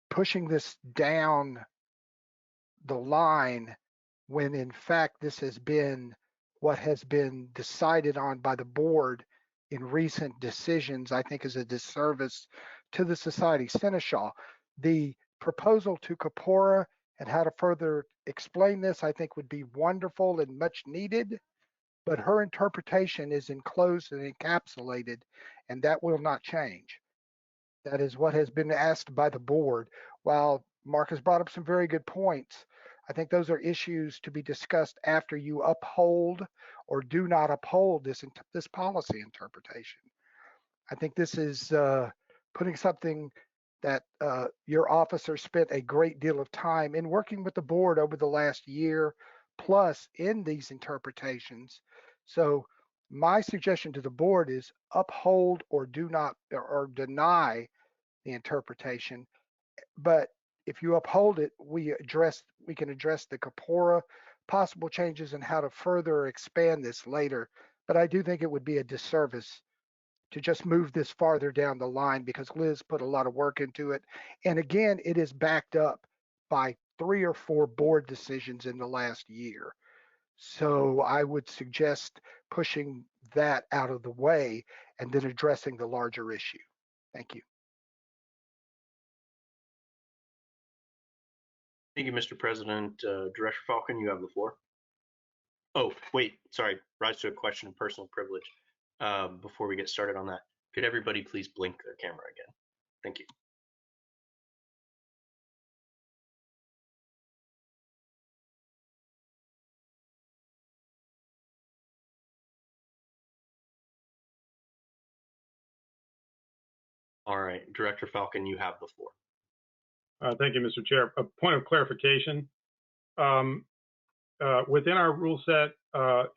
pushing this down the line when in fact this has been what has been decided on by the board in recent decisions, I think is a disservice to the Society Seneschal. The proposal to Corpora and how to further explain this, I think would be wonderful and much needed, but her interpretation is enclosed and encapsulated, and that will not change. That is what has been asked by the board. While Mark has brought up some very good points, I think those are issues to be discussed after you uphold or do not uphold this policy interpretation. I think this is putting something that your officer spent a great deal of time in working with the board over the last year plus in these interpretations. So my suggestion to the board is uphold or do not or deny the interpretation. But if you uphold it, we can address the corpora possible changes and how to further expand this later. But I do think it would be a disservice to just move this farther down the line because Liz put a lot of work into it. And again, it is backed up by 3 or 4 board decisions in the last year. So I would suggest pushing that out of the way and then addressing the larger issue. Thank you. Thank you, Mr. President. Director Falcon, you have the floor. Oh, wait, sorry, rise to a question of personal privilege. Before we get started on that, could everybody please blink their camera again? Thank you. All right, Director Falcon, you have the floor. Thank you, Mr. Chair. A point of clarification. Within our rule set,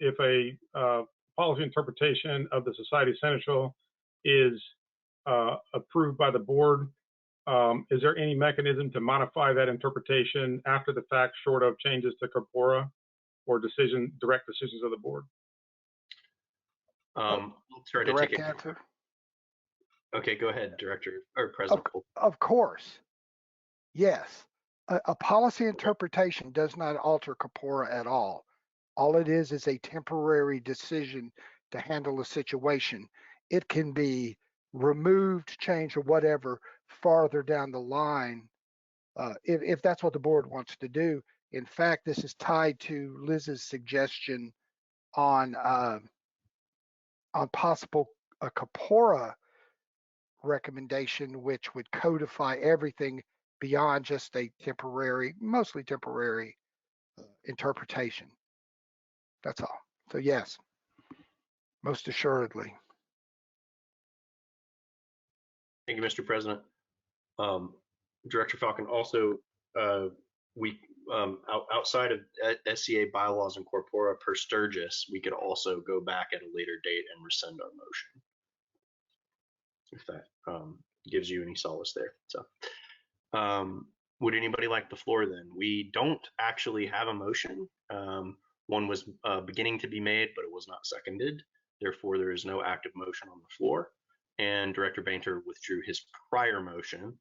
if a policy interpretation of the Society Seneschal is approved by the board, is there any mechanism to modify that interpretation after the fact, short of changes to corpora or direct decisions of the board? Direct answer. Okay, go ahead, Director or President. Of course. Yes. A policy interpretation does not alter corpora at all. All it is a temporary decision to handle a situation. It can be removed, changed, or whatever farther down the line if that's what the board wants to do. In fact, this is tied to Liz's suggestion on possible corpora recommendation, which would codify everything beyond just a temporary, mostly temporary interpretation. That's all. So yes, most assuredly. Thank you, Mr. President. Director Falcon, also, outside of SCA bylaws and corpora per Sturgis, we could also go back at a later date and rescind our motion, if that gives you any solace there. So would anybody like the floor then? We don't actually have a motion. One was beginning to be made, but it was not seconded. Therefore, there is no active motion on the floor. And Director Bainter withdrew his prior motion.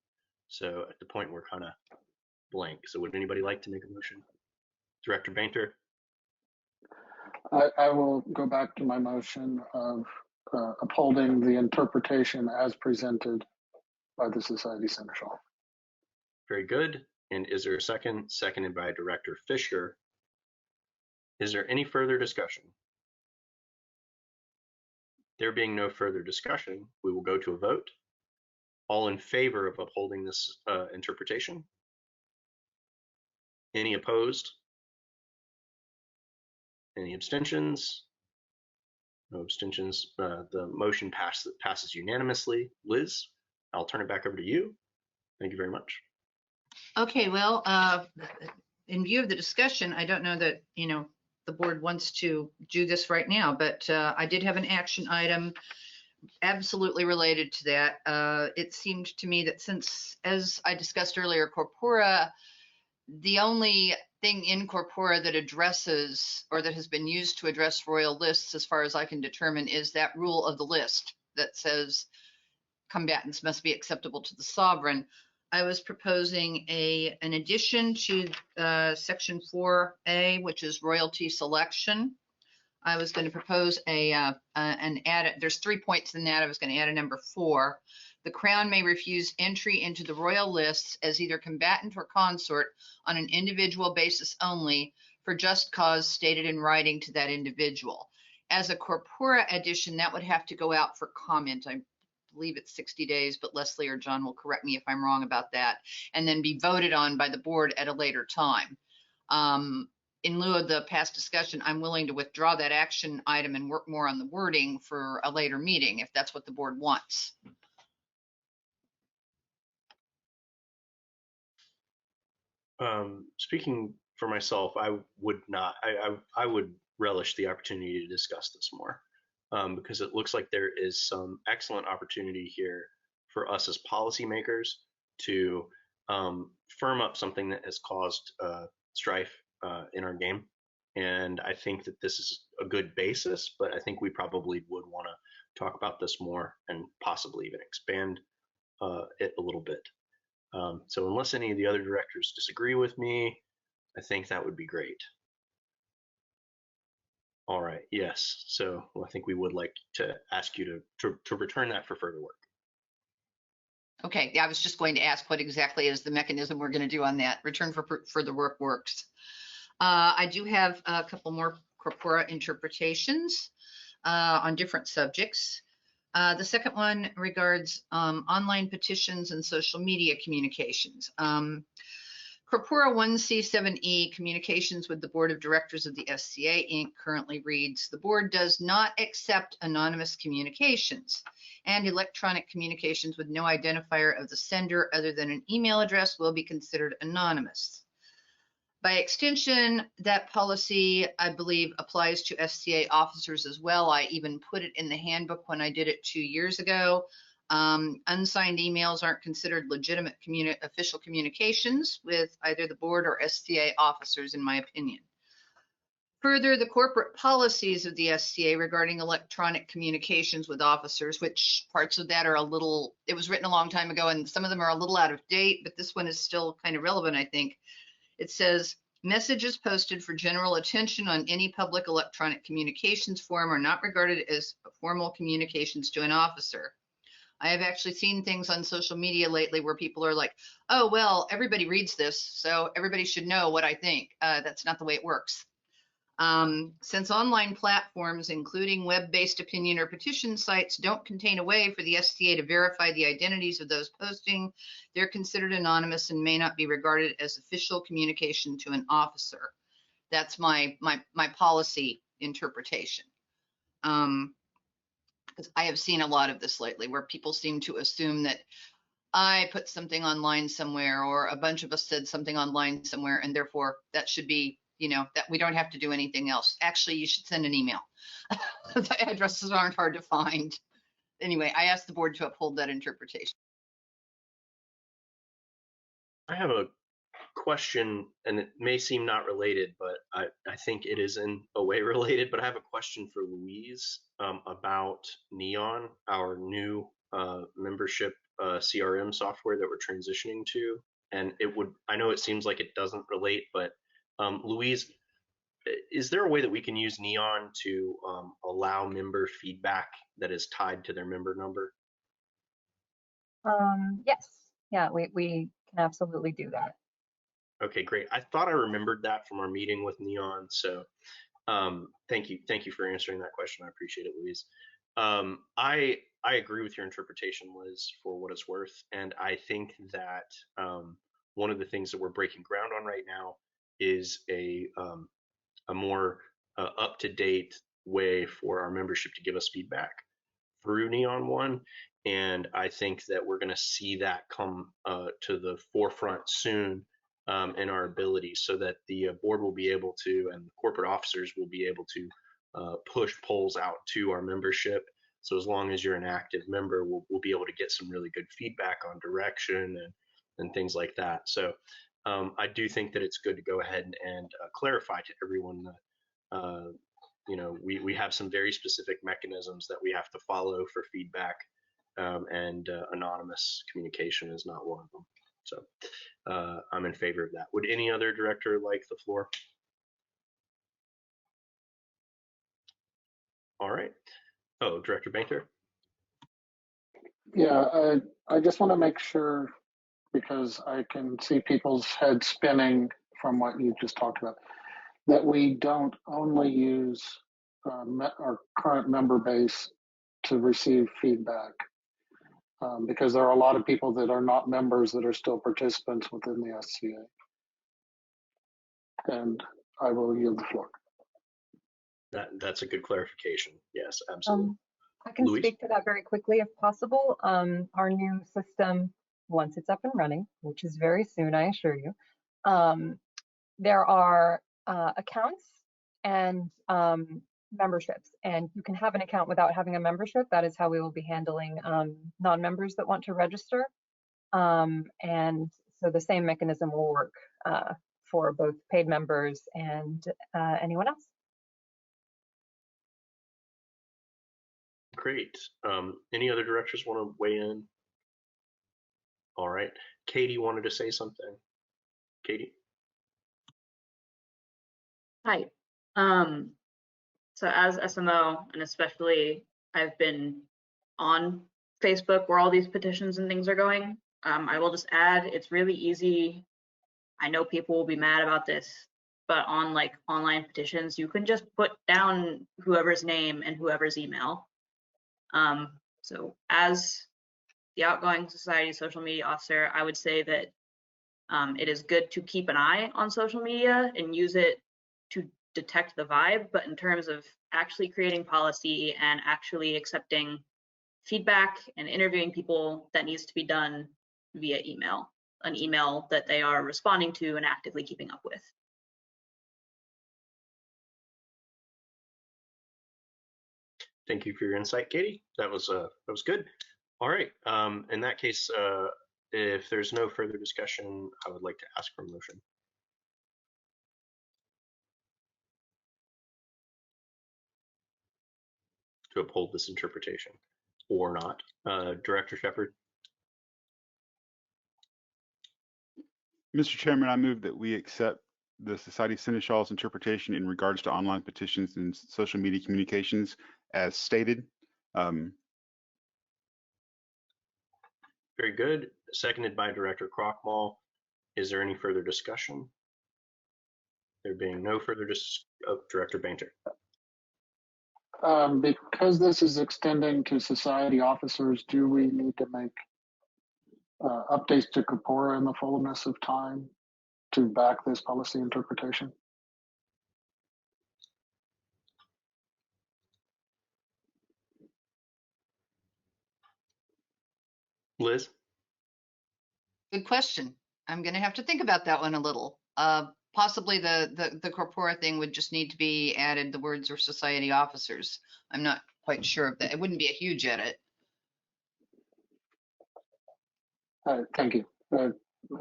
So at the point we're kind of blank. So would anybody like to make a motion? Director Bainter? I will go back to my motion of upholding the interpretation as presented by the Society Seneschal. Very good. And is there a second? Seconded by Director Fisher. Is there any further discussion? There being no further discussion, we will go to a vote. All in favor of upholding this interpretation? Any opposed? Any abstentions? No abstentions. The motion passes unanimously. Liz, I'll turn it back over to you. Thank you very much. Okay, well, in view of the discussion, I don't know that, the board wants to do this right now, but I did have an action item absolutely related to that. It seemed to me that since, as I discussed earlier, corpora, the only thing in corpora that addresses or that has been used to address royal lists, as far as I can determine, is that rule of the list that says combatants must be acceptable to the sovereign. I was proposing an addition to section 4A, which is royalty selection. I was going to propose an add. There's 3 points in that. I was going to add a number 4. The Crown may refuse entry into the royal lists as either combatant or consort on an individual basis only for just cause stated in writing to that individual. As a corpora addition, that would have to go out for comment, I believe it's 60 days, but Leslie or John will correct me if I'm wrong about that, and then be voted on by the board at a later time. In lieu of the past discussion, I'm willing to withdraw that action item and work more on the wording for a later meeting if that's what the board wants. Speaking for myself, I would not. I would relish the opportunity to discuss this more, because it looks like there is some excellent opportunity here for us as policymakers to firm up something that has caused strife in our game. And I think that this is a good basis, but I think we probably would want to talk about this more and possibly even expand it a little bit. So unless any of the other directors disagree with me, I think that would be great. All right, yes. So I think we would like to ask you to return that for further work. Okay, yeah, I was just going to ask what exactly is the mechanism we're going to do on that. Return for further work works. I do have a couple more corpora interpretations on different subjects. The second one regards online petitions and social media communications. Corpora 1C7E, communications with the Board of Directors of the SCA Inc. currently reads, the board does not accept anonymous communications, and electronic communications with no identifier of the sender other than an email address will be considered anonymous. By extension, that policy, I believe, applies to SCA officers as well. I even put it in the handbook when I did it 2 years ago. Unsigned emails aren't considered legitimate official communications with either the board or SCA officers, in my opinion. Further, the corporate policies of the SCA regarding electronic communications with officers, which parts of that are a little, it was written a long time ago and some of them are a little out of date, but this one is still kind of relevant, I think. It says, messages posted for general attention on any public electronic communications forum are not regarded as formal communications to an officer. I have actually seen things on social media lately where people are like, oh, well, everybody reads this, so everybody should know what I think. That's not the way it works. Since online platforms, including web-based opinion or petition sites, don't contain a way for the SCA to verify the identities of those posting, they're considered anonymous and may not be regarded as official communication to an officer. That's my policy interpretation. Because I have seen a lot of this lately where people seem to assume that I put something online somewhere or a bunch of us said something online somewhere and therefore that should be, you know, that we don't have to do anything else. Actually, you should send an email. The addresses aren't hard to find. Anyway, I asked the board to uphold that interpretation. I have a question, and it may seem not related, but I think it is in a way related, but I have a question for Louise about Neon, our new membership CRM software that we're transitioning to. And it would, I know it seems like it doesn't relate, but Louise, is there a way that we can use Neon to allow member feedback that is tied to their member number? Yes, yeah, we can absolutely do that. Okay, great. I thought I remembered that from our meeting with Neon. So thank you for answering that question. I appreciate it, Louise. I agree with your interpretation, Liz, for what it's worth. And I think that one of the things that we're breaking ground on right now is a more up-to-date way for our membership to give us feedback through Neon One. And I think that we're going to see that come to the forefront soon in our ability, so that the board will be able to, and the corporate officers will be able to push polls out to our membership. So as long as you're an active member, we'll be able to get some really good feedback on direction and things like that. So I do think that it's good to go ahead and clarify to everyone that you know, we have some very specific mechanisms that we have to follow for feedback, and anonymous communication is not one of them. So I'm in favor of that. Would any other director like the floor? All right. Oh, Director Banker. Yeah, I just want to make sure, because I can see people's heads spinning from what you just talked about, that we don't only use our current member base to receive feedback, because there are a lot of people that are not members that are still participants within the SCA. And I will yield the floor. That's a good clarification. Yes, absolutely. I can Louise? speak to that very quickly if possible. Our new system, once it's up and running, which is very soon, I assure you, there are accounts and memberships, and you can have an account without having a membership. That is how we will be handling non-members that want to register. And so the same mechanism will work for both paid members and anyone else. Great. Any other directors want to weigh in? All right. Katie wanted to say something. Katie? Hi. So as SMO, and especially I've been on Facebook where all these petitions and things are going, I will just add, it's really easy. I know people will be mad about this, but on like online petitions, you can just put down whoever's name and whoever's email. So as the outgoing society social media officer, I would say that it is good to keep an eye on social media and use it to detect the vibe, but in terms of actually creating policy and actually accepting feedback and interviewing people, that needs to be done via email, an email that they are responding to and actively keeping up with. Thank you for your insight, Katie. That was good. All right. In that case, if there's no further discussion, I would like to ask for a motion. To uphold this interpretation or not. Director Shepard? Mr. Chairman, I move that we accept the Society Seneschal's interpretation in regards to online petitions and social media communications as stated. Very good. Seconded by Director Krochmal. Is there any further discussion? There being no further Director Bainter. Because this is extending to society officers, do we need to make updates to Corpora in the fullness of time to back this policy interpretation? Liz? Good question. I'm going to have to think about that one a little. Possibly the corpora thing would just need to be added, the words or society officers. I'm not quite sure of that. It wouldn't be a huge edit. Thank you.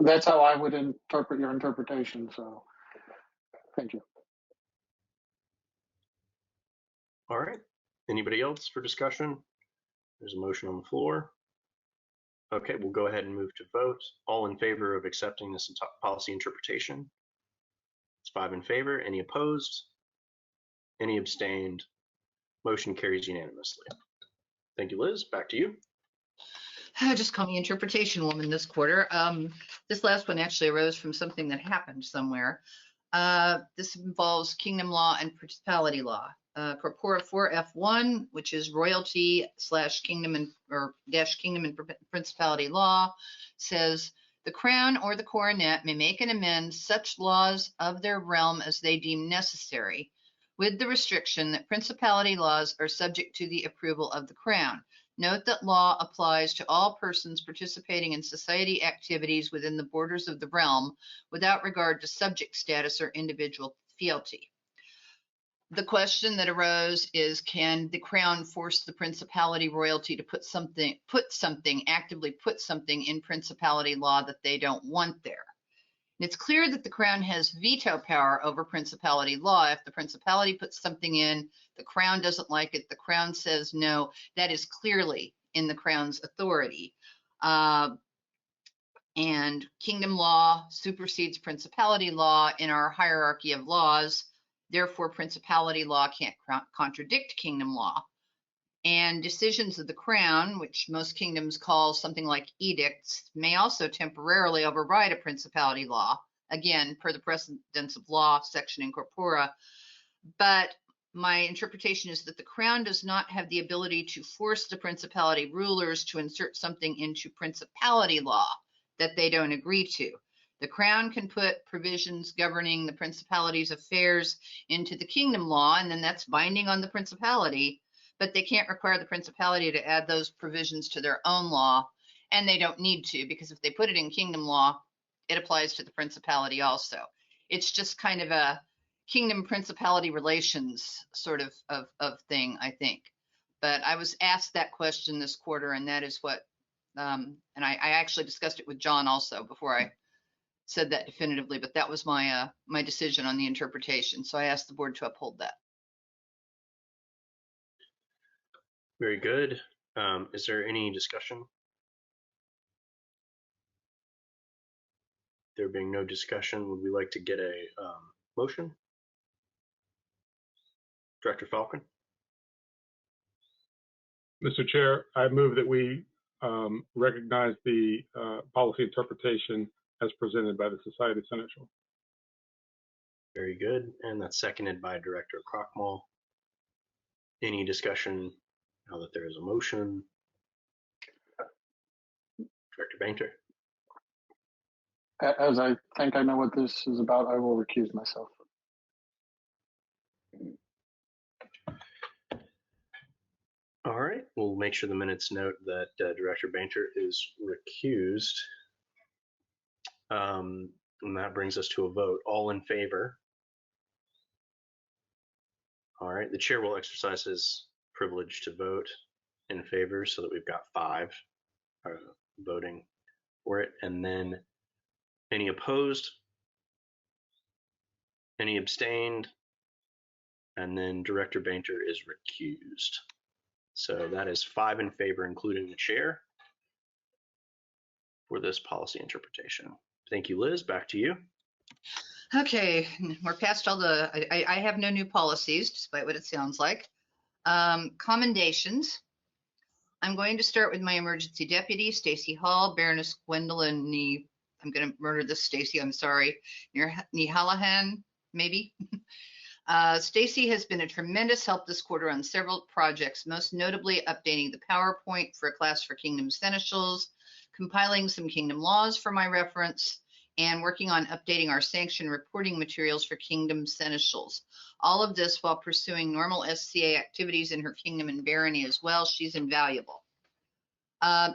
That's how I would interpret your interpretation, so thank you. All right. Anybody else for discussion? There's a motion on the floor. Okay, we'll go ahead and move to vote. All in favor of accepting this policy interpretation? It's 5 in favor. Any opposed? Any abstained? Motion carries unanimously. Thank you, Liz. Back to you. Just call me interpretation woman this quarter. This last one actually arose from something that happened somewhere. This involves kingdom law and principality law. Corpora 4F1, which is royalty / kingdom and or dash kingdom and principality law, says the crown or the coronet may make and amend such laws of their realm as they deem necessary, with the restriction that principality laws are subject to the approval of the crown. Note that law applies to all persons participating in society activities within the borders of the realm without regard to subject status or individual fealty. The question that arose is, can the crown force the principality royalty to actively put something in principality law that they don't want there? And it's clear that the crown has veto power over principality law. If the principality puts something in, the crown doesn't like it, the crown says no, that is clearly in the crown's authority. And kingdom law supersedes principality law in our hierarchy of laws. Therefore, principality law can't contradict kingdom law. And decisions of the crown, which most kingdoms call something like edicts, may also temporarily override a principality law, again, per the precedence of law section in corpora. But my interpretation is that the Crown does not have the ability to force the principality rulers to insert something into principality law that they don't agree to. The Crown can put provisions governing the principality's affairs into the kingdom law, and then that's binding on the principality, but they can't require the principality to add those provisions to their own law, and they don't need to, because if they put it in kingdom law, it applies to the principality also. It's just kind of a kingdom principality relations sort of thing, I think. But I was asked that question this quarter, and that is what, and I actually discussed it with John also before I said that definitively, but that was my my decision on the interpretation. So I asked the board to uphold that. Very good. Is there any discussion? There being no discussion, would we like to get a motion? Director Falcon? Mr. Chair, I move that we recognize the policy interpretation as presented by the Society Seneschal. Very good. And that's seconded by Director Crockmull. Any discussion now that there is a motion? Director Banter? As I think I know what this is about, I will recuse myself. All right, we'll make sure the minutes note that Director Banter is recused. And that brings us to a vote. All in favor? All right, the chair will exercise his privilege to vote in favor so that we've got 5 voting for it. And then any opposed? Any abstained? And then Director Banter is recused. So that is 5 in favor, including the chair, for this policy interpretation. Thank you, Liz. Back to you. Okay, we're past all the, I have no new policies, despite what it sounds like. Commendations. I'm going to start with my emergency deputy, Stacy Hall, Baroness Gwendolyn I'm going to murder this, Stacy, I'm sorry, Nihalahan, maybe. Stacy has been a tremendous help this quarter on several projects, most notably updating the PowerPoint for a class for Kingdom Seneschals, compiling some Kingdom laws for my reference, and working on updating our sanction reporting materials for Kingdom Seneschals. All of this while pursuing normal SCA activities in her kingdom and barony as well. She's invaluable.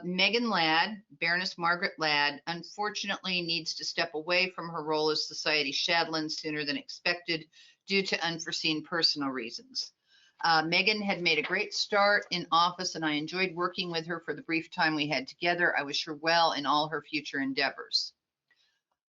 Megan Ladd, Baroness Margaret Ladd, unfortunately needs to step away from her role as Society Shadland sooner than expected due to unforeseen personal reasons. Megan had made a great start in office, and I enjoyed working with her for the brief time we had together. I wish her well in all her future endeavors.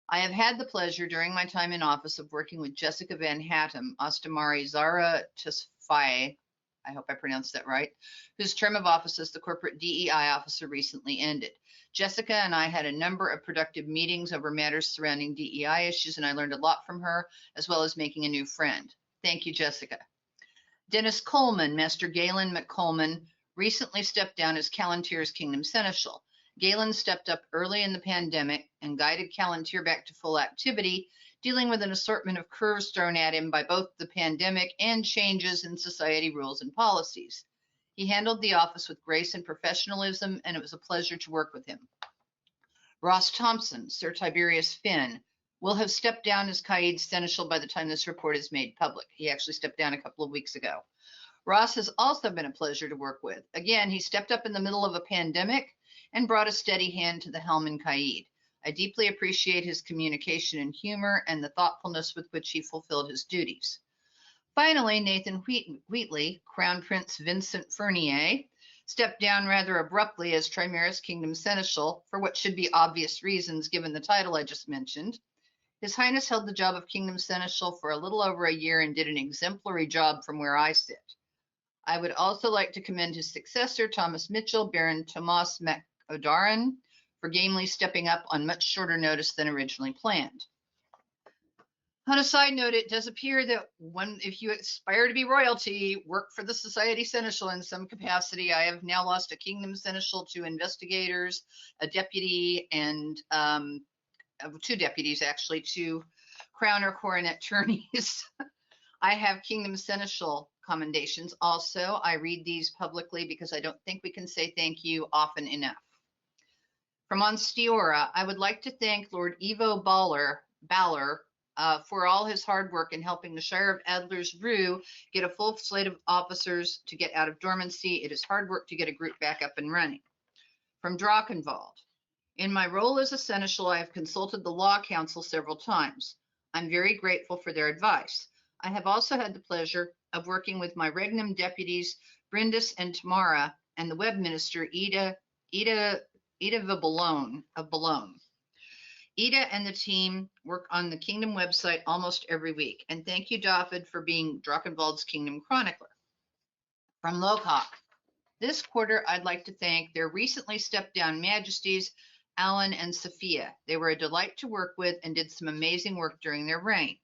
I have had the pleasure during my time in office of working with Jessica Van Hattem, Ostamari Zara Tesfaye, I hope I pronounced that right, whose term of office as the corporate DEI officer recently ended. Jessica and I had a number of productive meetings over matters surrounding DEI issues, and I learned a lot from her, as well as making a new friend. Thank you, Jessica. Dennis Coleman, Master Galen McColeman, recently stepped down as Callanteer's Kingdom Seneschal. Galen stepped up early in the pandemic and guided Callanteer back to full activity, dealing with an assortment of curves thrown at him by both the pandemic and changes in society rules and policies. He handled the office with grace and professionalism, and it was a pleasure to work with him. Ross Thompson, Sir Tiberius Finn, will have stepped down as Caid Seneschal by the time this report is made public. He actually stepped down a couple of weeks ago. Ross has also been a pleasure to work with. Again, he stepped up in the middle of a pandemic and brought a steady hand to the helm in Caid. I deeply appreciate his communication and humor and the thoughtfulness with which he fulfilled his duties. Finally, Nathan Wheatley, Crown Prince Vincent Fernier, stepped down rather abruptly as Trimaris Kingdom Seneschal for what should be obvious reasons given the title I just mentioned. His Highness held the job of Kingdom Seneschal for a little over a year and did an exemplary job from where I sit. I would also like to commend his successor, Thomas Mitchell, Baron Tomas MacO'Daran, for gamely stepping up on much shorter notice than originally planned. On a side note, it does appear that if you aspire to be royalty, work for the Society Seneschal in some capacity. I have now lost a Kingdom Seneschal to investigators, a deputy, and 2 deputies actually, to Crown or Coronet attorneys. I have Kingdom Seneschal commendations. Also, I read these publicly because I don't think we can say thank you often enough. From Onstiora, I would like to thank Lord Ivo Baller for all his hard work in helping the Shire of Adler's Rue get a full slate of officers to get out of dormancy. It is hard work to get a group back up and running. From Drachenwald, in my role as a seneschal, I have consulted the Law Council several times. I'm very grateful for their advice. I have also had the pleasure of working with my Regnum deputies, Brindis and Tamara, and the web minister, Ida of Boulogne. Ida and the team work on the Kingdom website almost every week. And thank you, David, for being Drachenwald's Kingdom Chronicler. From Lockhawk, this quarter, I'd like to thank their recently stepped down Majesties, Alan and Sophia. They were a delight to work with and did some amazing work during their reign.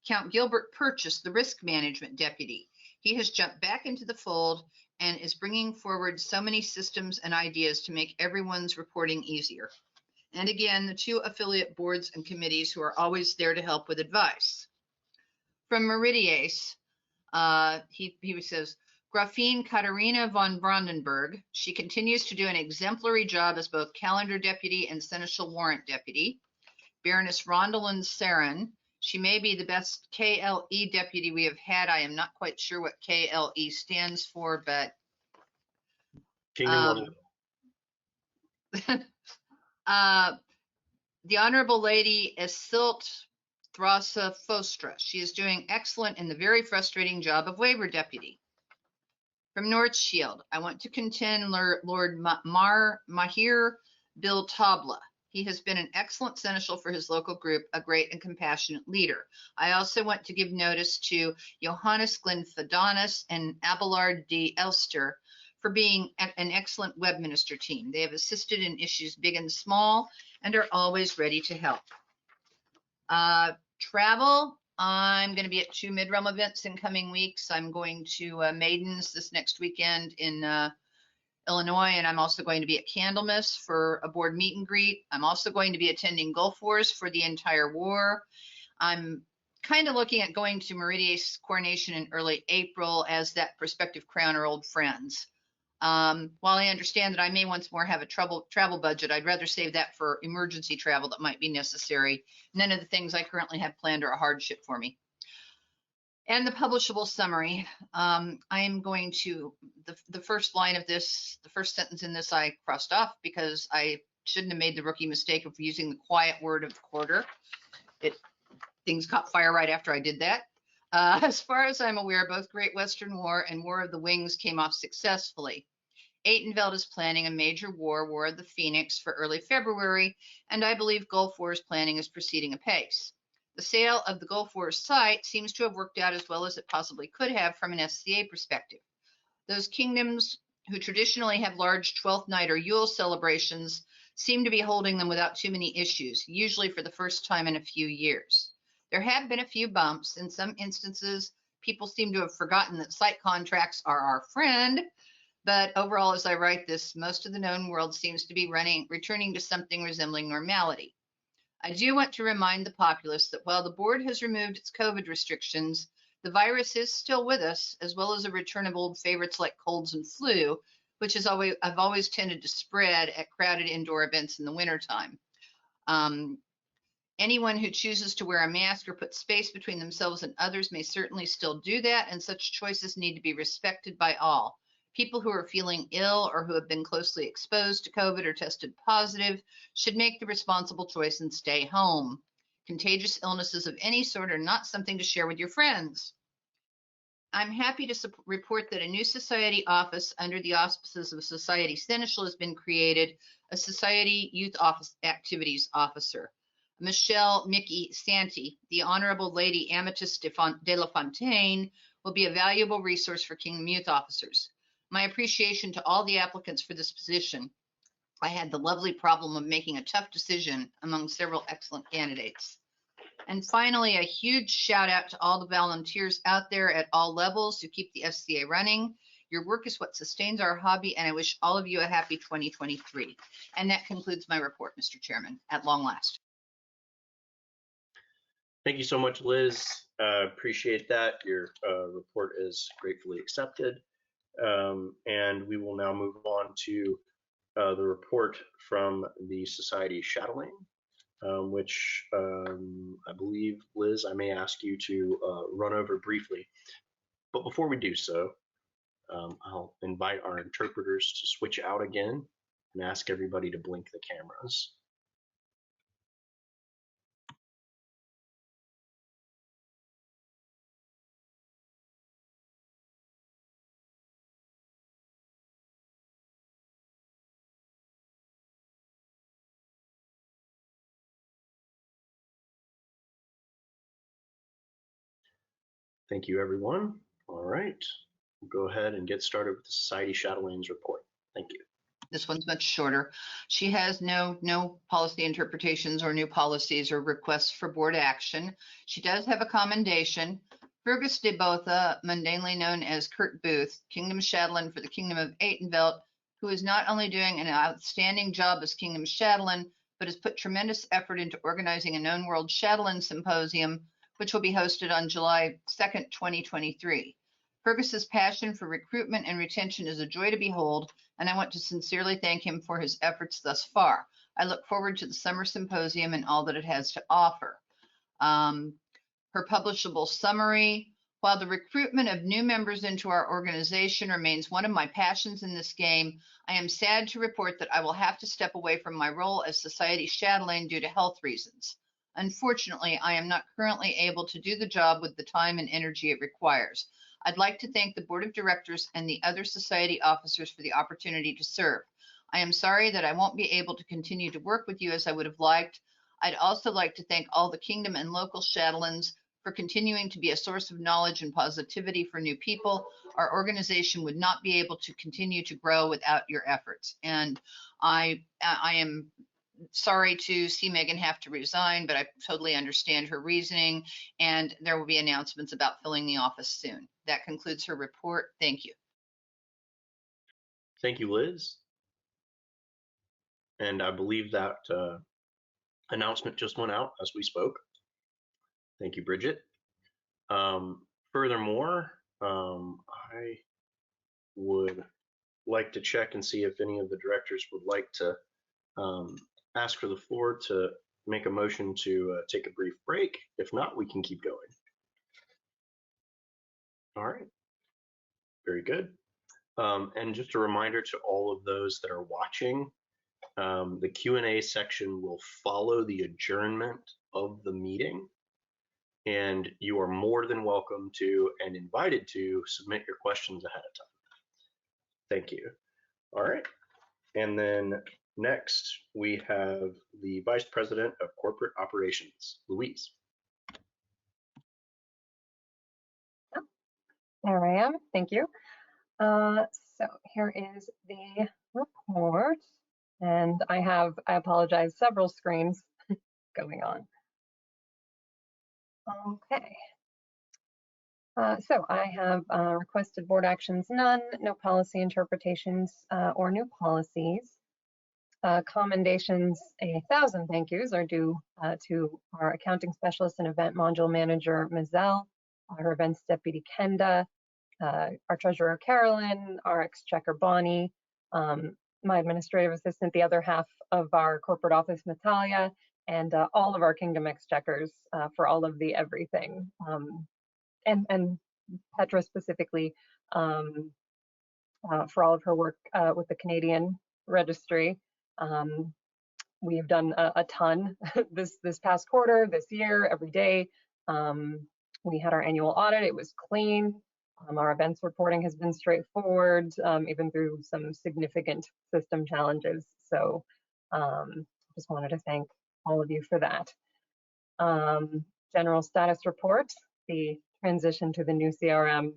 Count Gilbert purchased the risk management deputy. He has jumped back into the fold and is bringing forward so many systems and ideas to make everyone's reporting easier. And again, the 2 affiliate boards and committees who are always there to help with advice. From Meridies, he says, Grafine Katharina von Brandenburg, she continues to do an exemplary job as both calendar deputy and seneschal warrant deputy. Baroness Rondalyn Sarin, she may be the best KLE deputy we have had. I am not quite sure what KLE stands for, but Kingdom the Honorable Lady Esilt Thrasa Fostra. She is doing excellent in the very frustrating job of waiver deputy. From North Shield, I want to contend Lord Mahir Bil Tabla. He has been an excellent seneschal for his local group, a great and compassionate leader. I also want to give notice to Johannes Glenfidonis and Abelard D. Elster for being an excellent web minister team. They have assisted in issues big and small and are always ready to help. Travel, I'm going to be at 2 mid-realm events in coming weeks. I'm going to Maidens this next weekend in Illinois, and I'm also going to be at Candlemas for a board meet and greet. I'm also going to be attending Gulf Wars for the entire war. I'm kind of looking at going to Meridies coronation in early April as that prospective crown or old friends. While I understand that I may once more have a travel budget, I'd rather save that for emergency travel that might be necessary. None of the things I currently have planned are a hardship for me. And the publishable summary, I am going to, the first line of this, the first sentence in this I crossed off because I shouldn't have made the rookie mistake of using the quiet word of the quarter. Things caught fire right after I did that. As far as I'm aware, both Great Western War and War of the Wings came off successfully. Atenveld is planning a major war, War of the Phoenix, for early February, and I believe Gulf War's planning is proceeding apace. The sale of the Gulf War site seems to have worked out as well as it possibly could have from an SCA perspective. Those kingdoms who traditionally have large 12th night or Yule celebrations seem to be holding them without too many issues, usually for the first time in a few years. There have been a few bumps. In some instances, people seem to have forgotten that site contracts are our friend. But overall, as I write this, most of the known world seems to be returning to something resembling normality. I do want to remind the populace that while the board has removed its COVID restrictions, the virus is still with us, as well as a return of old favorites like colds and flu, which I've always tended to spread at crowded indoor events in the wintertime. Anyone who chooses to wear a mask or put space between themselves and others may certainly still do that, and such choices need to be respected by all. People who are feeling ill or who have been closely exposed to COVID or tested positive should make the responsible choice and stay home. Contagious illnesses of any sort are not something to share with your friends. I'm happy to report that a new society office under the auspices of Society Seneschal has been created, a Society Youth Office Activities Officer. Michelle Mickey Santi, the Honorable Lady Amethyst de la Fontaine, will be a valuable resource for Kingdom Youth Officers. My appreciation to all the applicants for this position. I had the lovely problem of making a tough decision among several excellent candidates. And finally, a huge shout out to all the volunteers out there at all levels who keep the SCA running. Your work is what sustains our hobby, and I wish all of you a happy 2023. And that concludes my report, Mr. Chairman, at long last. Thank you so much, Liz. Appreciate that. Your report is gratefully accepted. And we will now move on to the report from the Society shadowing, which I believe, Liz, I may ask you to run over briefly. But before we do so, I'll invite our interpreters to switch out again and ask everybody to blink the cameras. Thank you, everyone. All right, we'll go ahead and get started with the Society Shadowing's report. Thank you. This one's much shorter. She has no policy interpretations or new policies or requests for board action. She does have a commendation. Fergus de Botha, mundanely known as Kurt Booth, Kingdom Shadowland for the Kingdom of Atenvelt, who is not only doing an outstanding job as Kingdom Shadowland, but has put tremendous effort into organizing a Known World Shadowland Symposium, which will be hosted on July 2nd, 2023. Fergus's passion for recruitment and retention is a joy to behold, and I want to sincerely thank him for his efforts thus far. I look forward to the summer symposium and all that it has to offer. Her publishable summary: while the recruitment of new members into our organization remains one of my passions in this game, I am sad to report that I will have to step away from my role as Society Shadowling due to health reasons. Unfortunately, I am not currently able to do the job with the time and energy it requires. I'd like to thank the Board of Directors and the other Society officers for the opportunity to serve. I am sorry that I won't be able to continue to work with you as I would have liked. I'd also like to thank all the Kingdom and local Shadowlands for continuing to be a source of knowledge and positivity for new people. Our organization would not be able to continue to grow without your efforts. And I am sorry to see Megan have to resign, but I totally understand her reasoning, and there will be announcements about filling the office soon. That concludes her report. Thank you. Thank you, Liz. And I believe that announcement just went out as we spoke. Thank you, Bridget. Furthermore, I would like to check and see if any of the directors would like to ask for the floor to make a motion to take a brief break. If not, we can keep going. All right, very good. And just a reminder to all of those that are watching, the Q&A section will follow the adjournment of the meeting, and you are more than welcome to and invited to submit your questions ahead of time. Thank you. All right, and then next we have the Vice President of Corporate Operations, Louise. There I am. Thank you. So here is the report, and I apologize, several screens going on. Okay. So I have requested board actions, none, no policy interpretations or new policies. Commendations, 1,000 thank yous are due to our accounting specialist and event module manager, Mizelle, our events deputy, Kenda, our treasurer, Carolyn, our exchequer, Bonnie, my administrative assistant, the other half of our corporate office, Natalia, and all of our Kingdom exchequers for all of the everything. And Petra specifically for all of her work with the Canadian registry. We have done a ton this past quarter, this year, every day. We had our annual audit. It was clean. Our events reporting has been straightforward, even through some significant system challenges. So just wanted to thank all of you for that. General status report. The transition to the new CRM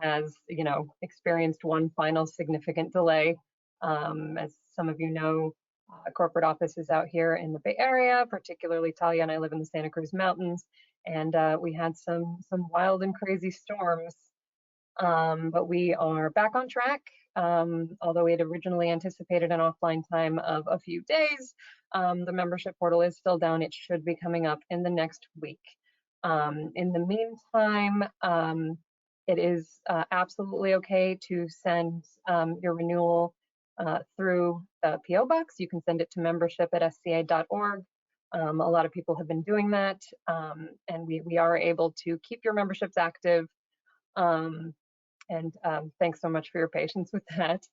has, experienced one final significant delay. As some of you know, corporate office is out here in the Bay Area, particularly Talia and I live in the Santa Cruz Mountains, and we had some wild and crazy storms. But we are back on track. Although we had originally anticipated an offline time of a few days, the membership portal is still down. It should be coming up in the next week. In the meantime, it is absolutely okay to send your renewal through the PO box. You can send it to membership@sca.org. A lot of people have been doing that, and we are able to keep your memberships active. Thanks so much for your patience with that.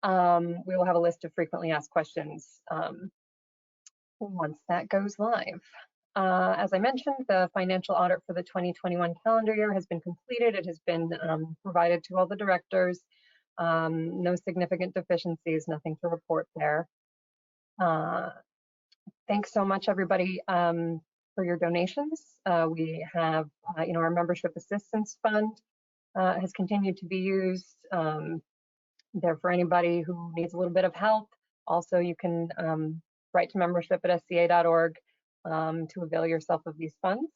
We will have a list of frequently asked questions once that goes live. As I mentioned, the financial audit for the 2021 calendar year has been completed. It has been provided to all the directors. No significant deficiencies, nothing to report there. Thanks so much, everybody, for your donations. We have, our membership assistance fund has continued to be used. There for anybody who needs a little bit of help. Also, you can write to membership@sca.org to avail yourself of these funds.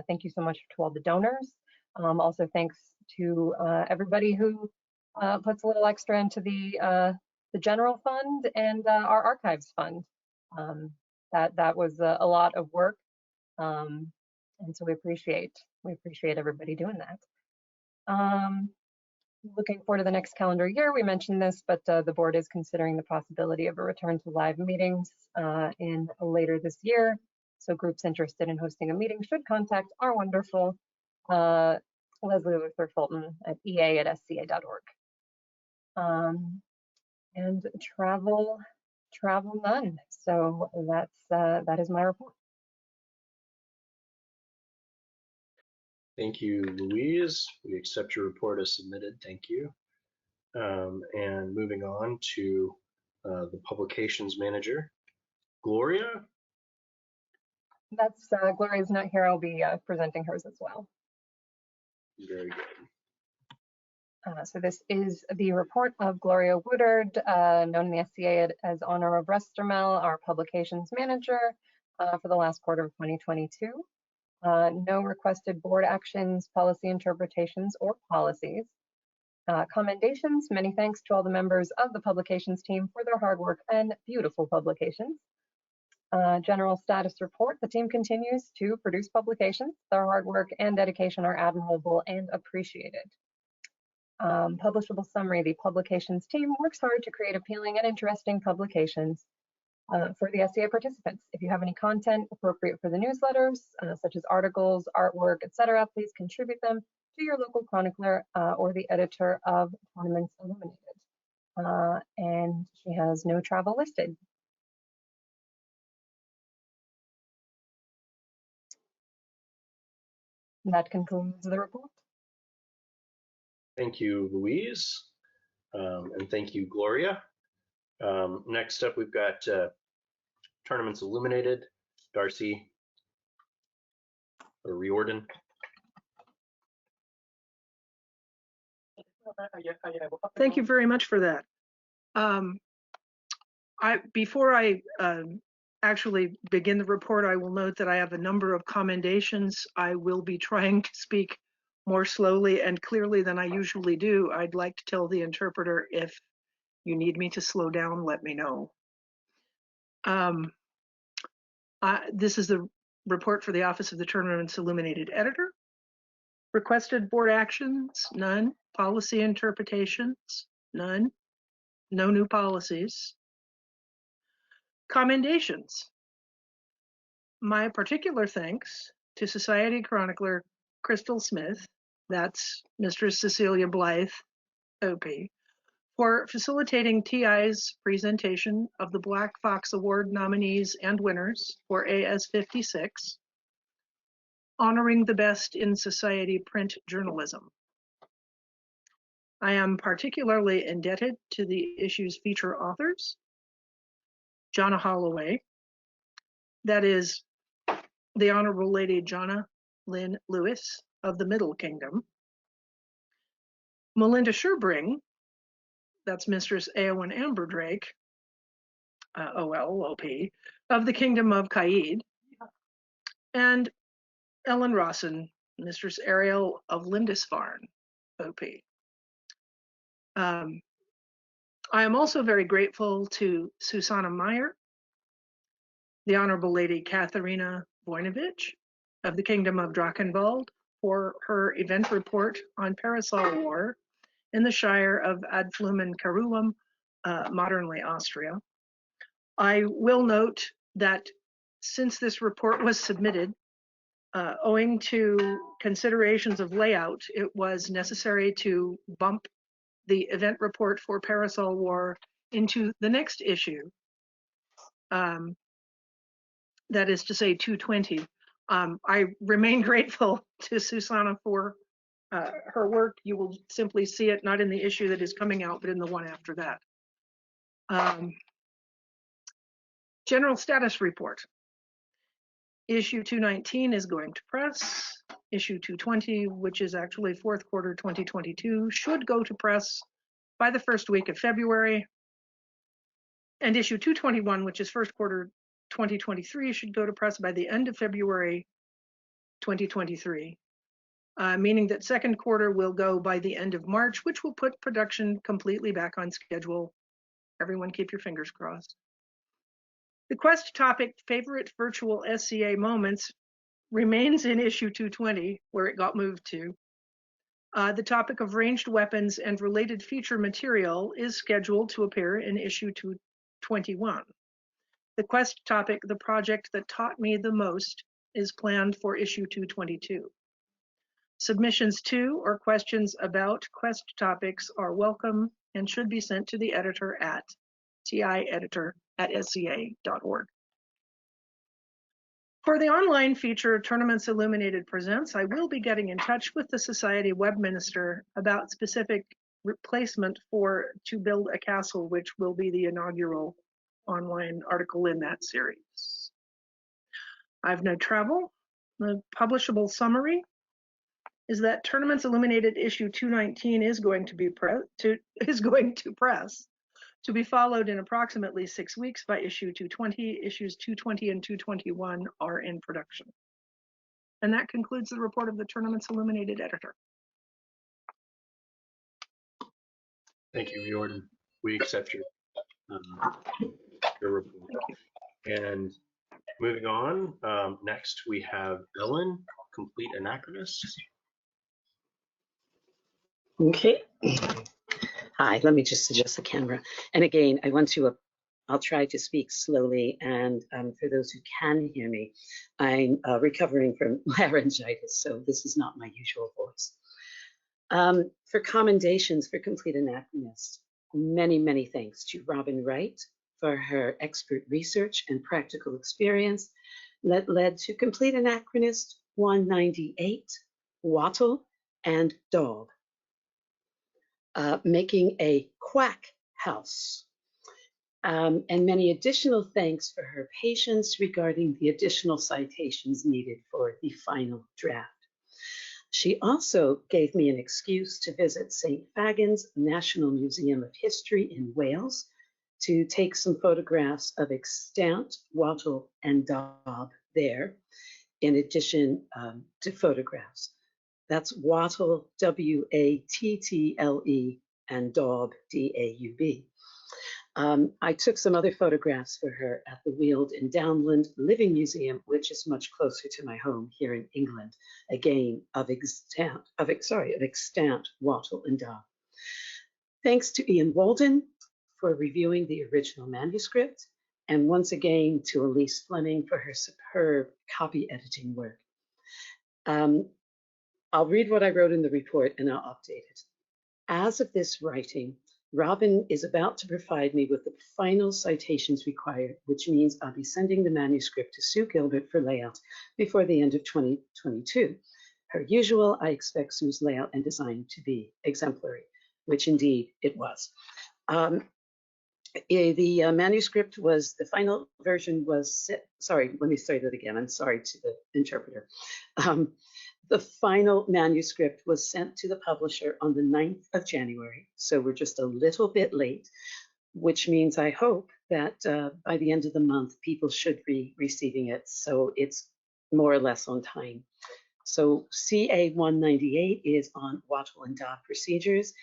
Thank you so much to all the donors. Also, thanks to everybody who puts a little extra into the general fund and our archives fund. That was a lot of work, and so we appreciate everybody doing that. Looking forward to the next calendar year, we mentioned this, but the board is considering the possibility of a return to live meetings in later this year. So groups interested in hosting a meeting should contact our wonderful Leslie Luther Fulton at ea@sca.org. And travel none. So that is my report. Thank you, Louise. We accept your report as submitted. Thank you. And moving on to the publications manager, Gloria. That's Gloria's not here. I'll be presenting hers as well. Very good. So this is the report of Gloria Woodard, known in the SCA as Honor of Restermel, our publications manager for the last quarter of 2022. No requested board actions, policy interpretations, or policies. Commendations, many thanks to all the members of the publications team for their hard work and beautiful publications. General status report, the team continues to produce publications. Their hard work and dedication are admirable and appreciated. Publishable summary, the publications team works hard to create appealing and interesting publications for the SCA participants. If you have any content appropriate for the newsletters, such as articles, artwork, etc., please contribute them to your local chronicler or the editor of Tournaments Illuminated. And she has no travel listed. And that concludes the report. Thank you, Louise, and thank you, Gloria. Next up, we've got Tournaments Illuminated, Darcy or Riordan. Thank you very much for that. Before I actually begin the report, I will note that I have a number of commendations. I will be trying to speak more slowly and clearly than I usually do. I'd like to tell the interpreter, if you need me to slow down, let me know. This is the report for the Office of the Tournaments Illuminated Editor. Requested board actions, none. Policy interpretations, none. No new policies. Commendations. My particular thanks to Society Chronicler Crystal Smith, that's Mistress Cecilia Blythe, OP, for facilitating TI's presentation of the Black Fox Award nominees and winners for AS56, honoring the best in society print journalism. I am particularly indebted to the issue's feature authors, Jonna Holloway, that is the Honorable Lady Jonna Lynn Lewis of the Middle Kingdom, Melinda Sherbring, that's Mistress Eowyn Amber Drake, OLOP, of the Kingdom of Kaid, and Ellen Rawson, Mistress Ariel of Lindisfarne, OP. I am also very grateful to Susanna Meyer, the Honorable Lady Katharina Voinovich, of the Kingdom of Drachenwald for her event report on Parasol War in the Shire of Adflumen-Carulam, modernly Austria. I will note that since this report was submitted, owing to considerations of layout, it was necessary to bump the event report for Parasol War into the next issue. That is to say 220. I remain grateful to Susanna for her work. You will simply see it not in the issue that is coming out, but in the one after that. General status report. Issue 219 is going to press. Issue 220, which is actually fourth quarter 2022, should go to press by the first week of February. And issue 221, which is first quarter 2023, should go to press by the end of February 2023, meaning that second quarter will go by the end of March, which will put production completely back on schedule. Everyone keep your fingers crossed. The quest topic, favorite virtual SCA moments, remains in issue 220, where it got moved to. The topic of ranged weapons and related feature material is scheduled to appear in issue 221. The quest topic, the project that taught me the most, is planned for issue 222. Submissions to or questions about quest topics are welcome and should be sent to the editor at tieditor@sca.org. For the online feature Tournaments Illuminated Presents, I will be getting in touch with the Society webminister about specific replacement for To Build a Castle, which will be the inaugural online article in that series. I've no travel. The publishable summary is that Tournaments Illuminated issue 219 is going to press, to be followed in approximately 6 weeks by issue 220. Issues 220 and 221 are in production. And that concludes the report of the Tournaments Illuminated editor. Thank you, Jordan. We accept your report. And moving on, next we have Ellen, Complete Anachronists. Okay. Hi, let me just adjust the camera. And again, I'll try to speak slowly. And for those who can hear me, I'm recovering from laryngitis, so this is not my usual voice. For commendations for Complete Anachronists, many, many thanks to Robin Wright for her expert research and practical experience that led to Complete Anachronist 198, Wattle and Dog, making a quack house. And many additional thanks for her patience regarding the additional citations needed for the final draft. She also gave me an excuse to visit St. Fagans National Museum of History in Wales to take some photographs of extant wattle and daub there, in addition to photographs. That's wattle, W-A-T-T-L-E, and daub, D-A-U-B. I took some other photographs for her at the Weald in Downland Living Museum, which is much closer to my home here in England, again, of extant wattle and daub. Thanks to Ian Walden for reviewing the original manuscript, and once again to Elise Fleming for her superb copy editing work. I'll read what I wrote in the report and I'll update it. As of this writing, Robin is about to provide me with the final citations required, which means I'll be sending the manuscript to Sue Gilbert for layout before the end of 2022. Per usual, I expect Sue's layout and design to be exemplary, which indeed it was. The manuscript was, the final version was, sorry, let me say that again. I'm sorry to the interpreter. The final manuscript was sent to the publisher on the 9th of January. So we're just a little bit late, which means I hope that by the end of the month, people should be receiving it. So it's more or less on time. So CA 198 is on wattle and daub procedures.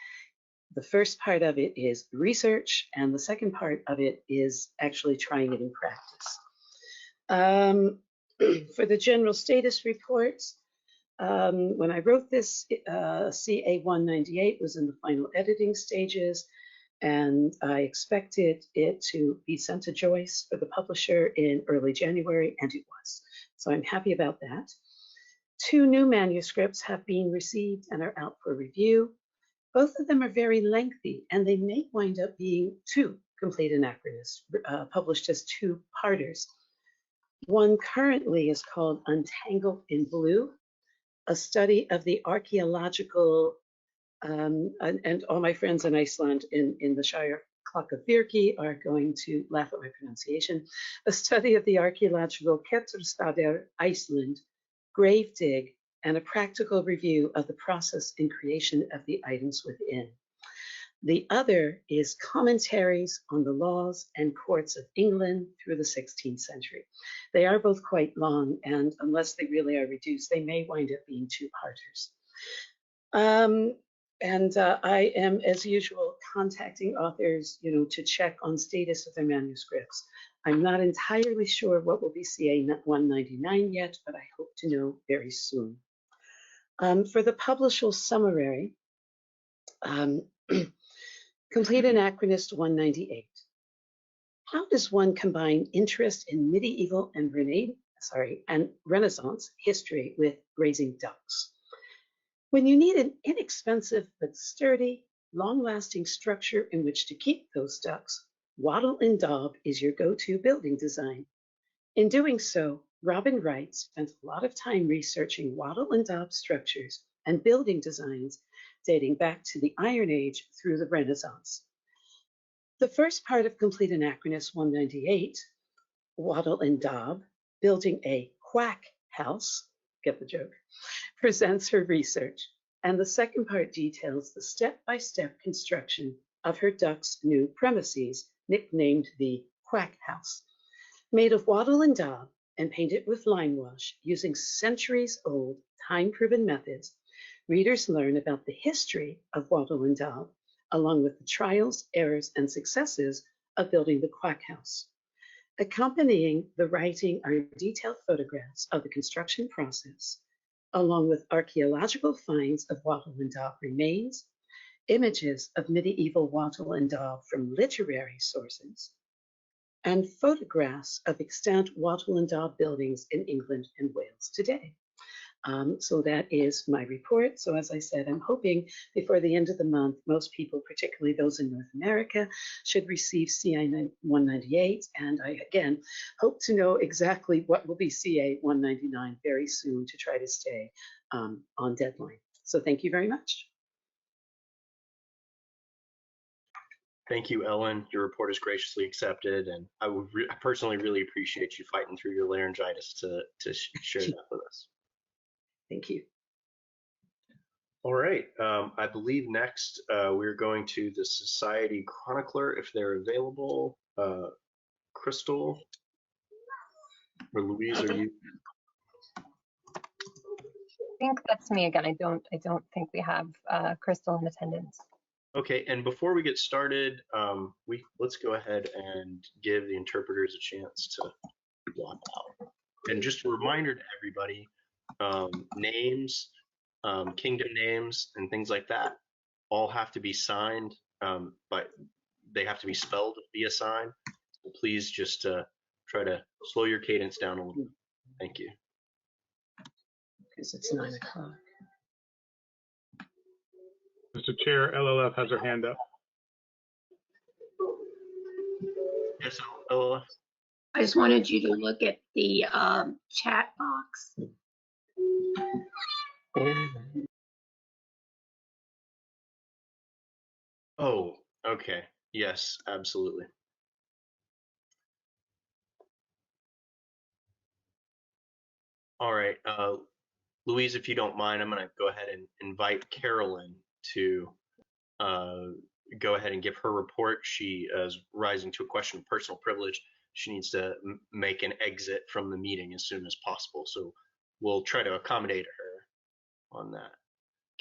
The first part of it is research, and the second part of it is actually trying it in practice. For the general status reports, when I wrote this, CA 198 was in the final editing stages, and I expected it to be sent to Joyce for the publisher in early January, and it was. So I'm happy about that. 2 new manuscripts have been received and are out for review. Both of them are very lengthy, and they may wind up being 2 complete anachronists, published as 2-parters. One currently is called Untangled in Blue, a study of the archaeological, and all my friends in Iceland in the Shire Klakafyrki are going to laugh at my pronunciation, a study of the archaeological Keturstaðir Iceland grave dig and a practical review of the process and creation of the items within. The other is commentaries on the laws and courts of England through the 16th century. They are both quite long, and unless they really are reduced, they may wind up being 2-parters. I am, as usual, contacting authors, to check on status of their manuscripts. I'm not entirely sure what will be CA 199 yet, but I hope to know very soon. For the publisher summary, Complete Anachronist 198. How does one combine interest in medieval and Renaissance history with raising ducks? When you need an inexpensive but sturdy, long-lasting structure in which to keep those ducks, wattle and daub is your go-to building design. In doing so, Robin Wright spent a lot of time researching wattle and daub structures and building designs dating back to the Iron Age through the Renaissance. The first part of Complete Anachronist 198, Wattle and Daub, building a quack house, get the joke, presents her research, and the second part details the step-by-step construction of her duck's new premises, nicknamed the Quack House. Made of wattle and daub and painted with lime wash using centuries-old, time-proven methods, readers learn about the history of wattle and daub, along with the trials, errors, and successes of building the Quack House. Accompanying the writing are detailed photographs of the construction process, along with archaeological finds of wattle and daub remains, images of medieval wattle and daub from literary sources, and photographs of extant wattle and daub buildings in England and Wales today. So that is my report. So as I said, I'm hoping before the end of the month, most people, particularly those in North America, should receive CA 198. And I, again, hope to know exactly what will be CA 199 very soon to try to stay on deadline. So thank you very much. Thank you, Ellen. Your report is graciously accepted, and I personally really appreciate you fighting through your laryngitis to share that with us. Thank you. All right. I believe next we're going to the Society Chronicler, if they're available. Crystal or Louise, are you? I think that's me again. I don't think we have Crystal in attendance. Okay, and before we get started, let's go ahead and give the interpreters a chance to log out. And just a reminder to everybody, names, kingdom names, and things like that all have to be signed, but they have to be spelled via sign. So please just try to slow your cadence down a little bit. Thank you. Because it's 9 o'clock. Mr. Chair, LLF has her hand up. Yes, LLF. I just wanted you to look at the chat box. Oh, okay. Yes, absolutely. All right. Louise, if you don't mind, I'm going to go ahead and invite Carolyn to go ahead and give her report. She is rising to a question of personal privilege. She needs to make an exit from the meeting as soon as possible. So we'll try to accommodate her on that.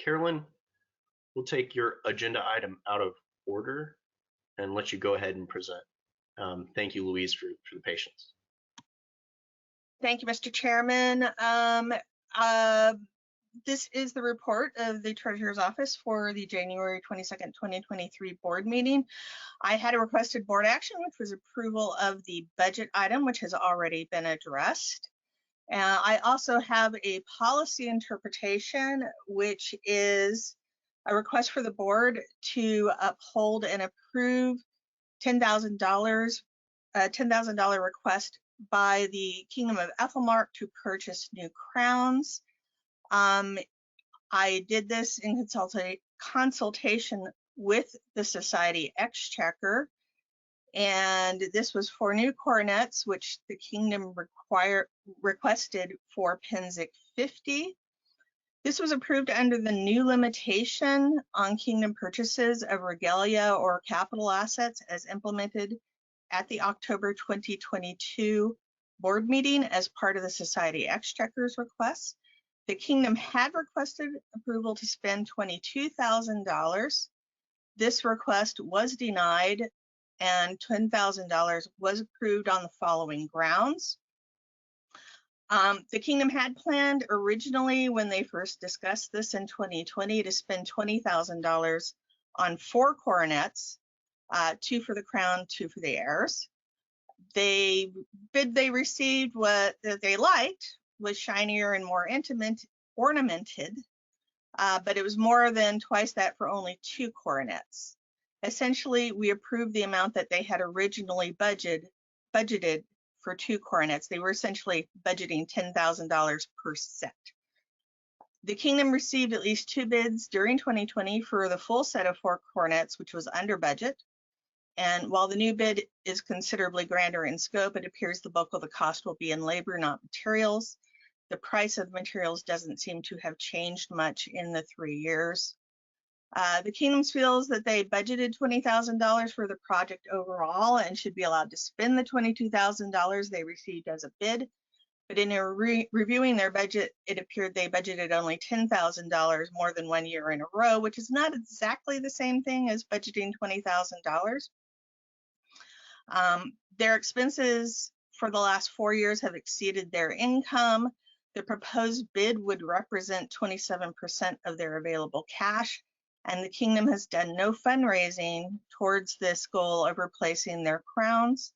Carolyn, we'll take your agenda item out of order and let you go ahead and present. Thank you, Louise, for the patience. Thank you, Mr. Chairman. This is the report of the Treasurer's Office for the January 22nd, 2023 board meeting. I had a requested board action, which was approval of the budget item, which has already been addressed. I also have a policy interpretation, which is a request for the board to uphold and approve $10,000 request by the Kingdom of Ethelmark to purchase new crowns. I did this in consultation with the Society Exchequer, and this was for new coronets, which the Kingdom requested for Penzic 50. This was approved under the new limitation on Kingdom purchases of regalia or capital assets as implemented at the October 2022 board meeting as part of the Society Exchequer's request. The Kingdom had requested approval to spend $22,000. This request was denied, and $10,000 was approved on the following grounds. The Kingdom had planned originally, when they first discussed this in 2020, to spend $20,000 on 4 coronets, 2 for the crown, 2 for the heirs. The bid they received, what they liked, was shinier and more ornamented, but it was more than twice that for only 2 coronets. Essentially, we approved the amount that they had originally budgeted for 2 coronets. They were essentially budgeting $10,000 per set. The Kingdom received at least 2 bids during 2020 for the full set of 4 coronets, which was under budget. And while the new bid is considerably grander in scope, it appears the bulk of the cost will be in labor, not materials. The price of materials doesn't seem to have changed much in the 3 years. The Kingdom feels that they budgeted $20,000 for the project overall and should be allowed to spend the $22,000 they received as a bid. But in reviewing their budget, it appeared they budgeted only $10,000 more than 1 year in a row, which is not exactly the same thing as budgeting $20,000. Their expenses for the last 4 years have exceeded their income. The proposed bid would represent 27% of their available cash, and the Kingdom has done no fundraising towards this goal of replacing their crowns.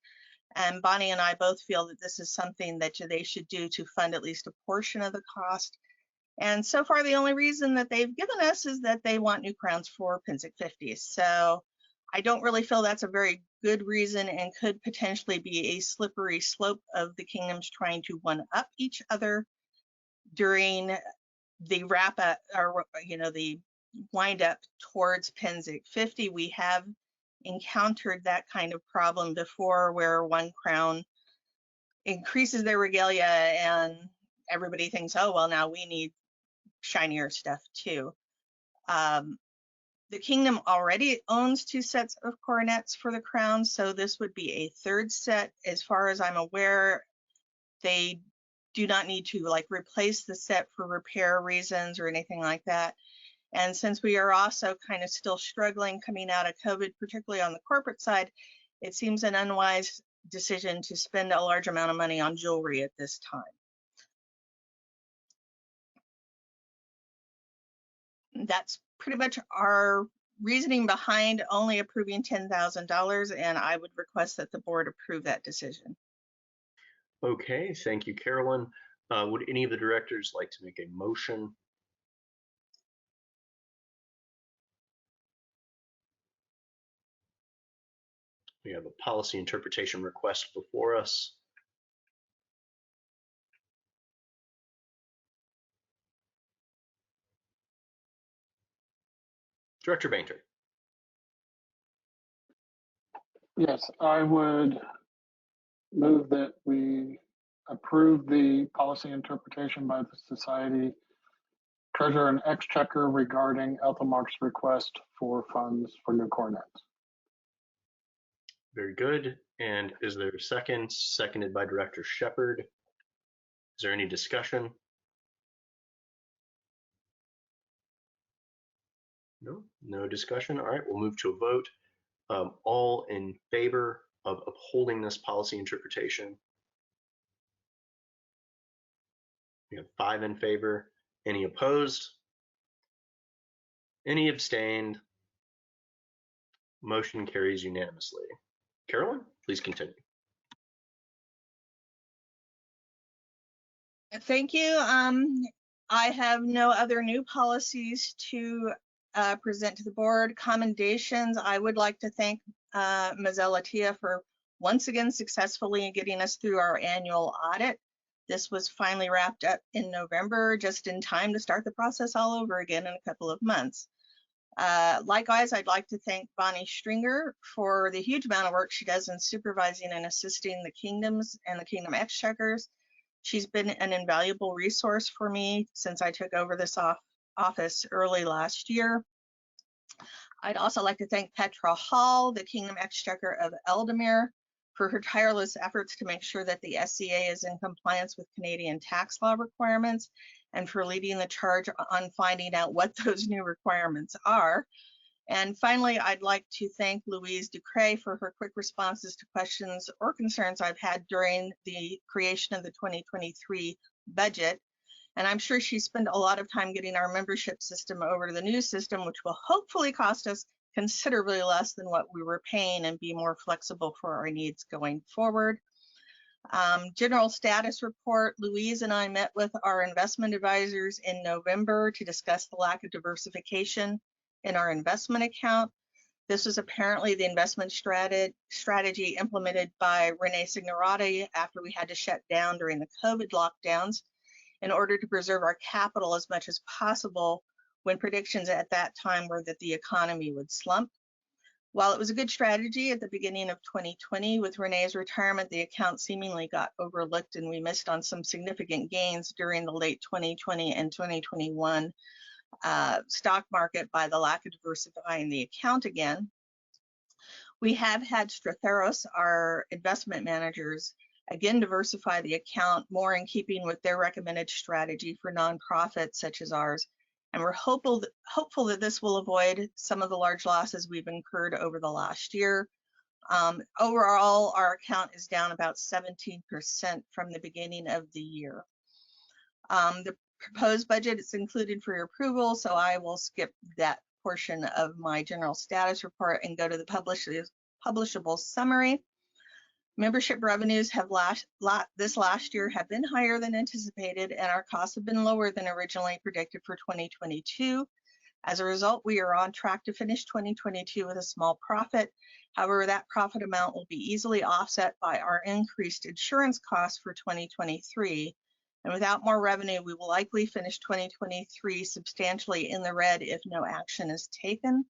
And Bonnie and I both feel that this is something that they should do to fund at least a portion of the cost. And so far, the only reason that they've given us is that they want new crowns for Penzic 50. So I don't really feel that's a very good reason and could potentially be a slippery slope of the Kingdoms trying to one-up each other during the wrap up, or the wind up towards Penzic 50. We have encountered that kind of problem before, where one crown increases their regalia and everybody thinks, oh, well, now we need shinier stuff too. The Kingdom already owns 2 sets of coronets for the crown, so this would be a 3rd set. As far as I'm aware, they do not need to replace the set for repair reasons or anything like that. And since we are also kind of still struggling coming out of COVID, particularly on the corporate side, it seems an unwise decision to spend a large amount of money on jewelry at this time. That's pretty much our reasoning behind only approving $10,000, and I would request that the board approve that decision. Okay, thank you, Carolyn. Would any of the directors like to make a motion? We have a policy interpretation request before us. Director Bainter. Yes, I would move that we approve the policy interpretation by the Society Treasurer and Exchequer regarding Ethelmark's request for funds for new coronets. Very good. And is there a second? Seconded by Director Shepherd. Is there any discussion? No, no discussion. All right, we'll move to a vote. All in favor of upholding this policy interpretation? We have 5 in favor. Any opposed? Any abstained? Motion carries unanimously. Carolyn, please continue. Thank you. I have no other new policies to present to the board. Commendations. I would like to thank Ms. Elatia for once again successfully getting us through our annual audit. This was finally wrapped up in November, just in time to start the process all over again in a couple of months. Likewise, I'd like to thank Bonnie Stringer for the huge amount of work she does in supervising and assisting the kingdoms and the Kingdom Exchequers. She's been an invaluable resource for me since I took over this office early last year. I'd also like to thank Petra Hall, the Kingdom Exchequer of Eldamere, for her tireless efforts to make sure that the SCA is in compliance with Canadian tax law requirements, and for leading the charge on finding out what those new requirements are. And finally, I'd like to thank Louise Ducret for her quick responses to questions or concerns I've had during the creation of the 2023 budget. And I'm sure she spent a lot of time getting our membership system over to the new system, which will hopefully cost us considerably less than what we were paying and be more flexible for our needs going forward. General status report. Louise and I met with our investment advisors in November to discuss the lack of diversification in our investment account. This was apparently the investment strategy implemented by Renee Signorati after we had to shut down during the COVID lockdowns in order to preserve our capital as much as possible when predictions at that time were that the economy would slump. While it was a good strategy at the beginning of 2020, with Renee's retirement, the account seemingly got overlooked and we missed on some significant gains during the late 2020 and 2021 stock market by the lack of diversifying the account again. We have had Stratheros, our investment managers, again diversify the account more in keeping with their recommended strategy for nonprofits such as ours. And we're hopeful that this will avoid some of the large losses we've incurred over the last year. Overall, our account is down about 17% from the beginning of the year. The proposed budget is included for your approval, so I will skip that portion of my general status report and go to the publishable summary. Membership revenues have this last year have been higher than anticipated, and our costs have been lower than originally predicted for 2022. As a result, we are on track to finish 2022 with a small profit. However, that profit amount will be easily offset by our increased insurance costs for 2023. And without more revenue, we will likely finish 2023 substantially in the red if no action is taken.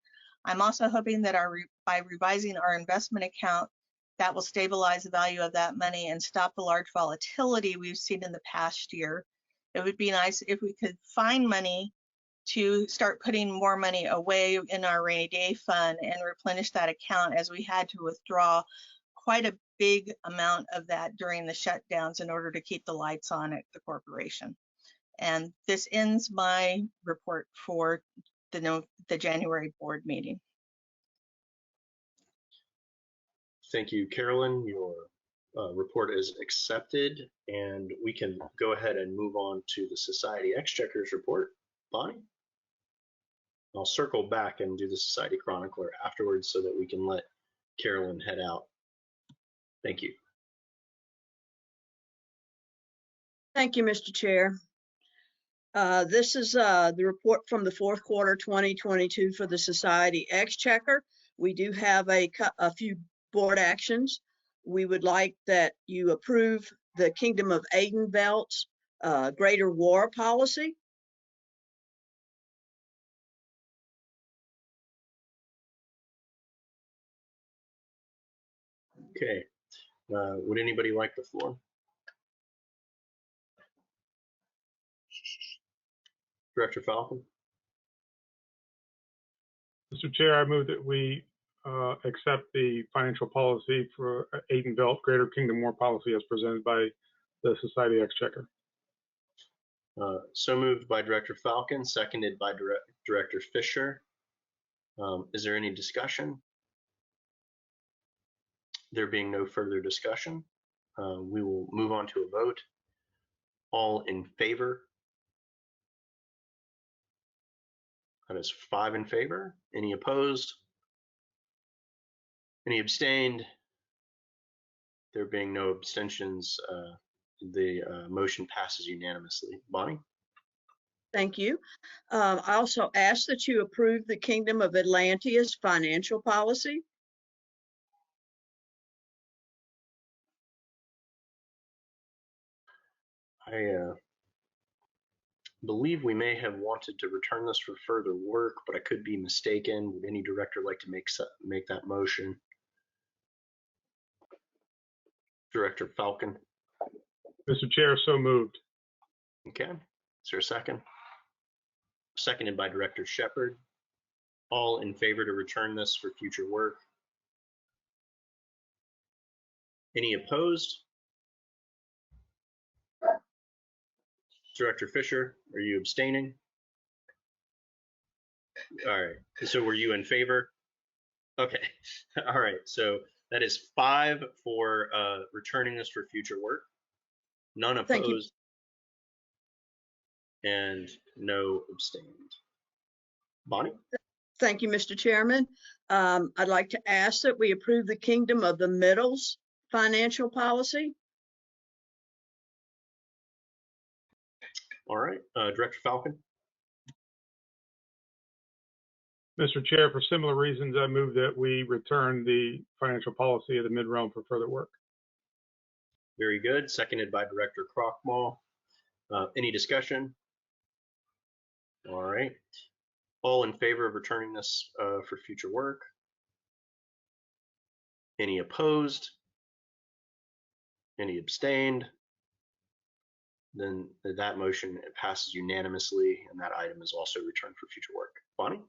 I'm also hoping that by revising our investment account, that will stabilize the value of that money and stop the large volatility we've seen in the past year. It would be nice if we could find money to start putting more money away in our rainy day fund and replenish that account, as we had to withdraw quite a big amount of that during the shutdowns in order to keep the lights on at the corporation. And this ends my report for the January board meeting. Thank you, Carolyn. Your report is accepted, and we can go ahead and move on to the Society Exchequers report. Bonnie? I'll circle back and do the Society Chronicler afterwards so that we can let Carolyn head out. Thank you. Thank you, Mr. Chair. This is the report from the fourth quarter 2022 for the Society Exchequer. We do have a few board actions. We would like that you approve the Kingdom of Adenvelt's Greater War Policy. Okay. Would anybody like the floor? Director Falcon? Mr. Chair, I move that we accept the financial policy for Adenvelt Greater Kingdom War Policy as presented by the Society Exchequer. So moved by Director Falcon, seconded by Director Fisher. Is there any discussion? There being no further discussion, we will move on to a vote. All in favor? That is 5 in favor. Any opposed? Any abstained? There being no abstentions, the motion passes unanimously. Bonnie? Thank you. I also ask that you approve the Kingdom of Atlantea's financial policy. I believe we may have wanted to return this for further work, but I could be mistaken. Would any director like to make that motion? Director Falcon? Mr. Chair, so moved. Okay. Is there a second? Seconded by Director Shepherd. All in favor to return this for future work? Any opposed? Director Fisher, are you abstaining? All right, so were you in favor? Okay, all right, so that is 5 for returning this for future work. None opposed and no abstained. Bonnie? Thank you, Mr. Chairman. I'd like to ask that we approve the Kingdom of the Middle's financial policy. All right, Director Falcon? Mr. Chair, for similar reasons, I move that we return the financial policy of the mid-realm for further work. Very good. Seconded by Director Krochmal. Any discussion? All right. All in favor of returning this for future work? Any opposed? Any abstained? Then that motion passes unanimously, and that item is also returned for future work. Bonnie?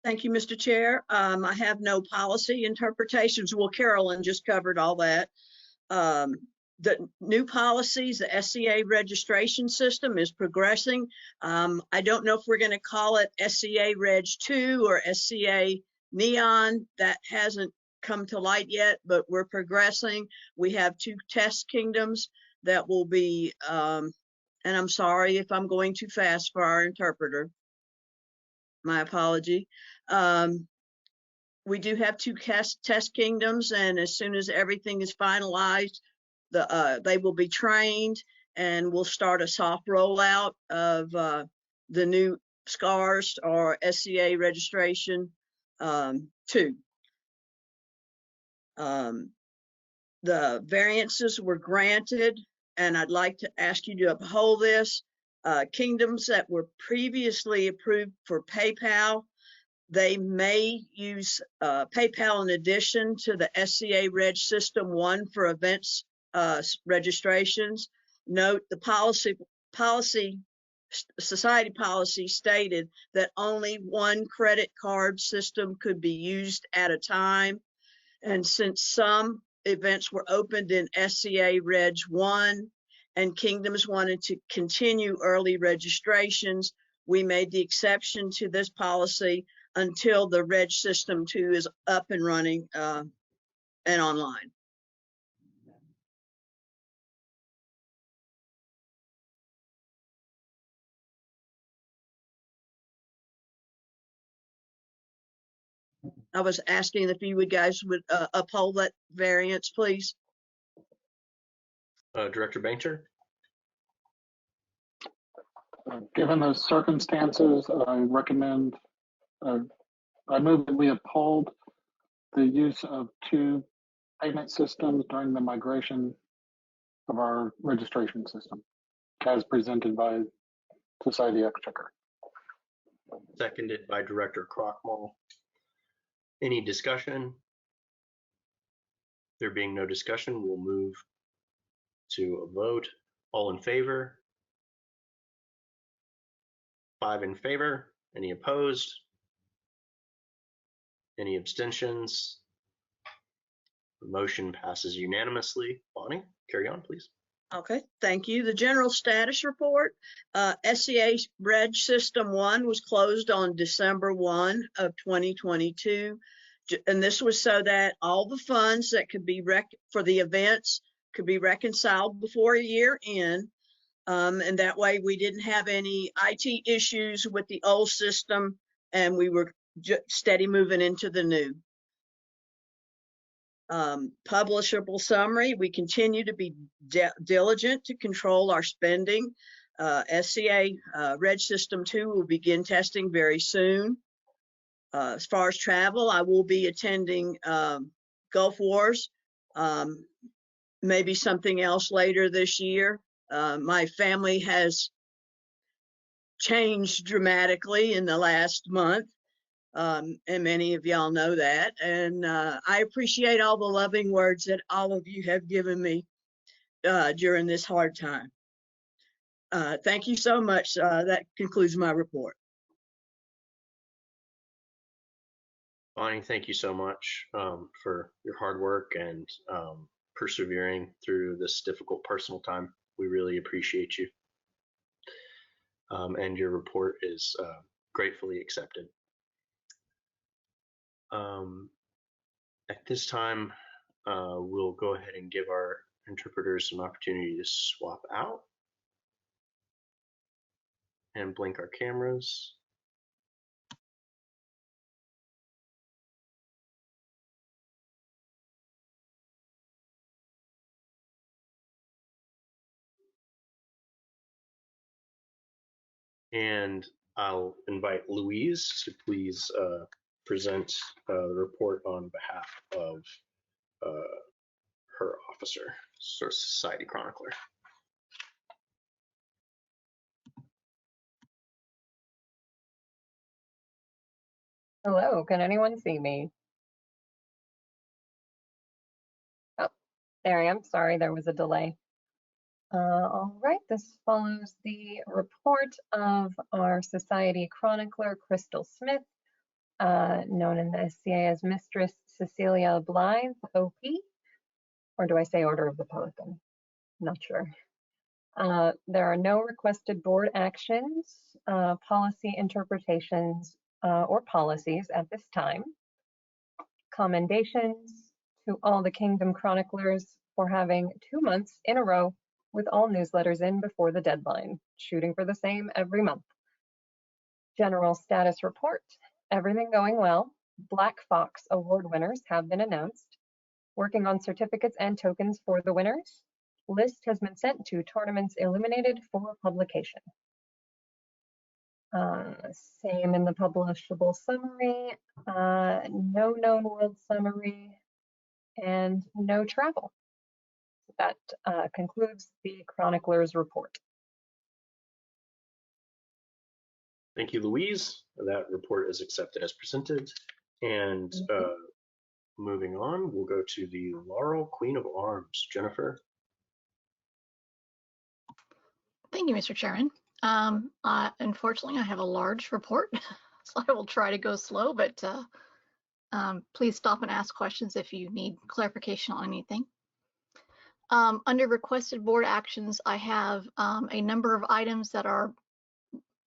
Thank you, Mr. Chair. I have no policy interpretations. Well, Carolyn just covered all that. The new policies, the SCA registration system is progressing. I don't know if we're going to call it SCA Reg 2 or SCA Neon. That hasn't come to light yet, but we're progressing. We have 2 test kingdoms that will be, and I'm sorry if I'm going too fast for our interpreter. My apology. We do have 2 test kingdoms, and as soon as everything is finalized, they will be trained, and we'll start a soft rollout of the new SCARS or SCA registration 2. The variances were granted, and I'd like to ask you to uphold this. Kingdoms that were previously approved for PayPal, they may use PayPal in addition to the SCA Reg System 1 for events registrations. Note the society policy stated that only 1 credit card system could be used at a time. And since some events were opened in SCA Reg 1 and kingdoms wanted to continue early registrations, we made the exception to this policy until the Reg System 2 is up and running and online. I was asking if you guys would uphold that variance, please. Director Bancher? Given the circumstances, I recommend, I move that we uphold the use of 2 payment systems during the migration of our registration system, as presented by Society Exchequer. Seconded by Director Krochmal. Any discussion? There being no discussion, we'll move to a vote. All in favor? 5 in favor. Any opposed? Any abstentions? The motion passes unanimously. Bonnie, carry on, please. Okay, thank you. The general status report, SCA Reg System 1 was closed on December 1 of 2022. And this was so that all the funds that could be for the events could be reconciled before a year end. And that way we didn't have any IT issues with the old system, and we were steady moving into the new. Publishable summary, we continue to be diligent to control our spending. SCA Reg System 2 will begin testing very soon. As far as travel, I will be attending Gulf Wars, maybe something else later this year. My family has changed dramatically in the last month. And many of y'all know that. And I appreciate all the loving words that all of you have given me during this hard time. Thank you so much. That concludes my report. Bonnie, thank you so much for your hard work and persevering through this difficult personal time. We really appreciate you. And your report is gratefully accepted. At this time, we'll go ahead and give our interpreters an opportunity to swap out and blink our cameras. And I'll invite Louise to please present the report on behalf of her officer, Society Chronicler. Hello, can anyone see me? Oh, there I am. Sorry, there was a delay. All right, this follows the report of our Society Chronicler, Crystal Smith, known in the SCA as Mistress Cecilia Blythe, OP, or do I say Order of the Pelican? Not sure. There are no requested board actions, policy interpretations, or policies at this time. Commendations to all the Kingdom Chroniclers for having 2 months in a row with all newsletters in before the deadline, shooting for the same every month. General status report, everything going well. Black Fox award winners have been announced. Working on certificates and tokens for the winners. List has been sent to tournaments eliminated for publication. Same in the publishable summary, no known world summary, and no travel. That concludes the Chronicler's report. Thank you, Louise. That report is accepted as presented. And moving on, we'll go to the Laurel Queen of Arms, Jennifer. Thank you, Mr. Chairman. Unfortunately, I have a large report, so I will try to go slow, but please stop and ask questions if you need clarification on anything. Under requested board actions, I have a number of items that are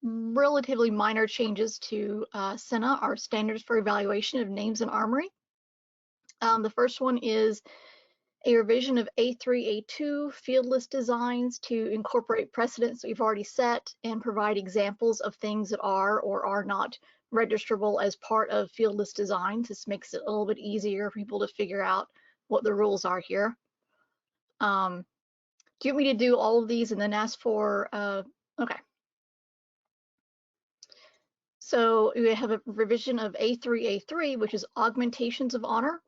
relatively minor changes to SCA, our standards for evaluation of names in Armory. The first one is a revision of A3, A2 field list designs to incorporate precedents that we've already set and provide examples of things that are or are not registrable as part of field list designs. This makes it a little bit easier for people to figure out what the rules are here. Do you want me to do all of these and then ask for, okay. So we have a revision of A3, A3, which is augmentations of honor,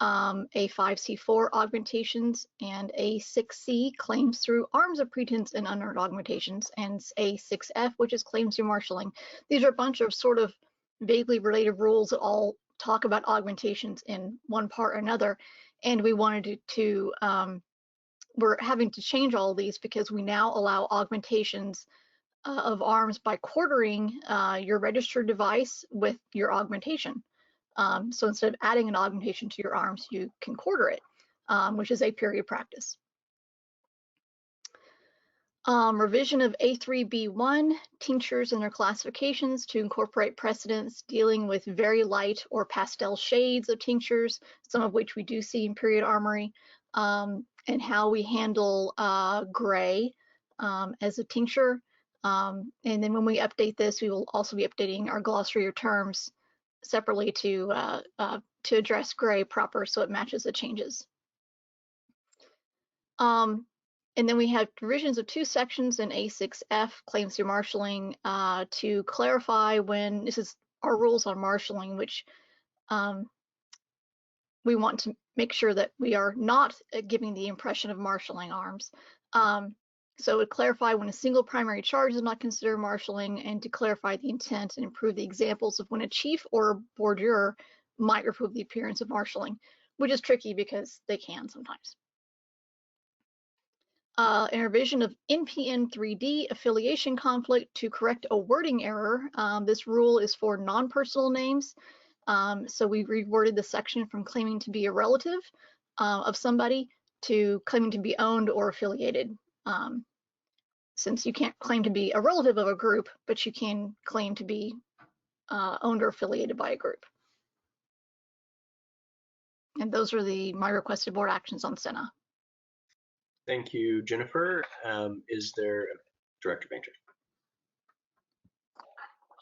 A5C4 augmentations, and A6C claims through arms of pretense and unearned augmentations, and A6F, which is claims through marshalling. These are a bunch of sort of vaguely related rules that all talk about augmentations in one part or another, and we wanted to we're having to change all of these because we now allow augmentations of arms by quartering your registered device with your augmentation. So instead of adding an augmentation to your arms, you can quarter it, which is a period practice. Revision of A3B1, tinctures and their classifications to incorporate precedents dealing with very light or pastel shades of tinctures, some of which we do see in period armory, and how we handle gray as a tincture. And then when we update this, we will also be updating our glossary of terms separately to address gray proper so it matches the changes. And then we have revisions of 2 sections in A6F, claims through marshalling, to clarify when, this is our rules on marshalling, which we want to make sure that we are not giving the impression of marshalling arms. So it would clarify when a single primary charge is not considered marshalling, and to clarify the intent and improve the examples of when a chief or a board juror might remove the appearance of marshalling, which is tricky because they can sometimes. A revision of NPN 3D affiliation conflict to correct a wording error. This rule is for non-personal names. So we reworded the section from claiming to be a relative of somebody to claiming to be owned or affiliated. Since you can't claim to be a relative of a group, but you can claim to be owned or affiliated by a group. And those are my requested board actions on SCA. Thank you, Jennifer. Is there Director Bainter?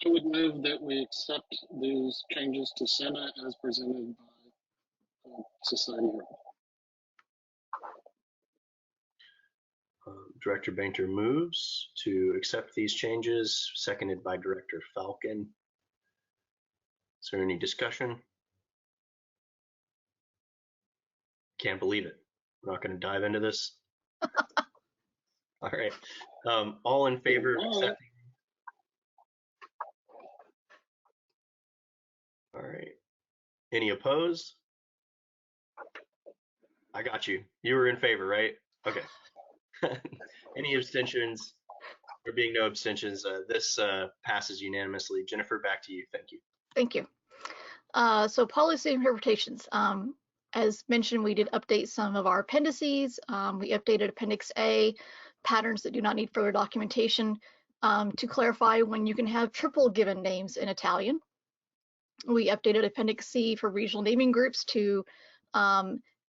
I would move that we accept these changes to SCA as presented by Society. Director Bainter moves to accept these changes, seconded by Director Falcon. Is there any discussion? Can't believe it. We're not going to dive into this. All right. All in favor of accepting? All right. Any opposed? I got you. You were in favor, right? Okay. Any abstentions? There being no abstentions, this passes unanimously. Jennifer, back to you. Thank you. Thank you. So policy interpretations. As mentioned, we did update some of our appendices. We updated Appendix A, patterns that do not need further documentation, to clarify when you can have triple given names in Italian. We updated Appendix C for regional naming groups to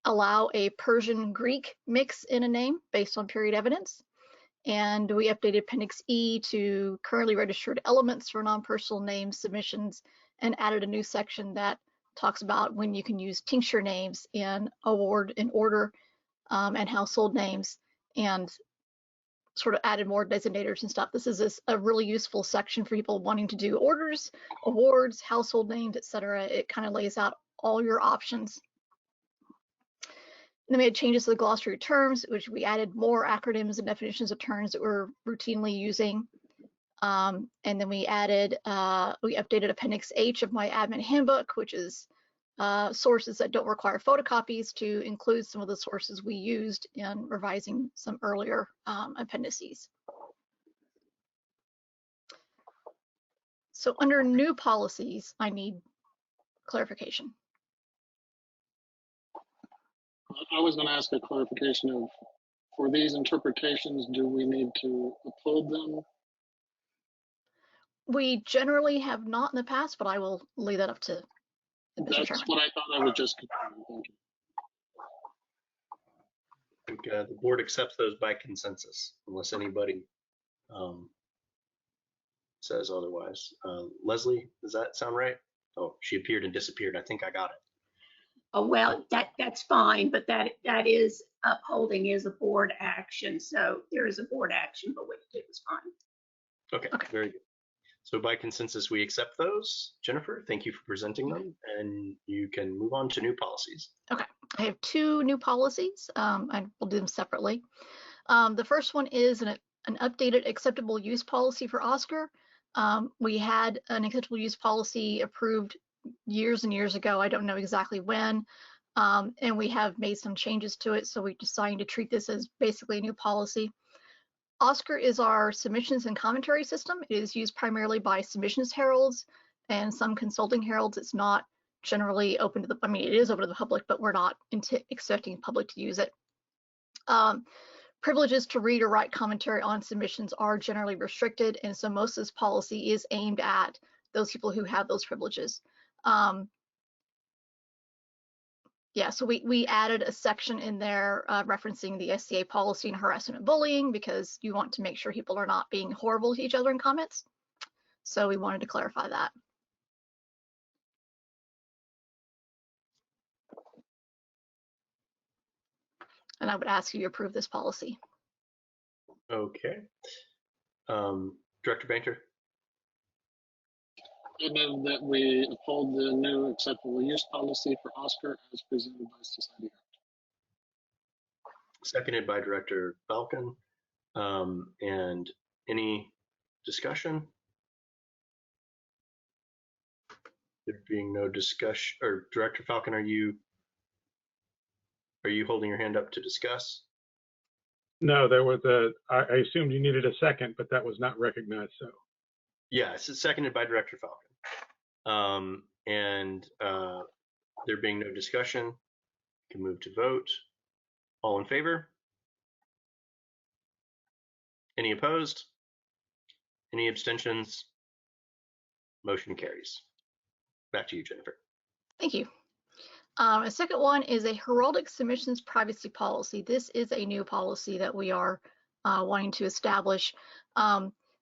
allow a Persian-Greek mix in a name based on period evidence. And we updated Appendix E to currently registered elements for non-personal name submissions, and added a new section that talks about when you can use tincture names in award in order, and household names, and sort of added more designators and stuff. This is a really useful section for people wanting to do orders, awards, household names, etc. It kind of lays out all your options. And then we had changes to the glossary of terms, which we added more acronyms and definitions of terms that we're routinely using. And then we added, we updated Appendix H of my admin handbook, which is sources that don't require photocopies, to include some of the sources we used in revising some earlier appendices. So under new policies, I need clarification. I was going to ask a clarification of, for these interpretations, do we need to upload them? We generally have not in the past, but I will leave that up to Mr. Chairman. That's what I thought. I would just confirm. Thank you. I think the board accepts those by consensus, unless anybody says otherwise. Leslie, does that sound right? Oh, she appeared and disappeared. I think I got it. Oh, well, that's fine, but that is upholding is a board action. So there is a board action, but what you did was fine. Okay, very good. So by consensus, we accept those. Jennifer, thank you for presenting them, and you can move on to new policies. Okay, I have 2 new policies. I will do them separately. The first one is an updated acceptable use policy for Oscar. We had an acceptable use policy approved years and years ago. I don't know exactly when, and we have made some changes to it, so we decided to treat this as basically a new policy. Oscar is our submissions and commentary system. It is used primarily by submissions heralds and some consulting heralds. It's not generally open to the, I mean, it is open to the public, but we're not expecting the public to use it. Privileges to read or write commentary on submissions are generally restricted, and so most of this policy is aimed at those people who have those privileges. Yeah, so we added a section in there referencing the SCA policy and harassment and bullying, because you want to make sure people are not being horrible to each other in comments. So we wanted to clarify that. And I would ask you to approve this policy. Okay. Director Banter. I move that we uphold the new acceptable use policy for Oscar as presented by Society. Seconded by Director Falcon. And any discussion? There being no discussion, or Director Falcon, are you holding your hand up to discuss? No, there was I assumed you needed a second, but that was not recognized, so. Yes, it's seconded by Director Falcon. There being no discussion, we can move to vote. All in favor? Any opposed? Any abstentions? Motion carries. Back to you, Jennifer. Thank you. A second one is a heraldic submissions privacy policy. This is a new policy that we are wanting to establish.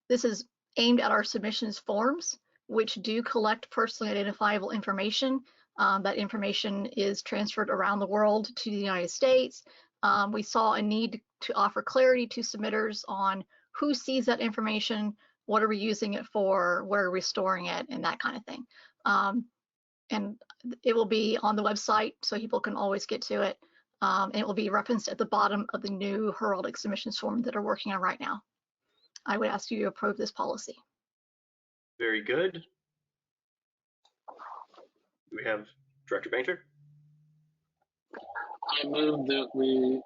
This is aimed at our submissions forms, which do collect personally identifiable information. That information is transferred around the world to the United States. We saw a need to offer clarity to submitters on who sees that information, what are we using it for, where are we storing it, and that kind of thing. And it will be on the website so people can always get to it. And it will be referenced at the bottom of the new heraldic submissions form that are working on right now. I would ask you to approve this policy. Very good. We have Director Banter. I move that we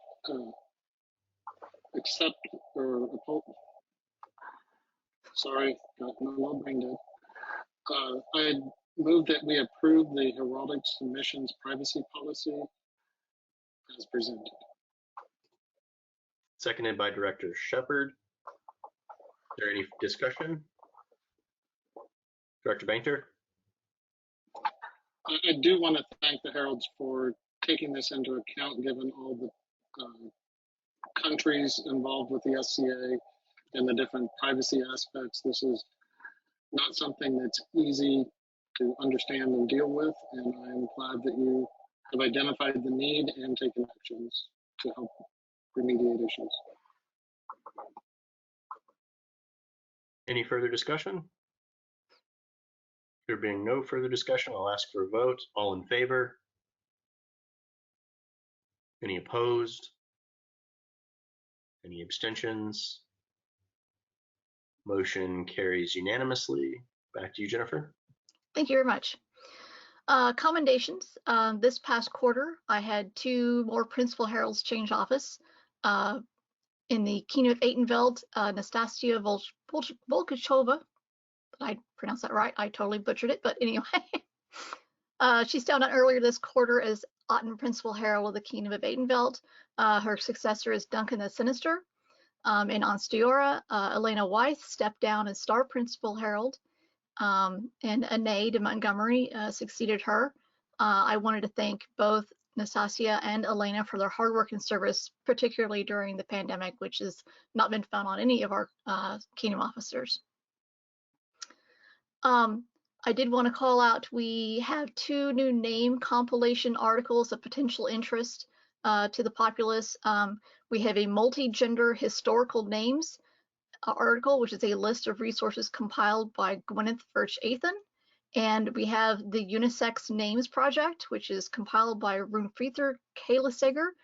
accept or uphold. Sorry, got my little brain dead. I move that we approve the heraldic submissions privacy policy as presented. Seconded by Director Shepard. Is there any discussion? Director Banter. I do want to thank the Heralds for taking this into account, given all the countries involved with the SCA and the different privacy aspects. This is not something that's easy to understand and deal with, and I'm glad that you have identified the need and taken actions to help remediate issues. Any further discussion? There being no further discussion, I'll ask for a vote. All in favor? Any opposed? Any abstentions? Motion carries unanimously. Back to you, Jennifer. Thank you very much. Commendations. This past quarter, I had 2 more principal heralds change office. In the Kingdom of Atenveld, Nastasia Volkachova, I pronounced that right, I totally butchered it, but anyway. She stepped down earlier this quarter as Aten Principal Herald of the Kingdom of Atenveld. Her successor is Duncan the Sinister. In Onstiora, Elena Weiss stepped down as Star Principal Herald, and Anae de Montgomery succeeded her. I wanted to thank both Nastasia and Elena for their hard work and service, particularly during the pandemic, which has not been found on any of our Kingdom officers. I did want to call out, we have 2 new name compilation articles of potential interest to the populace. We have a multi-gender historical names article, which is a list of resources compiled by Gwyneth Virch-Athan. And we have the Unisex Names Project, which is compiled by Runefrither Kaylaseger.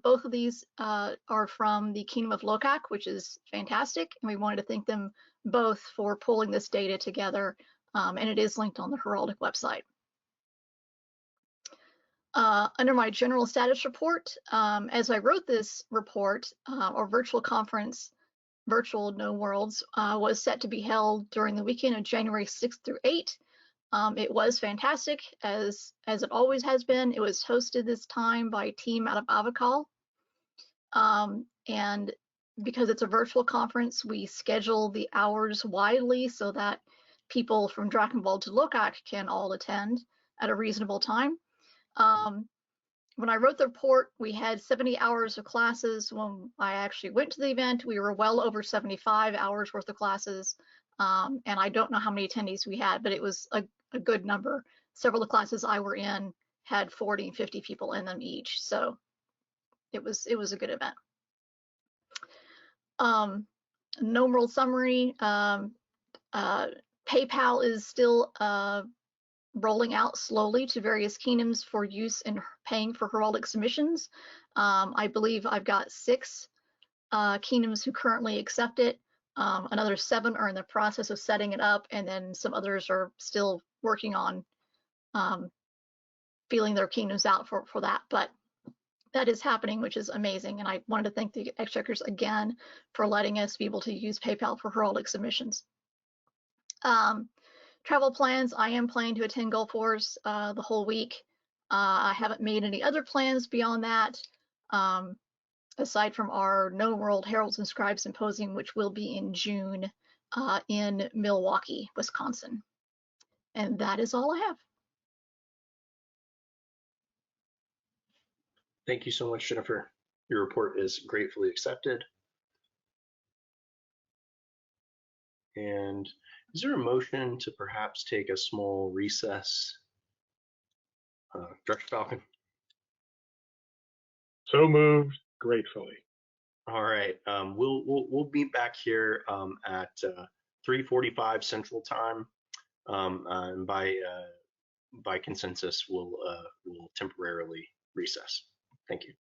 Both of these are from the Kingdom of Lokak, which is fantastic. And we wanted to thank them both for pulling this data together. And it is linked on the Heraldic website. Under my general status report, as I wrote this report, our virtual conference, Virtual No Worlds, was set to be held during the weekend of January 6th through 8th. It was fantastic, as it always has been. It was hosted this time by a team out of Avakal. And because it's a virtual conference, we schedule the hours widely so that people from Drakenwald to Lokak can all attend at a reasonable time. when I wrote the report, we had 70 hours of classes. When I actually went to the event, we were well over 75 hours worth of classes. And I don't know how many attendees we had, but it was a good number. Several of the classes I were in had 40 and 50 people in them each. So it was a good event. Gnome World summary. PayPal is still rolling out slowly to various kingdoms for use in paying for heraldic submissions. I believe I've got 6 kingdoms who currently accept it. Another 7 are in the process of setting it up, and then some others are still working on feeling their kingdoms out for that. But that is happening, which is amazing. And I wanted to thank the Exchequers again for letting us be able to use PayPal for heraldic submissions. Travel plans, I am planning to attend Gulf Wars the whole week. I haven't made any other plans beyond that, aside from our Gnome World Heralds and Scribes Symposium, which will be in June in Milwaukee, Wisconsin. And that is all I have. Thank you so much, Jennifer. Your report is gratefully accepted. And is there a motion to perhaps take a small recess? Director Falcon? So moved, gratefully. All right, we'll meet back here at 3:45 Central Time, and by consensus, we'll temporarily recess. Thank you.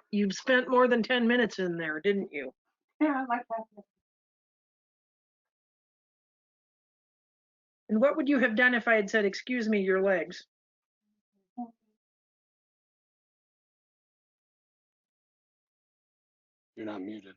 You spent more than 10 minutes in there, didn't you? Yeah, I like that. And what would you have done if I had said, excuse me, your legs? You're not muted.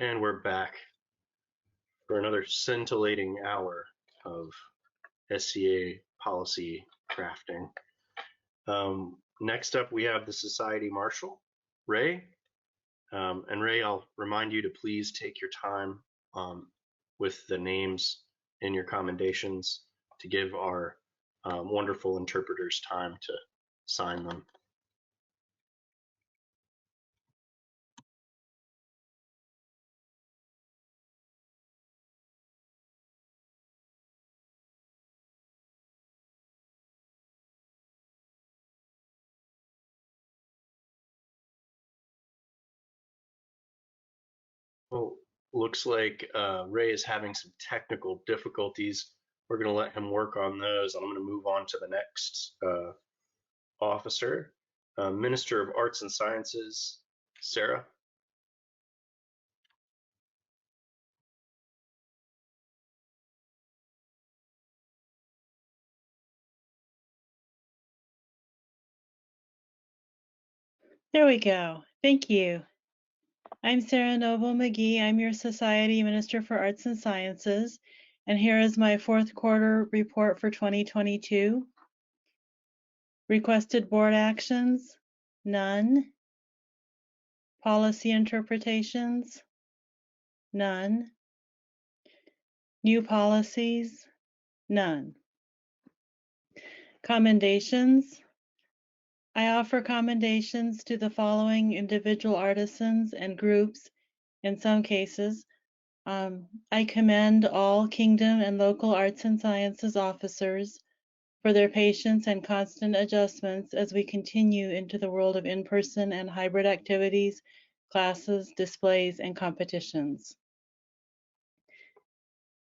And we're back for another scintillating hour of SCA policy crafting. Next up, we have the Society Marshal, Ray. And Ray, I'll remind you to please take your time with the names in your commendations to give our wonderful interpreters time to sign them. Well, looks like Ray is having some technical difficulties. We're going to let him work on those. I'm going to move on to the next officer, Minister of Arts and Sciences, Sarah. There we go. Thank you. I'm Sarah Noble McGee. I'm your Society Minister for Arts and Sciences, and here is my fourth quarter report for 2022. Requested board actions, none. Policy interpretations, none. New policies, none. Commendations. I offer commendations to the following individual artisans and groups in some cases. I commend all Kingdom and local arts and sciences officers for their patience and constant adjustments as we continue into the world of in-person and hybrid activities, classes, displays, and competitions.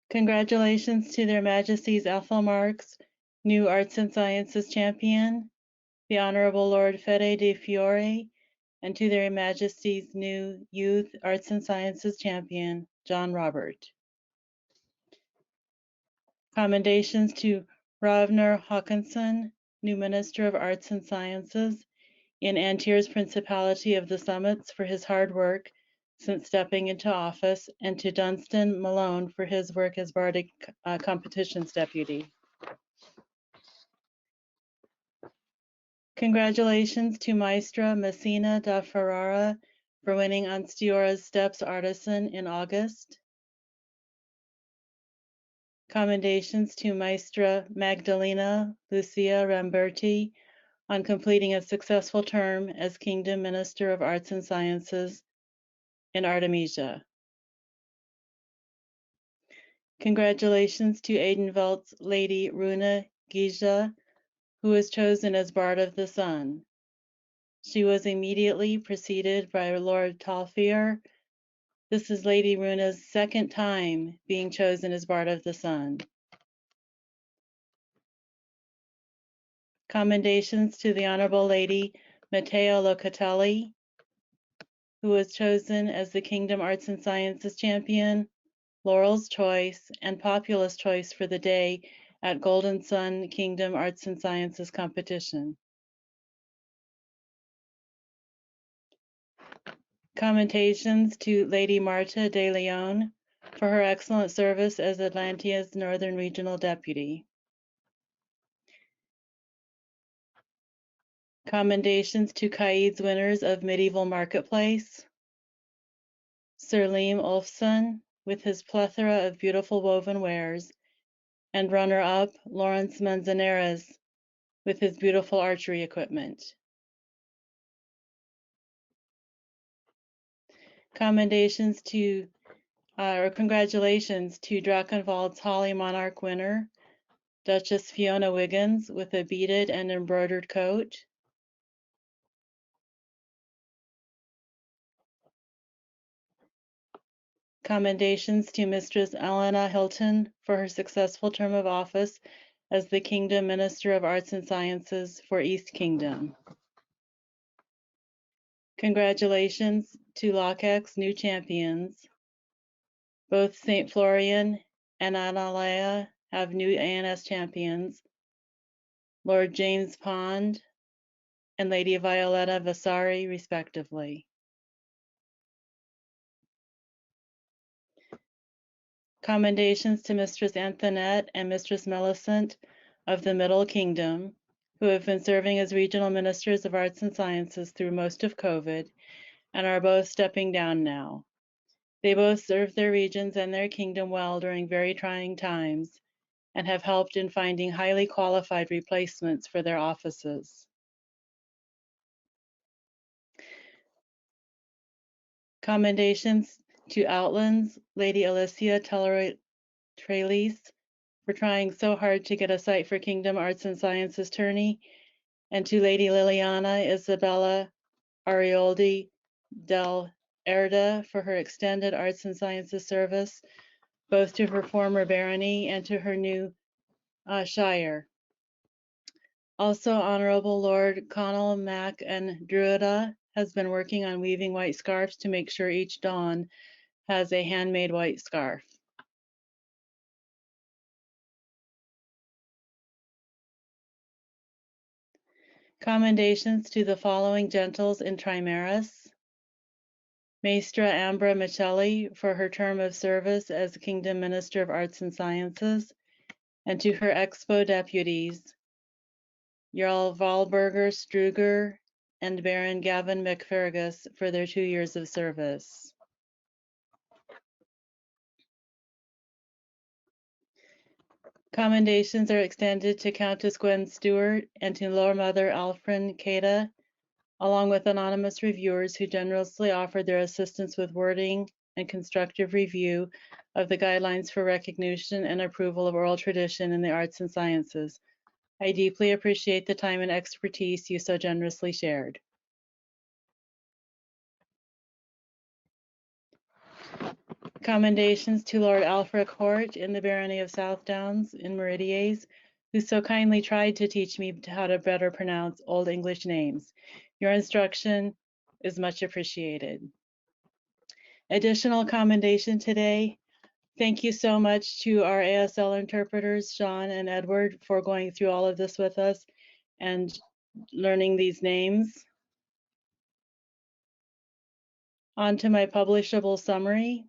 Congratulations to Their Majesties Ethel Marks, new Arts and Sciences Champion, the Honorable Lord Fede de Fiore, and to Their Majesties new Youth Arts and Sciences Champion, John Robert. Commendations to Ravner Hawkinson, new Minister of Arts and Sciences in Antier's Principality of the Summits for his hard work since stepping into office, and to Dunstan Malone for his work as Bardic Competitions Deputy. Congratulations to Maestra Messina da Ferrara for winning Anstiora's Steps Artisan in August. Commendations to Maestra Magdalena Lucia Ramberti on completing a successful term as Kingdom Minister of Arts and Sciences in Artemisia. Congratulations to Aidenvelt's Lady Runa Gija, who was chosen as Bard of the Sun. She was immediately preceded by Lord Talfier. This is Lady Runa's second time being chosen as Bard of the Sun. Commendations to the Honorable Lady Matteo Locatelli, who was chosen as the Kingdom Arts and Sciences Champion, Laurel's Choice, and Populous Choice for the day at Golden Sun Kingdom Arts and Sciences Competition. Commendations to Lady Marta de Leon for her excellent service as Atlantea's Northern Regional Deputy. Commendations to Caid's winners of Medieval Marketplace, Sir Liam Ulfson with his plethora of beautiful woven wares, and runner-up Lawrence Manzanares with his beautiful archery equipment. Congratulations to Drachenwald's Holly Monarch winner, Duchess Fiona Wiggins with a beaded and embroidered coat. Commendations to Mistress Elena Hilton for her successful term of office as the Kingdom Minister of Arts and Sciences for East Kingdom. Congratulations to Lockheck's new champions. Both St. Florian and Analea have new ANS champions, Lord James Pond and Lady Violetta Vasari, respectively. Commendations to Mistress Antoinette and Mistress Millicent of the Middle Kingdom, who have been serving as regional ministers of arts and sciences through most of COVID and are both stepping down now. They both served their regions and their kingdom well during very trying times and have helped in finding highly qualified replacements for their offices. Commendations to Outlands, Lady Alicia Trellis, for trying so hard to get a site for Kingdom Arts and Sciences tourney, and to Lady Liliana Isabella Arioldi del Erda for her extended Arts and Sciences service, both to her former barony and to her new shire. Also, Honorable Lord Connell Mac and Druida has been working on weaving white scarves to make sure each dawn has a handmade white scarf. Commendations to the following gentles in Trimaris. Maestra Ambra Michelli for her term of service as Kingdom Minister of Arts and Sciences, and to her Expo deputies, Jarl Valberger Struger and Baron Gavin McFergus for their 2 years of service. Commendations are extended to Countess Gwen Stewart and to Lord Mother Alfred Cada, along with anonymous reviewers who generously offered their assistance with wording and constructive review of the guidelines for recognition and approval of oral tradition in the arts and sciences. I deeply appreciate the time and expertise you so generously shared. Commendations to Lord Alfred Hort in the Barony of Southdowns in Meridies, who so kindly tried to teach me how to better pronounce Old English names. Your instruction is much appreciated. Additional commendation today. Thank you so much to our ASL interpreters, Sean and Edward, for going through all of this with us and learning these names. On to my publishable summary.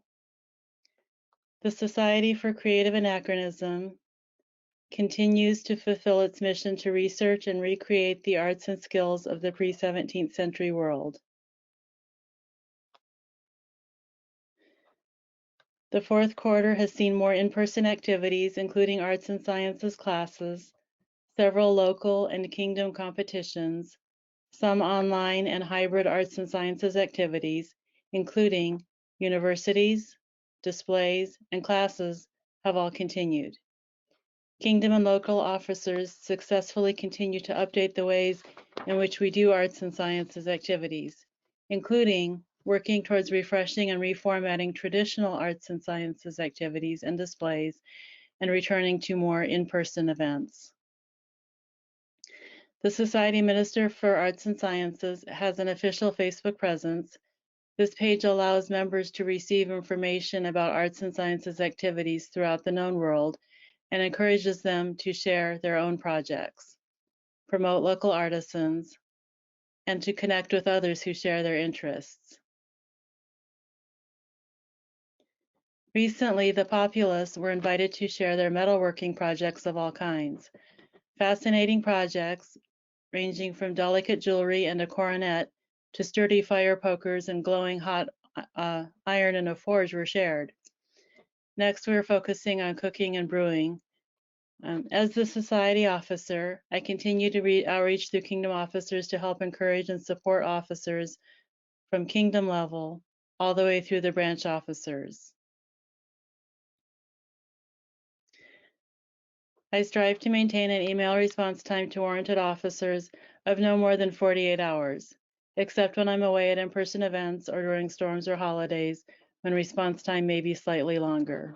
The Society for Creative Anachronism continues to fulfill its mission to research and recreate the arts and skills of the pre-17th century world. The fourth quarter has seen more in-person activities, including arts and sciences classes, several local and kingdom competitions, some online and hybrid arts and sciences activities, including universities, displays, and classes have all continued. Kingdom and local officers successfully continue to update the ways in which we do arts and sciences activities, including working towards refreshing and reformatting traditional arts and sciences activities and displays and returning to more in-person events. The Society Minister for Arts and Sciences has an official Facebook presence. This page allows members to receive information about arts and sciences activities throughout the known world and encourages them to share their own projects, promote local artisans, and to connect with others who share their interests. Recently, the populace were invited to share their metalworking projects of all kinds. Fascinating projects ranging from delicate jewelry and a coronet to sturdy fire pokers and glowing hot iron in a forge were shared. Next, we're focusing on cooking and brewing. As the Society officer, I continue to outreach through Kingdom officers to help encourage and support officers from Kingdom level all the way through the branch officers. I strive to maintain an email response time to warranted officers of no more than 48 hours, except when I'm away at in-person events or during storms or holidays, when response time may be slightly longer.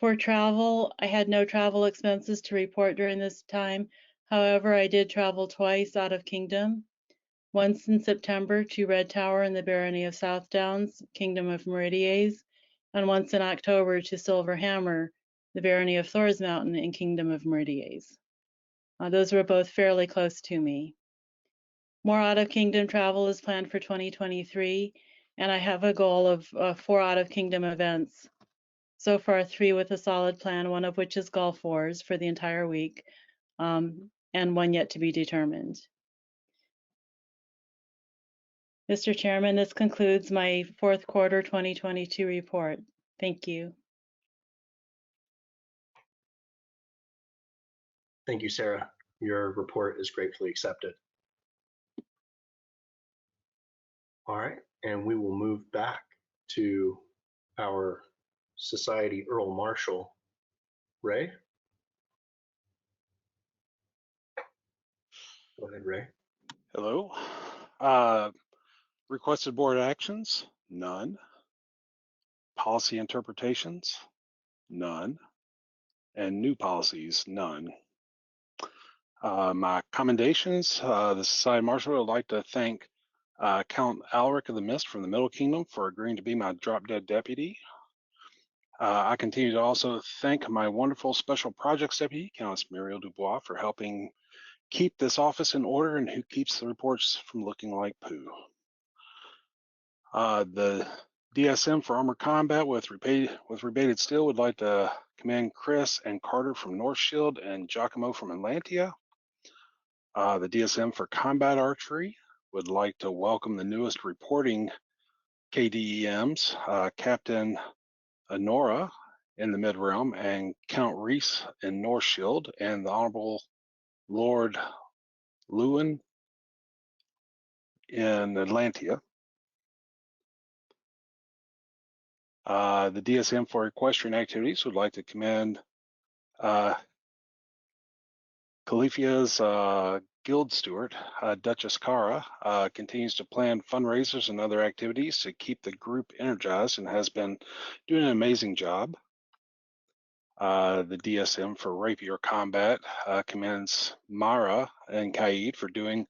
For travel, I had no travel expenses to report during this time. However, I did travel twice out of Kingdom, once in September to Red Tower in the Barony of Southdowns, Kingdom of Meridies, and once in October to Silver Hammer, the Barony of Thor's Mountain in Kingdom of Meridies. Those were both fairly close to me. More out-of-kingdom travel is planned for 2023, and I have a goal of 4 out-of-kingdom events. So far, 3 with a solid plan, one of which is Gulf Wars for the entire week, and one yet to be determined. Mr. Chairman, this concludes my fourth quarter 2022 report. Thank you. Thank you, Sarah. Your report is gratefully accepted. All right, and we will move back to our Society Earl Marshal, Ray. Go ahead, Ray. Hello. Requested board actions, none. Policy interpretations, none. And new policies, none. My commendations, the Society Marshal would like to thank Count Alric of the Mist from the Middle Kingdom for agreeing to be my drop-dead deputy. I continue to also thank my wonderful Special Projects Deputy, Countess Muriel Dubois, for helping keep this office in order and who keeps the reports from looking like poo. The DSM for Armor Combat with rebated steel would like to commend Chris and Carter from North Shield and Giacomo from Atlantia. The DSM for Combat Archery would like to welcome the newest reporting KDEMs, Captain Honora in the Mid-Realm and Count Reese in North Shield, and the Honorable Lord Lewin in Atlantia. The DSM for Equestrian Activities would like to commend Califia's Guild Steward, Duchess Cara, continues to plan fundraisers and other activities to keep the group energized and has been doing an amazing job. The DSM for Rapier Combat commends Mara and Kaid for doing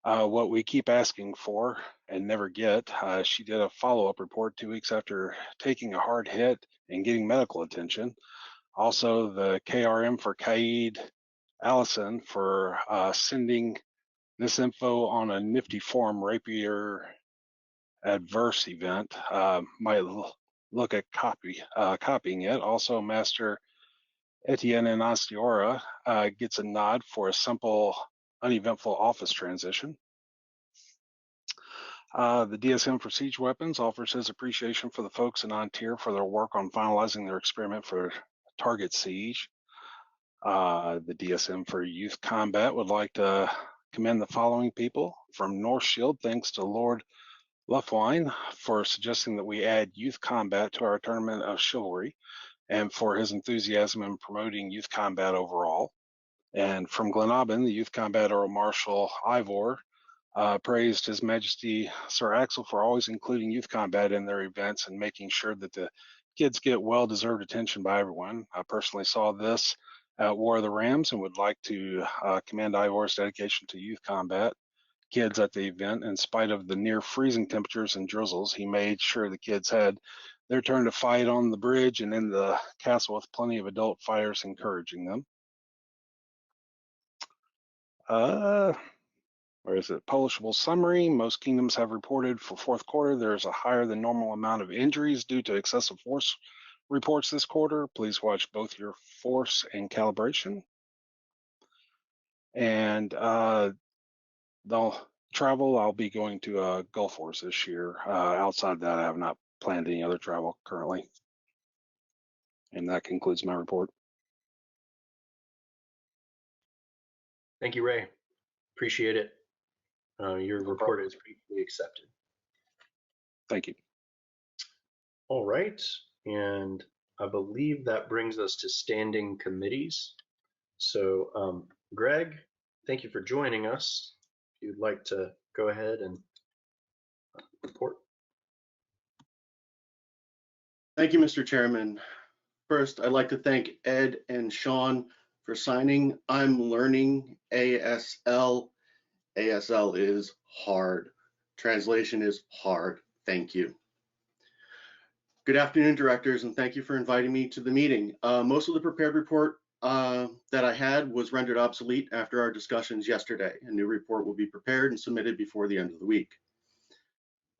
what we keep asking for and never get. She did a follow-up report 2 weeks after taking a hard hit and getting medical attention. Also, the KRM for Kaid Allison for sending this info on a nifty form, Rapier Adverse Event. Might look at copying it. Also, Master Etienne Anastiora gets a nod for a simple, uneventful office transition. The DSM for Siege Weapons offers his appreciation for the folks in On-Tier for their work on finalizing their experiment for Target Siege. The DSM for Youth Combat would like to commend the following people. From North Shield, thanks to Lord Luffwine for suggesting that we add Youth Combat to our Tournament of Chivalry and for his enthusiasm in promoting youth combat overall. And from Glenaban, the Youth Combat Earl Marshal Ivor praised His Majesty Sir Axel for always including youth combat in their events and making sure that the kids get well-deserved attention by everyone. I personally saw this at War of the Rams and would like to commend Ivor's dedication to youth combat kids at the event. In spite of the near freezing temperatures and drizzles, he made sure the kids had their turn to fight on the bridge and in the castle with plenty of adult fighters encouraging them. Where is it? Publishable summary. Most kingdoms have reported for fourth quarter there's a higher than normal amount of injuries due to excessive force reports this quarter. Please watch both your force and calibration. And the travel, I'll be going to Gulf Wars this year. Outside that, I have not planned any other travel currently. And that concludes my report. Thank you, Ray. Appreciate it. Your report is gratefully accepted. Thank you. All right, and I believe that brings us to standing committees. So, Greg, thank you for joining us. If you'd like to go ahead and report. Thank you, Mr. Chairman. First, I'd like to thank Ed and Sean for signing. I'm learning ASL. ASL is hard. Translation is hard. Thank you. Good afternoon, directors, and thank you for inviting me to the meeting. Most of the prepared report that I had was rendered obsolete after our discussions yesterday. A new report will be prepared and submitted before the end of the week.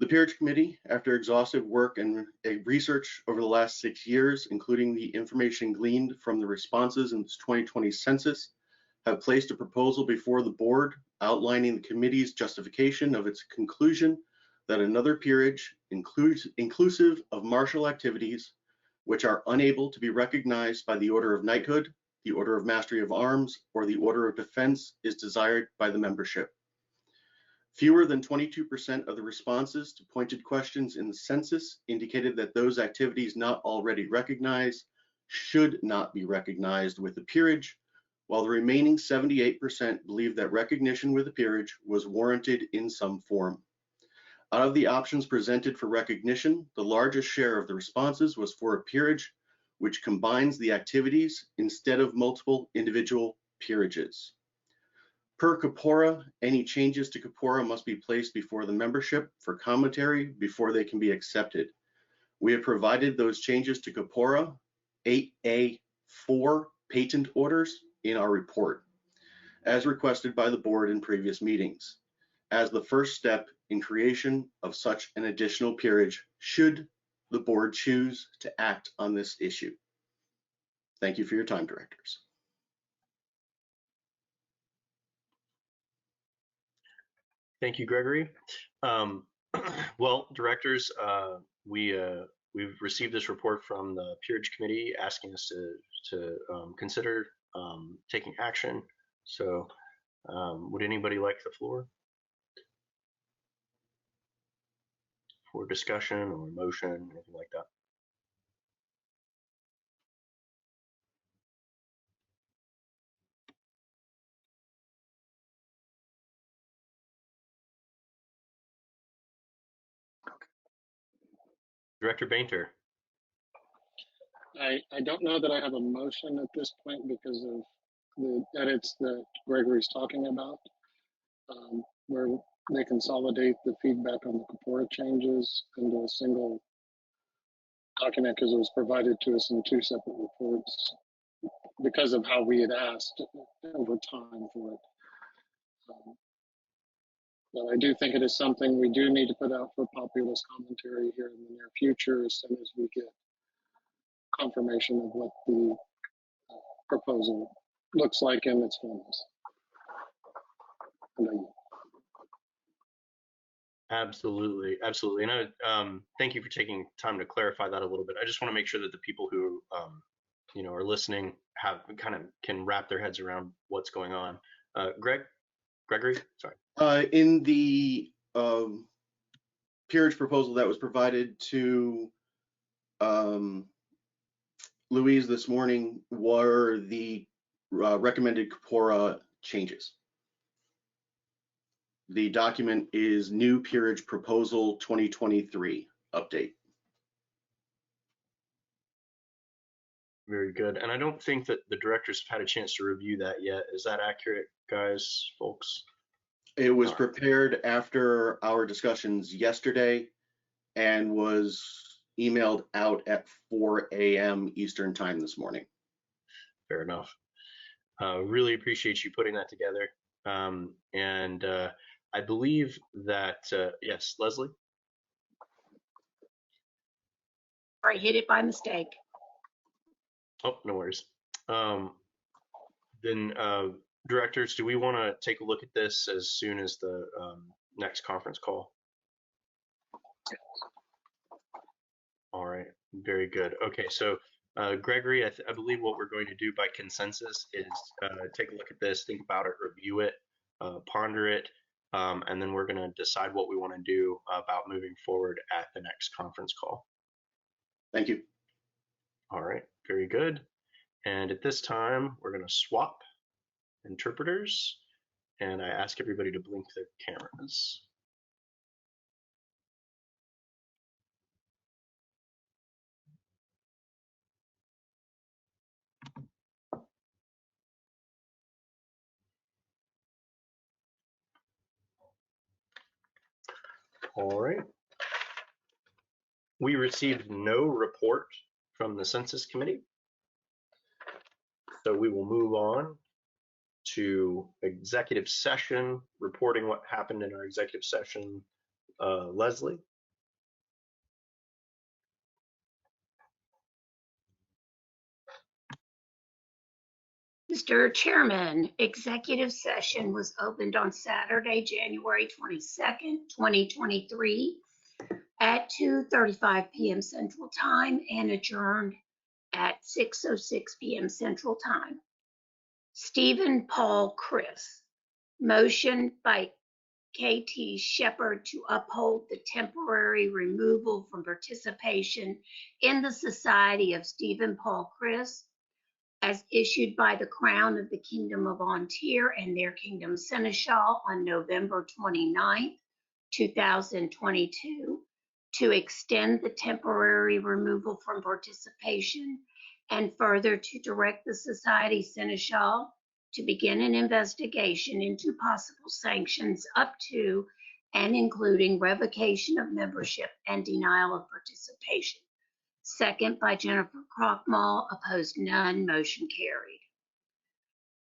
The Peerage Committee, after exhaustive work and research over the last 6 years, including the information gleaned from the responses in the 2020 census, have placed a proposal before the board outlining the committee's justification of its conclusion that another peerage inclusive of martial activities which are unable to be recognized by the Order of Knighthood, the Order of Mastery of Arms, or the Order of Defense is desired by the membership. Fewer than 22% of the responses to pointed questions in the census indicated that those activities not already recognized should not be recognized with the peerage, while the remaining 78% believed that recognition with the peerage was warranted in some form. Out of the options presented for recognition, the largest share of the responses was for a peerage which combines the activities instead of multiple individual peerages. Per corpora, any changes to corpora must be placed before the membership for commentary before they can be accepted. We have provided those changes to corpora 8A4 patent orders in our report, as requested by the board in previous meetings, as the first step in creation of such an additional peerage should the board choose to act on this issue. Thank you for your time, directors. Thank you, Gregory. Well, directors, we've received this report from the Peerage Committee asking us to consider taking action. So would anybody like the floor for discussion or motion, anything like that? Director Bainter. I don't know that I have a motion at this point because of the edits that Gregory's talking about, where they consolidate the feedback on the corpora changes into a single document because it was provided to us in 2 separate reports because of how we had asked over time for it. But I do think it is something we do need to put out for populist commentary here in the near future as soon as we get confirmation of what the proposal looks like in its fullness. Absolutely, absolutely. And thank you for taking time to clarify that a little bit. I just want to make sure that the people who are listening can wrap their heads around what's going on. Gregory, sorry. In the peerage proposal that was provided to Louise this morning were the recommended corpora changes. The document is New Peerage Proposal 2023 update. Very good. And I don't think that the directors have had a chance to review that yet. Is that accurate, guys, folks? It was prepared after our discussions yesterday and was emailed out at 4 a.m. Eastern time this morning. Fair enough. Really appreciate you putting that together. I believe that, yes, Leslie? I hit it by mistake. Oh, no worries. Then, directors, do we want to take a look at this as soon as the next conference call? All right, very good. Okay, so Gregory, I believe what we're going to do by consensus is take a look at this, think about it, review it, ponder it, and then we're going to decide what we want to do about moving forward at the next conference call. Thank you. All right, very good. And at this time, we're going to swap interpreters, and I ask everybody to blink their cameras. All right. We received no report from the Census Committee. So we will move on to executive session, reporting what happened in our executive session. Leslie. Mr. Chairman, executive session was opened on Saturday, January 22nd, 2023 at 2:35 p.m. Central Time and adjourned at 6:06 p.m. Central Time. Stephen Paul Chris, motion by KT Shepherd to uphold the temporary removal from participation in the Society of Stephen Paul Chris as issued by the Crown of the Kingdom of Ontario and their Kingdom Seneschal on November 29, 2022, to extend the temporary removal from participation and further to direct the Society Seneschal to begin an investigation into possible sanctions up to and including revocation of membership and denial of participation. Second by Jennifer Krochmal, opposed none, motion carried.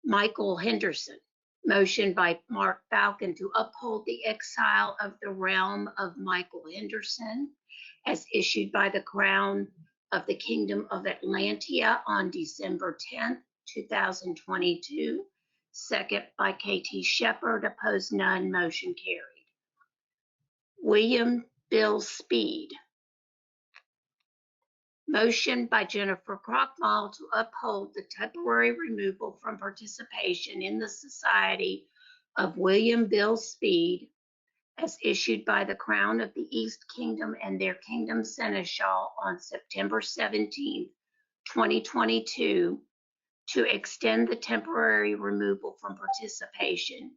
Michael Henderson, motion by Mark Falcon to uphold the exile of the realm of Michael Henderson as issued by the Crown of the Kingdom of Atlantia on December 10th, 2022. Second by KT Shepherd, opposed none, motion carried. William Bill Speed, motion by Jennifer Krochmal to uphold the temporary removal from participation in the Society of William Bill Speed as issued by the Crown of the East Kingdom and their Kingdom Seneschal on September 17, 2022, to extend the temporary removal from participation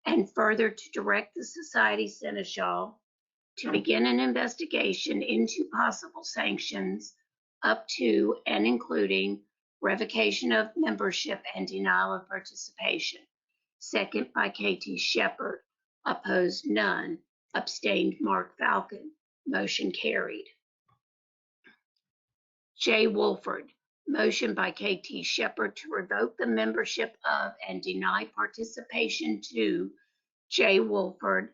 and further to direct the Society Seneschal to begin an investigation into possible sanctions up to and including revocation of membership and denial of participation. Second by KT Shepherd, opposed none, abstained Mark Falcon, motion carried. Jay Wolford, motion by KT Shepherd to revoke the membership of and deny participation to Jay Wolford,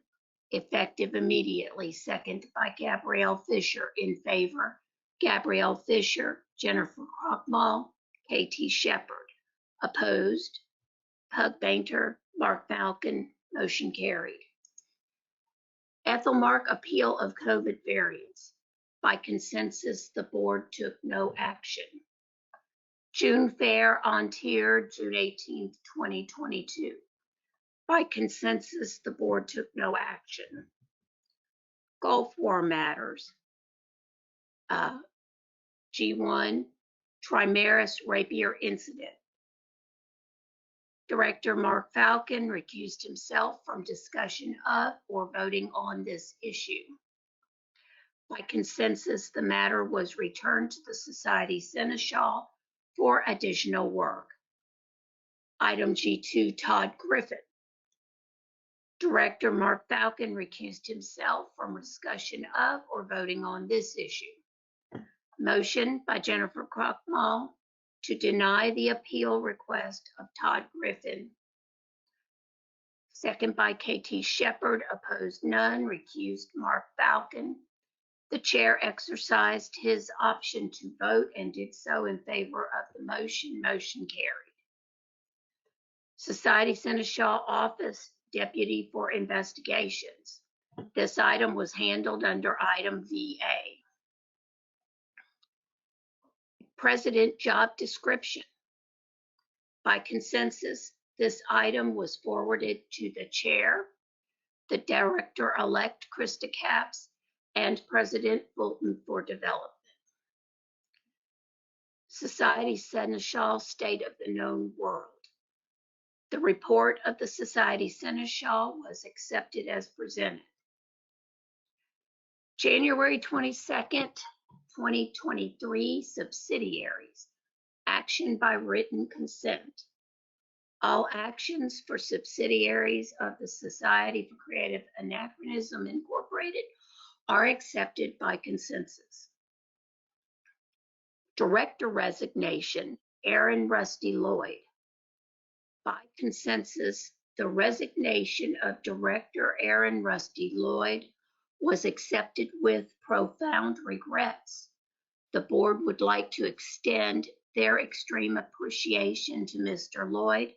effective immediately. Second by Gabrielle Fisher, in favor Gabrielle Fisher, Jennifer Krochmal, KT Shepherd, opposed Pug Bainter, Mark Falcon, motion carried. Ethelmark appeal of COVID variants. By consensus, the board took no action. June Fair on Tier, June 18, 2022. By consensus, the board took no action. Gulf War matters. G1, Trimaris Rapier incident. Director Mark Falcon recused himself from discussion of or voting on this issue. By consensus, the matter was returned to the Society Seneschal for additional work. Item G2, Todd Griffin. Director Mark Falcon recused himself from discussion of or voting on this issue. Motion by Jennifer Krochmal to deny the appeal request of Todd Griffin. Second by KT Shepherd, opposed none, recused Mark Falcon. The chair exercised his option to vote and did so in favor of the motion. Motion carried. Society Seneschal Office, Deputy for Investigations. This item was handled under item VA. President job description. By consensus, this item was forwarded to the chair, the director-elect Krista Capps, and President Fulton for development. Society Seneschal, State of the Known World. The report of the Society Seneschal was accepted as presented. January 22nd, 2023, subsidiaries. Action by written consent. All actions for subsidiaries of the Society for Creative Anachronism Incorporated are accepted by consensus. Director resignation Aaron Rusty Lloyd. By consensus, the resignation of Director Aaron Rusty Lloyd was accepted with profound regrets. The board would like to extend their extreme appreciation to Mr. Lloyd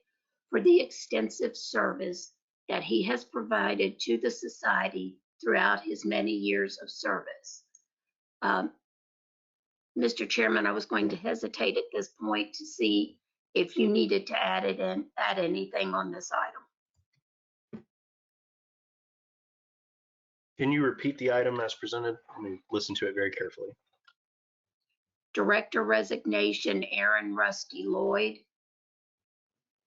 for the extensive service that he has provided to the society throughout his many years of service. Mr. Chairman, I was going to hesitate at this point to see if you needed to add anything on this item. Can you repeat the item as presented? Let me listen to it very carefully. Director resignation, Aaron Rusty Lloyd.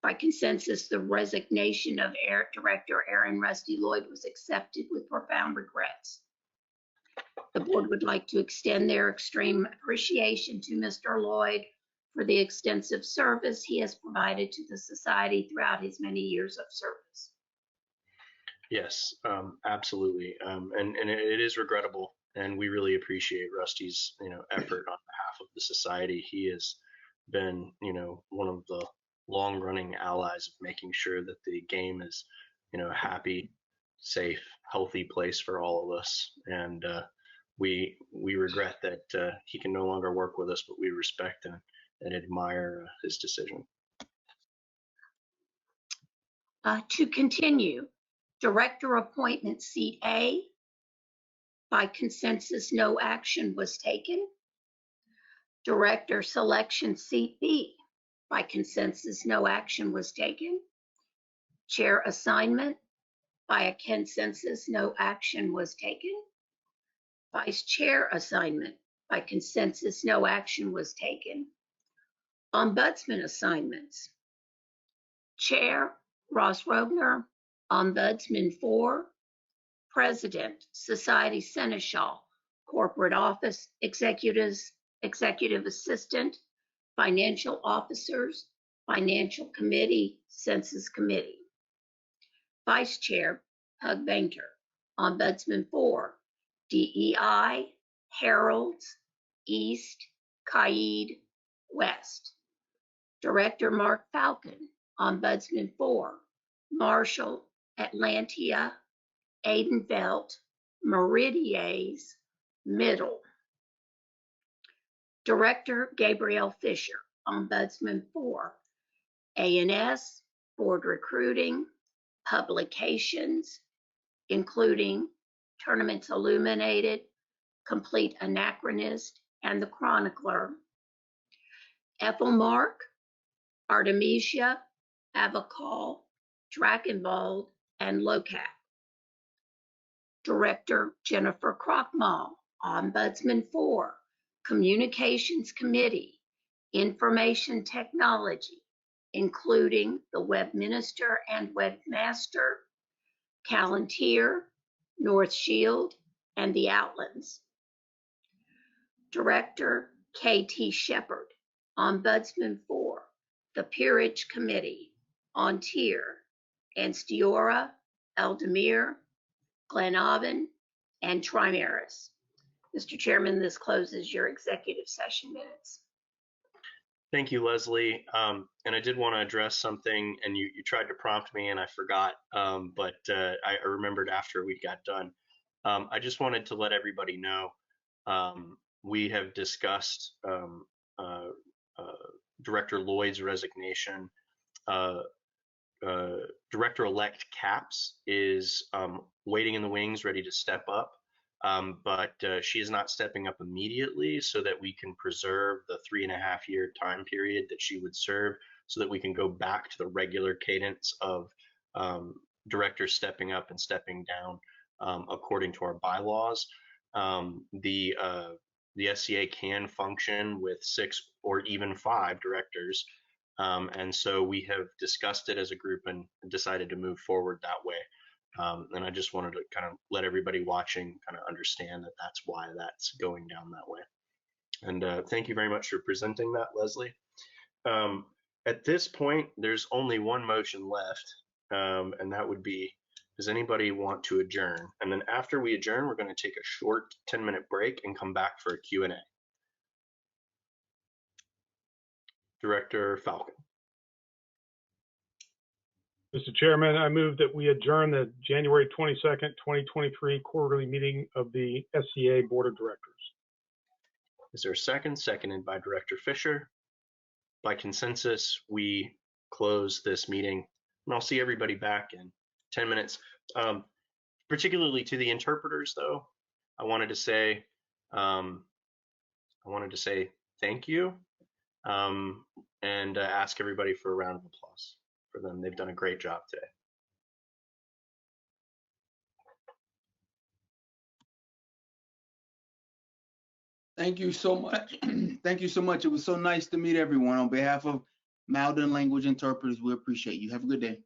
By consensus, the resignation of Director Aaron Rusty Lloyd was accepted with profound regrets. The board would like to extend their extreme appreciation to Mr. Lloyd for the extensive service he has provided to the society throughout his many years of service. Yes, absolutely. And it is regrettable, and we really appreciate Rusty's, effort on behalf of the society. He has been, one of the long-running allies of making sure that the game is, a happy, safe, healthy place for all of us. And we regret that he can no longer work with us, but we respect and admire his decision. To continue, Director appointment seat A. By consensus, no action was taken. Director selection seat B. By consensus, no action was taken. Chair assignment. By a consensus, no action was taken. Vice chair assignment. By consensus, no action was taken. Ombudsman assignments. Chair, Ross Rogner, Ombudsman 4, President, Society Seneschal, Corporate Office, Executive Assistant, Financial Officers, Financial Committee, Census Committee. Vice Chair, Hug Banker, Ombudsman 4, DEI, Heralds, East, Caid, West. Director Mark Falcon, Ombudsman 4, Marshall, Atlantia, Aidenfeld, Meridies, Middle. Director Gabrielle Fisher, Ombudsman 4, A&S, Board Recruiting, Publications, including Tournaments Illuminated, Complete Anachronist, and The Chronicler. Ethel Mark, Artemisia, Avacol, Drakenwald, and Locap. Director Jennifer Krochmal, Ombudsman 4, Communications Committee, Information Technology, including the Webminister and Webmaster, Palantir, North Shield, and the Outlands. Director K.T. Shepard, Ombudsman 4, the Peerage Committee, Ontier, Anstiora, Eldemir, Glenavon, and Trimaris. Mr. Chairman, this closes your executive session minutes. Thank you, Leslie. And I did want to address something, and you tried to prompt me, and I forgot, but I remembered after we got done. I just wanted to let everybody know we have discussed Director Lloyd's resignation. Director-elect Capps is waiting in the wings, ready to step up. But she is not stepping up immediately so that we can preserve the 3.5-year time period that she would serve, so that we can go back to the regular cadence of directors stepping up and stepping down according to our bylaws. The SCA can function with 6 or even 5 directors. And so we have discussed it as a group and decided to move forward that way. And I just wanted to kind of let everybody watching kind of understand that that's why that's going down that way. And thank you very much for presenting that, Leslie. At this point, there's only one motion left, and that would be, does anybody want to adjourn? And then after we adjourn, we're going to take a short 10-minute break and come back for a Q&A. Director Falcon. Mr. Chairman, I move that we adjourn the January 22nd, 2023 quarterly meeting of the SCA Board of Directors. Is there a second? Seconded by Director Fisher. By consensus, we close this meeting, and I'll see everybody back in 10 minutes. Particularly to the interpreters, though, I wanted to say thank you, and ask everybody for a round of applause for them. They've done a great job today. Thank you so much. Thank you so much. It was so nice to meet everyone. On behalf of Malden Language Interpreters, we appreciate you. Have a good day.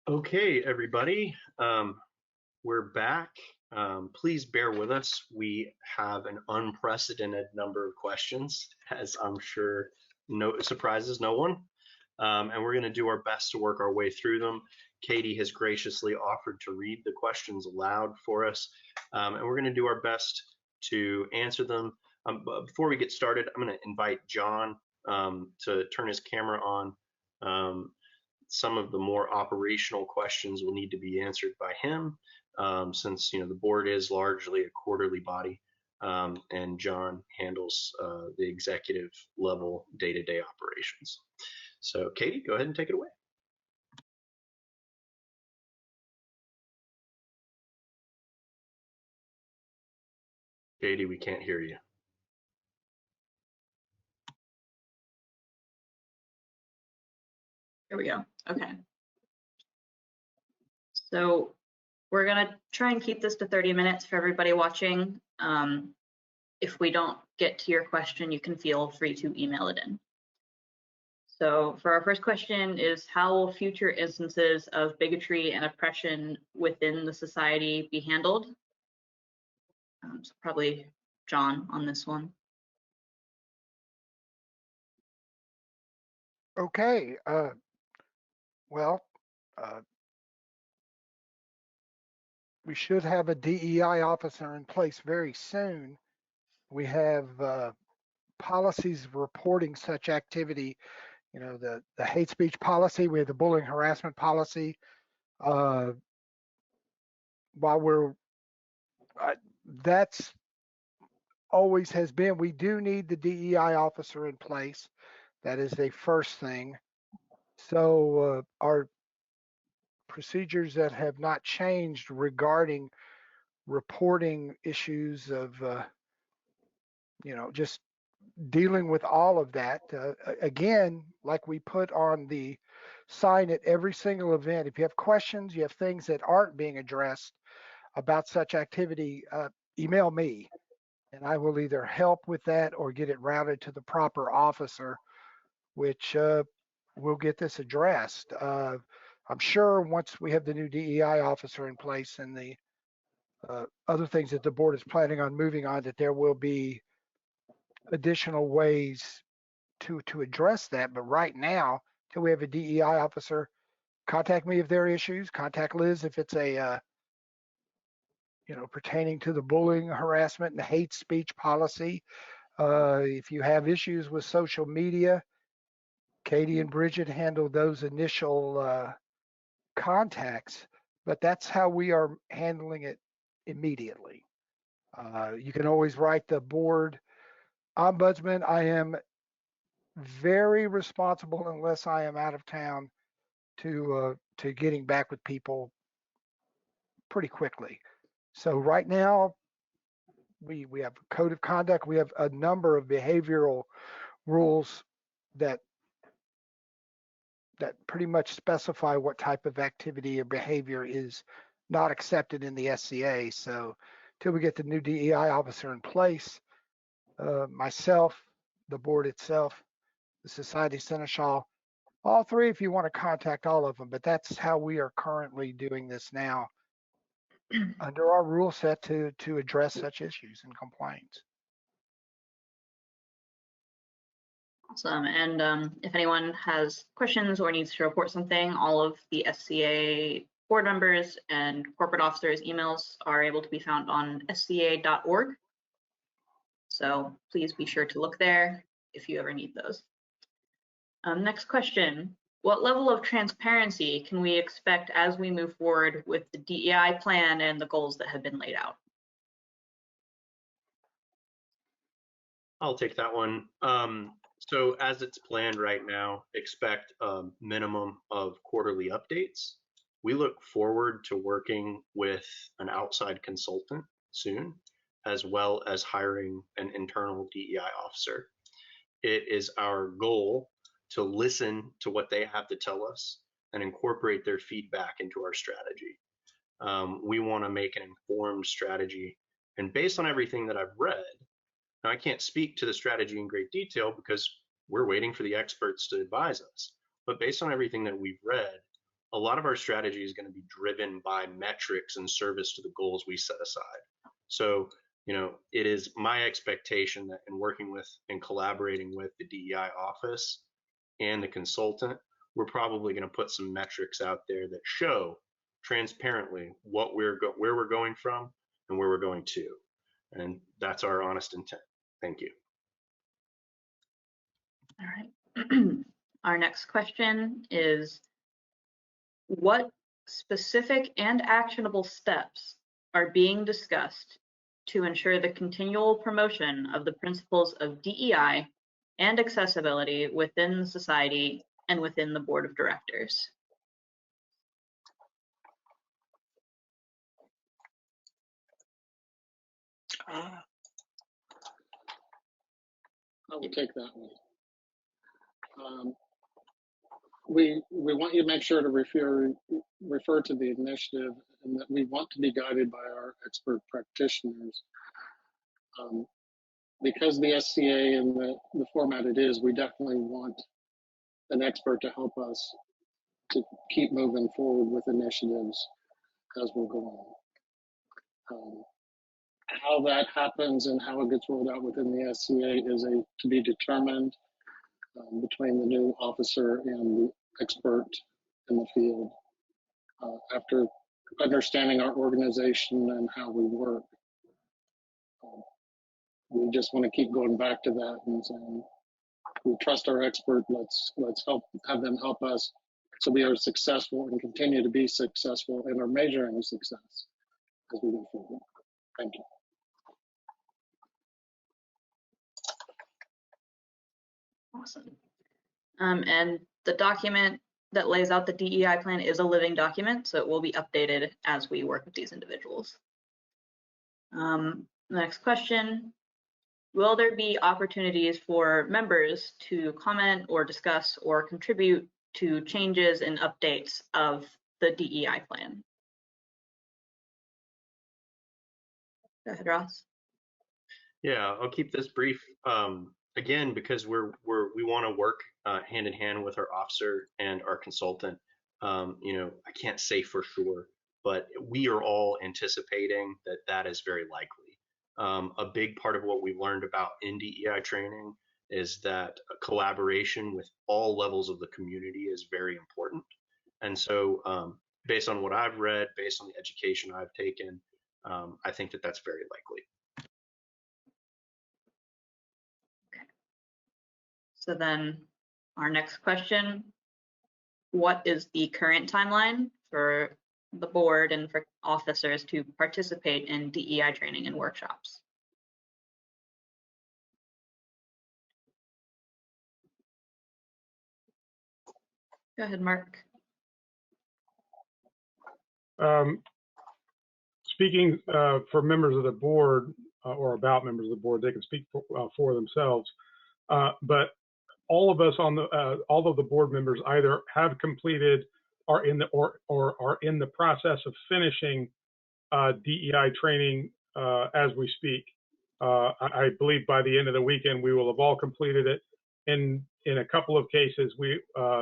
Okay, everybody, we're back. Please bear with us. We have an unprecedented number of questions, as I'm sure surprises no one. And we're going to do our best to work our way through them. Katie has graciously offered to read the questions aloud for us, and we're going to do our best to answer them. But before we get started, I'm going to invite John to turn his camera on. Some of the more operational questions will need to be answered by him, since the board is largely a quarterly body, and John handles the executive level day-to-day operations. So Katie, go ahead and take it away. Katie, we can't hear you. Here we go. Okay. So we're going to try and keep this to 30 minutes for everybody watching. If we don't get to your question, you can feel free to email it in. So for our first question is, how will future instances of bigotry and oppression within the society be handled? So probably John on this one. Okay. We should have a DEI officer in place very soon. We have policies reporting such activity, the hate speech policy, we have the bullying harassment policy. That's always has been, we do need the DEI officer in place. That is the first thing. So our procedures that have not changed regarding reporting issues of, just dealing with all of that. Again, like we put on the sign at every single event, if you have questions, you have things that aren't being addressed about such activity, email me, and I will either help with that or get it routed to the proper officer, which will get this addressed. I'm sure once we have the new DEI officer in place and the other things that the board is planning on moving on, that there will be additional ways to address that. But right now, till we have a DEI officer, contact me if there are issues. Contact Liz if it's a pertaining to the bullying, harassment, and hate speech policy. If you have issues with social media, Katie and Bridget handle those initial contacts, but that's how we are handling it immediately. You can always write the board ombudsman. I am very responsible, unless I am out of town, to getting back with people pretty quickly. So right now, we have a code of conduct. We have a number of behavioral rules that pretty much specify what type of activity or behavior is not accepted in the SCA. So till we get the new DEI officer in place, myself, the board itself, the Society Seneschal, all three, if you want to contact all of them, but that's how we are currently doing this now under our rule set to address such issues and complaints. Awesome. And if anyone has questions or needs to report something, all of the SCA board members and corporate officers' emails are able to be found on sca.org. So please be sure to look there if you ever need those. Next question. What level of transparency can we expect as we move forward with the DEI plan and the goals that have been laid out? I'll take that one. So as it's planned right now, expect a minimum of quarterly updates. We look forward to working with an outside consultant soon, as well as hiring an internal DEI officer. It is our goal to listen to what they have to tell us and incorporate their feedback into our strategy. We want to make an informed strategy, and based on everything that I've read, now, I can't speak to the strategy in great detail because we're waiting for the experts to advise us. But based on everything that we've read, a a lot of our strategy is going to be driven by metrics and service to the goals we set aside. So, it is my expectation that in working with and collaborating with the DEI office and the consultant, we're probably going to put some metrics out there that show transparently where we're going from and where we're going to. And that's our honest intent. Thank you. All right. Our next question is, what specific and actionable steps are being discussed to ensure the continual promotion of the principles of DEI and accessibility within the society and within the board of directors? I will take that one. We want you to make sure to refer to the initiative, and that we want to be guided by our expert practitioners. Because the SCA and the format it is, we definitely want an expert to help us to keep moving forward with initiatives as we're going. How that happens and how it gets rolled out within the SCA is to be determined between the new officer and the expert in the field. After understanding our organization and how we work, we just want to keep going back to that and saying, we trust our expert, let's have them help us so we are successful and continue to be successful and are measuring success as we go forward. Thank you. Awesome. And the document that lays out the DEI plan is a living document, so it will be updated as we work with these individuals. Next question. Will there be opportunities for members to comment or discuss or contribute to changes and updates of the DEI plan? Go ahead, Ross. Yeah, I'll keep this brief. Again, because we want to work hand in hand with our officer and our consultant. I can't say for sure, but we are all anticipating that is very likely. A big part of what we've learned about in DEI training is that collaboration with all levels of the community is very important. And so based on what I've read, based on the education I've taken, I think that's very likely. So then our next question, what is the current timeline for the board and for officers to participate in DEI training and workshops? Go ahead, Mark. Speaking for members of the board or about members of the board, they can speak for themselves. But all of us all of the board members either have completed or are in the process of finishing DEI training as we speak. I believe by the end of the weekend we will have all completed it. In a couple of cases,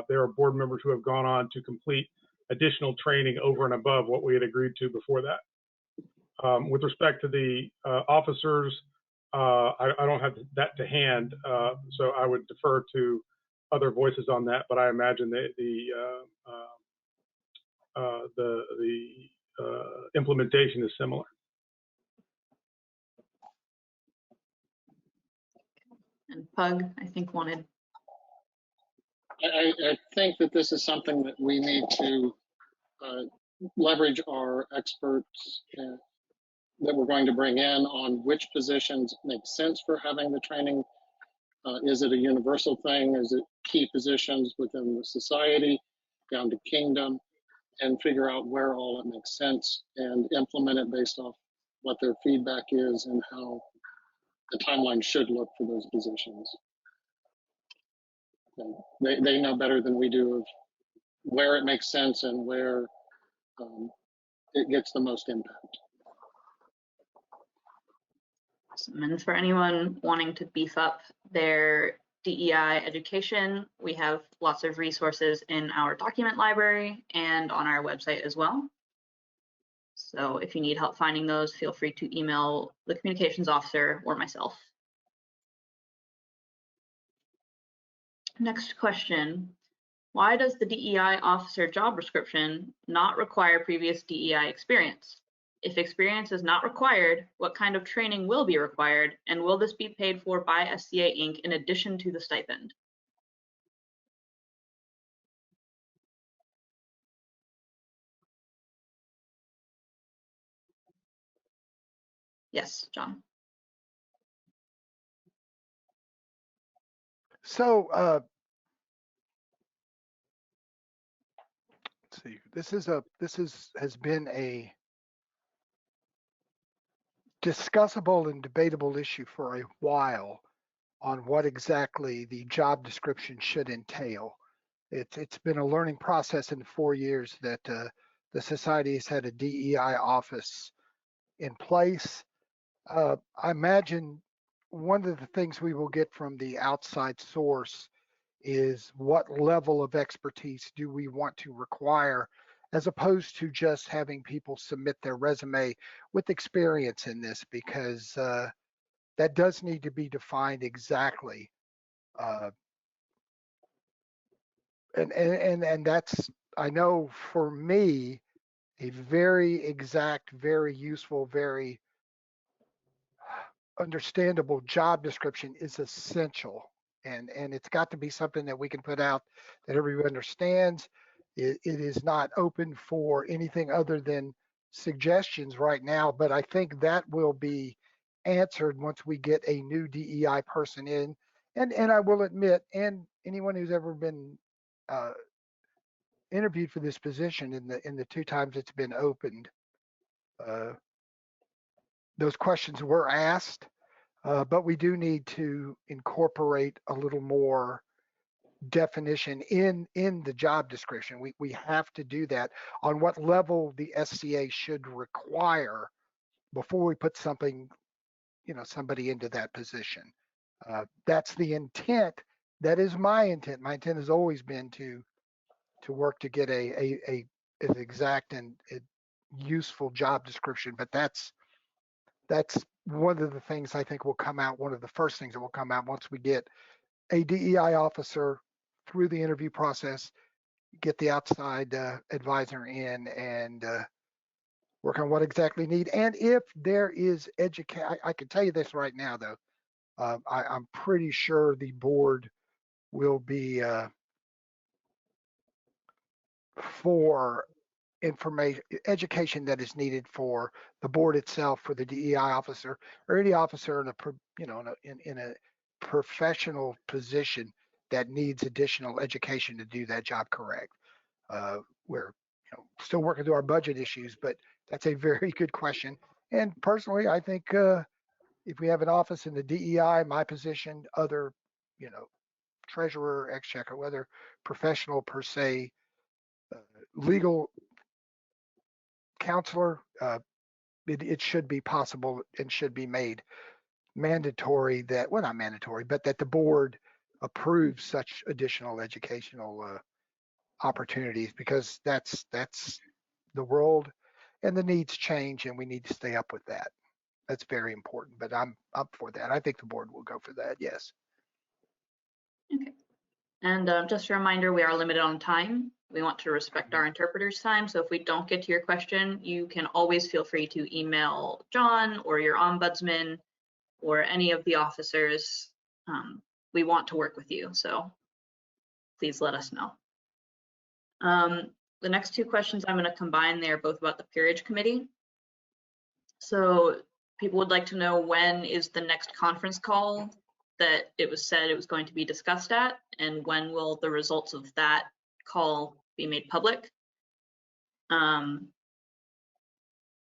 there are board members who have gone on to complete additional training over and above what we had agreed to before that. With respect to the officers, I don't have that to hand, so I would defer to other voices on that. But I imagine that the implementation is similar. And Pug, I think, wanted. I think that this is something that we need to leverage our experts that we're going to bring in on which positions make sense for having the training. Is it a universal thing? Is it key positions within the society down to kingdom, and figure out where all it makes sense and implement it based off what their feedback is and how the timeline should look for those positions. And they know better than we do of where it makes sense and where it gets the most impact. And for anyone wanting to beef up their DEI education, we have lots of resources in our document library and on our website as well. So if you need help finding those, feel free to email the communications officer or myself. Next question. Why does the DEI officer job description not require previous DEI experience? If experience is not required, what kind of training will be required, and will this be paid for by SCA Inc. in addition to the stipend? Yes, John. So let's see. Has been a discussable and debatable issue for a while on what exactly the job description should entail. It's been a learning process in 4 years that the society has had a DEI office in place. I imagine one of the things we will get from the outside source is what level of expertise do we want to require, as opposed to just having people submit their resume with experience in this, because that does need to be defined exactly. And that's, I know for me, a very exact, very useful, very understandable job description is essential. And it's got to be something that we can put out that everyone understands. It is not open for anything other than suggestions right now, but I think that will be answered once we get a new DEI person in. And I will admit, and anyone who's ever been interviewed for this position in the 2 times it's been opened, those questions were asked, but we do need to incorporate a little more definition in the job description. We have to do that on what level the SCA should require before we put somebody into that position. That's the intent. That is my intent. My intent has always been to work to get an exact and useful job description, but that's one of the things I think will come out, one of the first things that will come out once we get a DEI officer through the interview process, get the outside advisor in, and work on what exactly need. And if there is I can tell you this right now, though, I'm pretty sure the board will be for information, education that is needed for the board itself, for the DEI officer, or any officer in a professional position that needs additional education to do that job correct. We're still working through our budget issues, but that's a very good question. And personally, I think if we have an office in the DEI, my position, other, treasurer, exchequer, whether professional per se, legal counselor, it should be possible and should be made mandatory that, well, not mandatory, but that the board approves such additional educational opportunities, because that's the world and the needs change, and we need to stay up with that. That's very important, but I'm up for that. I think the board will go for that, yes. Okay. And just a reminder, we are limited on time. We want to respect our interpreters' time. So if we don't get to your question, you can always feel free to email John or your ombudsman or any of the officers. We want to work with you, so please let us know. The next 2 questions I'm going to combine. They're both about the peerage committee. So people would like to know, when is the next conference call that it was said it was going to be discussed at, and when will the results of that call be made public? And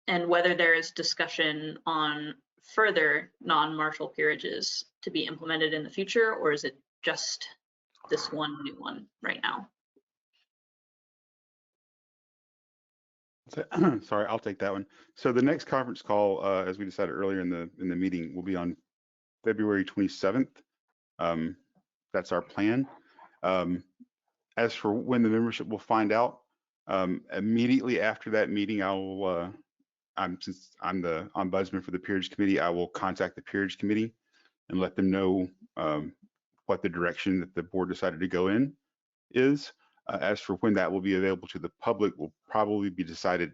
whether there is discussion on further non-martial peerages to be implemented in the future, or is it just this one new one right now? Sorry, I'll take that one. So the next conference call, as we decided earlier in the meeting, will be on February 27th. that's our plan. As for when the membership will find out, immediately after that meeting, I will, since I'm the ombudsman for the Peerage Committee, I will contact the Peerage Committee and let them know what the direction that the board decided to go in is. As for when that will be available to the public will probably be decided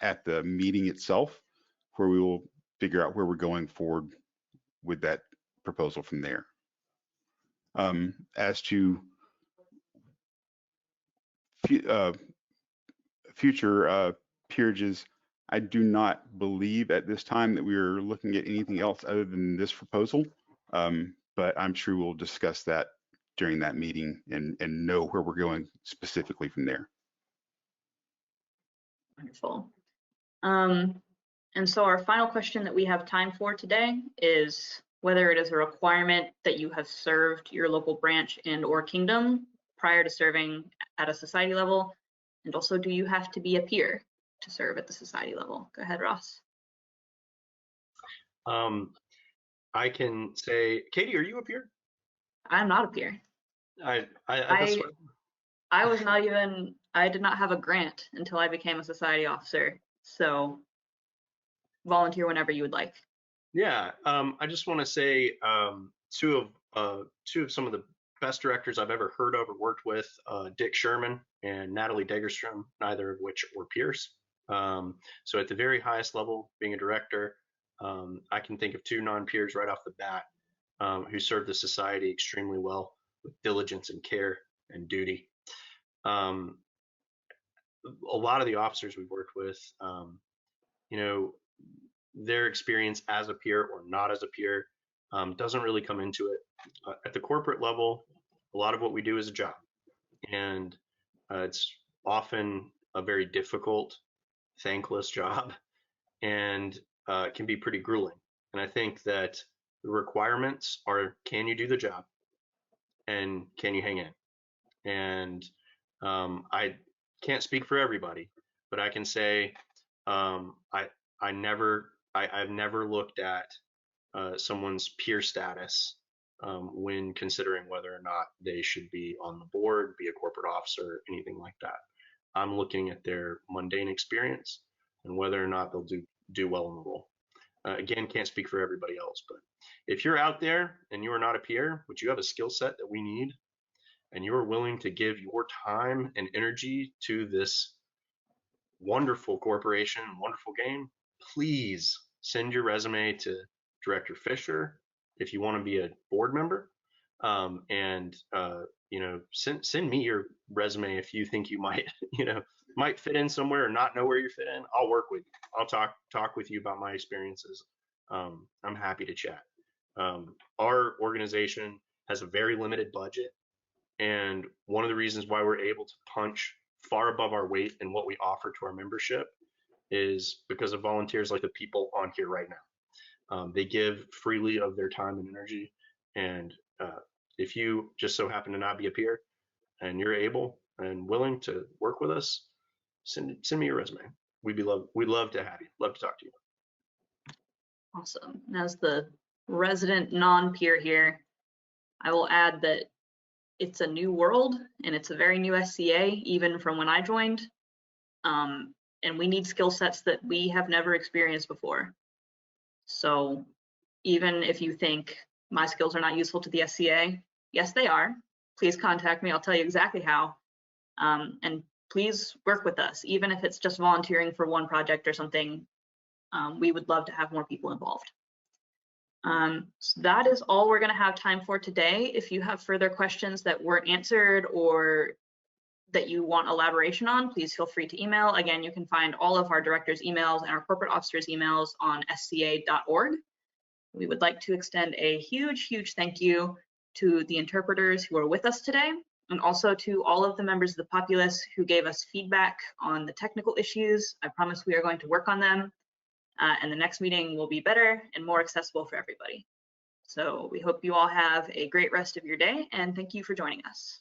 at the meeting itself, where we will figure out where we're going forward with that proposal from there. As to future peerages, I do not believe at this time that we are looking at anything else other than this proposal, but I'm sure we'll discuss that during that meeting and know where we're going specifically from there. Wonderful. And so our final question that we have time for today is whether it is a requirement that you have served your local branch and or kingdom prior to serving at a society level, and also do you have to be a peer to serve at the society level? Go ahead, Ross. I can say, Katie, are you a peer? I'm not a peer. I was not even, I did not have a grant until I became a society officer. So volunteer whenever you would like. Yeah, I just want to say two of some of the best directors I've ever heard of or worked with, Dick Sherman and Natalie Degerstrom, neither of which were peers. So at the very highest level, being a director, I can think of two non-peers right off the bat who served the society extremely well with diligence and care and duty. A lot of the officers we've worked with, you know, their experience as a peer or not as a peer doesn't really come into it. At the corporate level, a lot of what we do is a job, and it's often a very difficult, thankless job, and it can be pretty grueling. And I think that the requirements are, can you do the job, and can you hang in? And I can't speak for everybody, but I can say I've never looked at someone's peer status when considering whether or not they should be on the board, be a corporate officer, anything like that. I'm looking at their mundane experience and whether or not they'll do well in the role. Again, can't speak for everybody else, but if you're out there and you are not a peer, but you have a skill set that we need, and you are willing to give your time and energy to this wonderful corporation, wonderful game, please send your resume to Director Fisher if you want to be a board member, and you know, send me your resume if you think you might might fit in somewhere or not know where you fit in. I'll work with you. I'll talk with you about my experiences. I'm happy to chat. Our organization has a very limited budget, and one of the reasons why we're able to punch far above our weight in what we offer to our membership is because of volunteers like the people on here right now. They give freely of their time and energy, and if you just so happen to not be a peer and you're able and willing to work with us, send me your resume. We'd love to have you. Love to talk to you. Awesome. As the resident non-peer here, I will add that it's a new world and it's a very new SCA, even from when I joined. And we need skill sets that we have never experienced before. So even if you think my skills are not useful to the SCA, yes, they are. Please contact me. I'll tell you exactly how. And please work with us, even if it's just volunteering for one project or something. We would love to have more people involved. So that is all we're going to have time for today. If you have further questions that weren't answered or that you want elaboration on, please feel free to email. Again, you can find all of our directors' emails and our corporate officers' emails on sca.org. We would like to extend a huge, huge thank you to the interpreters who are with us today, and also to all of the members of the populace who gave us feedback on the technical issues. I promise we are going to work on them, and the next meeting will be better and more accessible for everybody. So we hope you all have a great rest of your day, and thank you for joining us.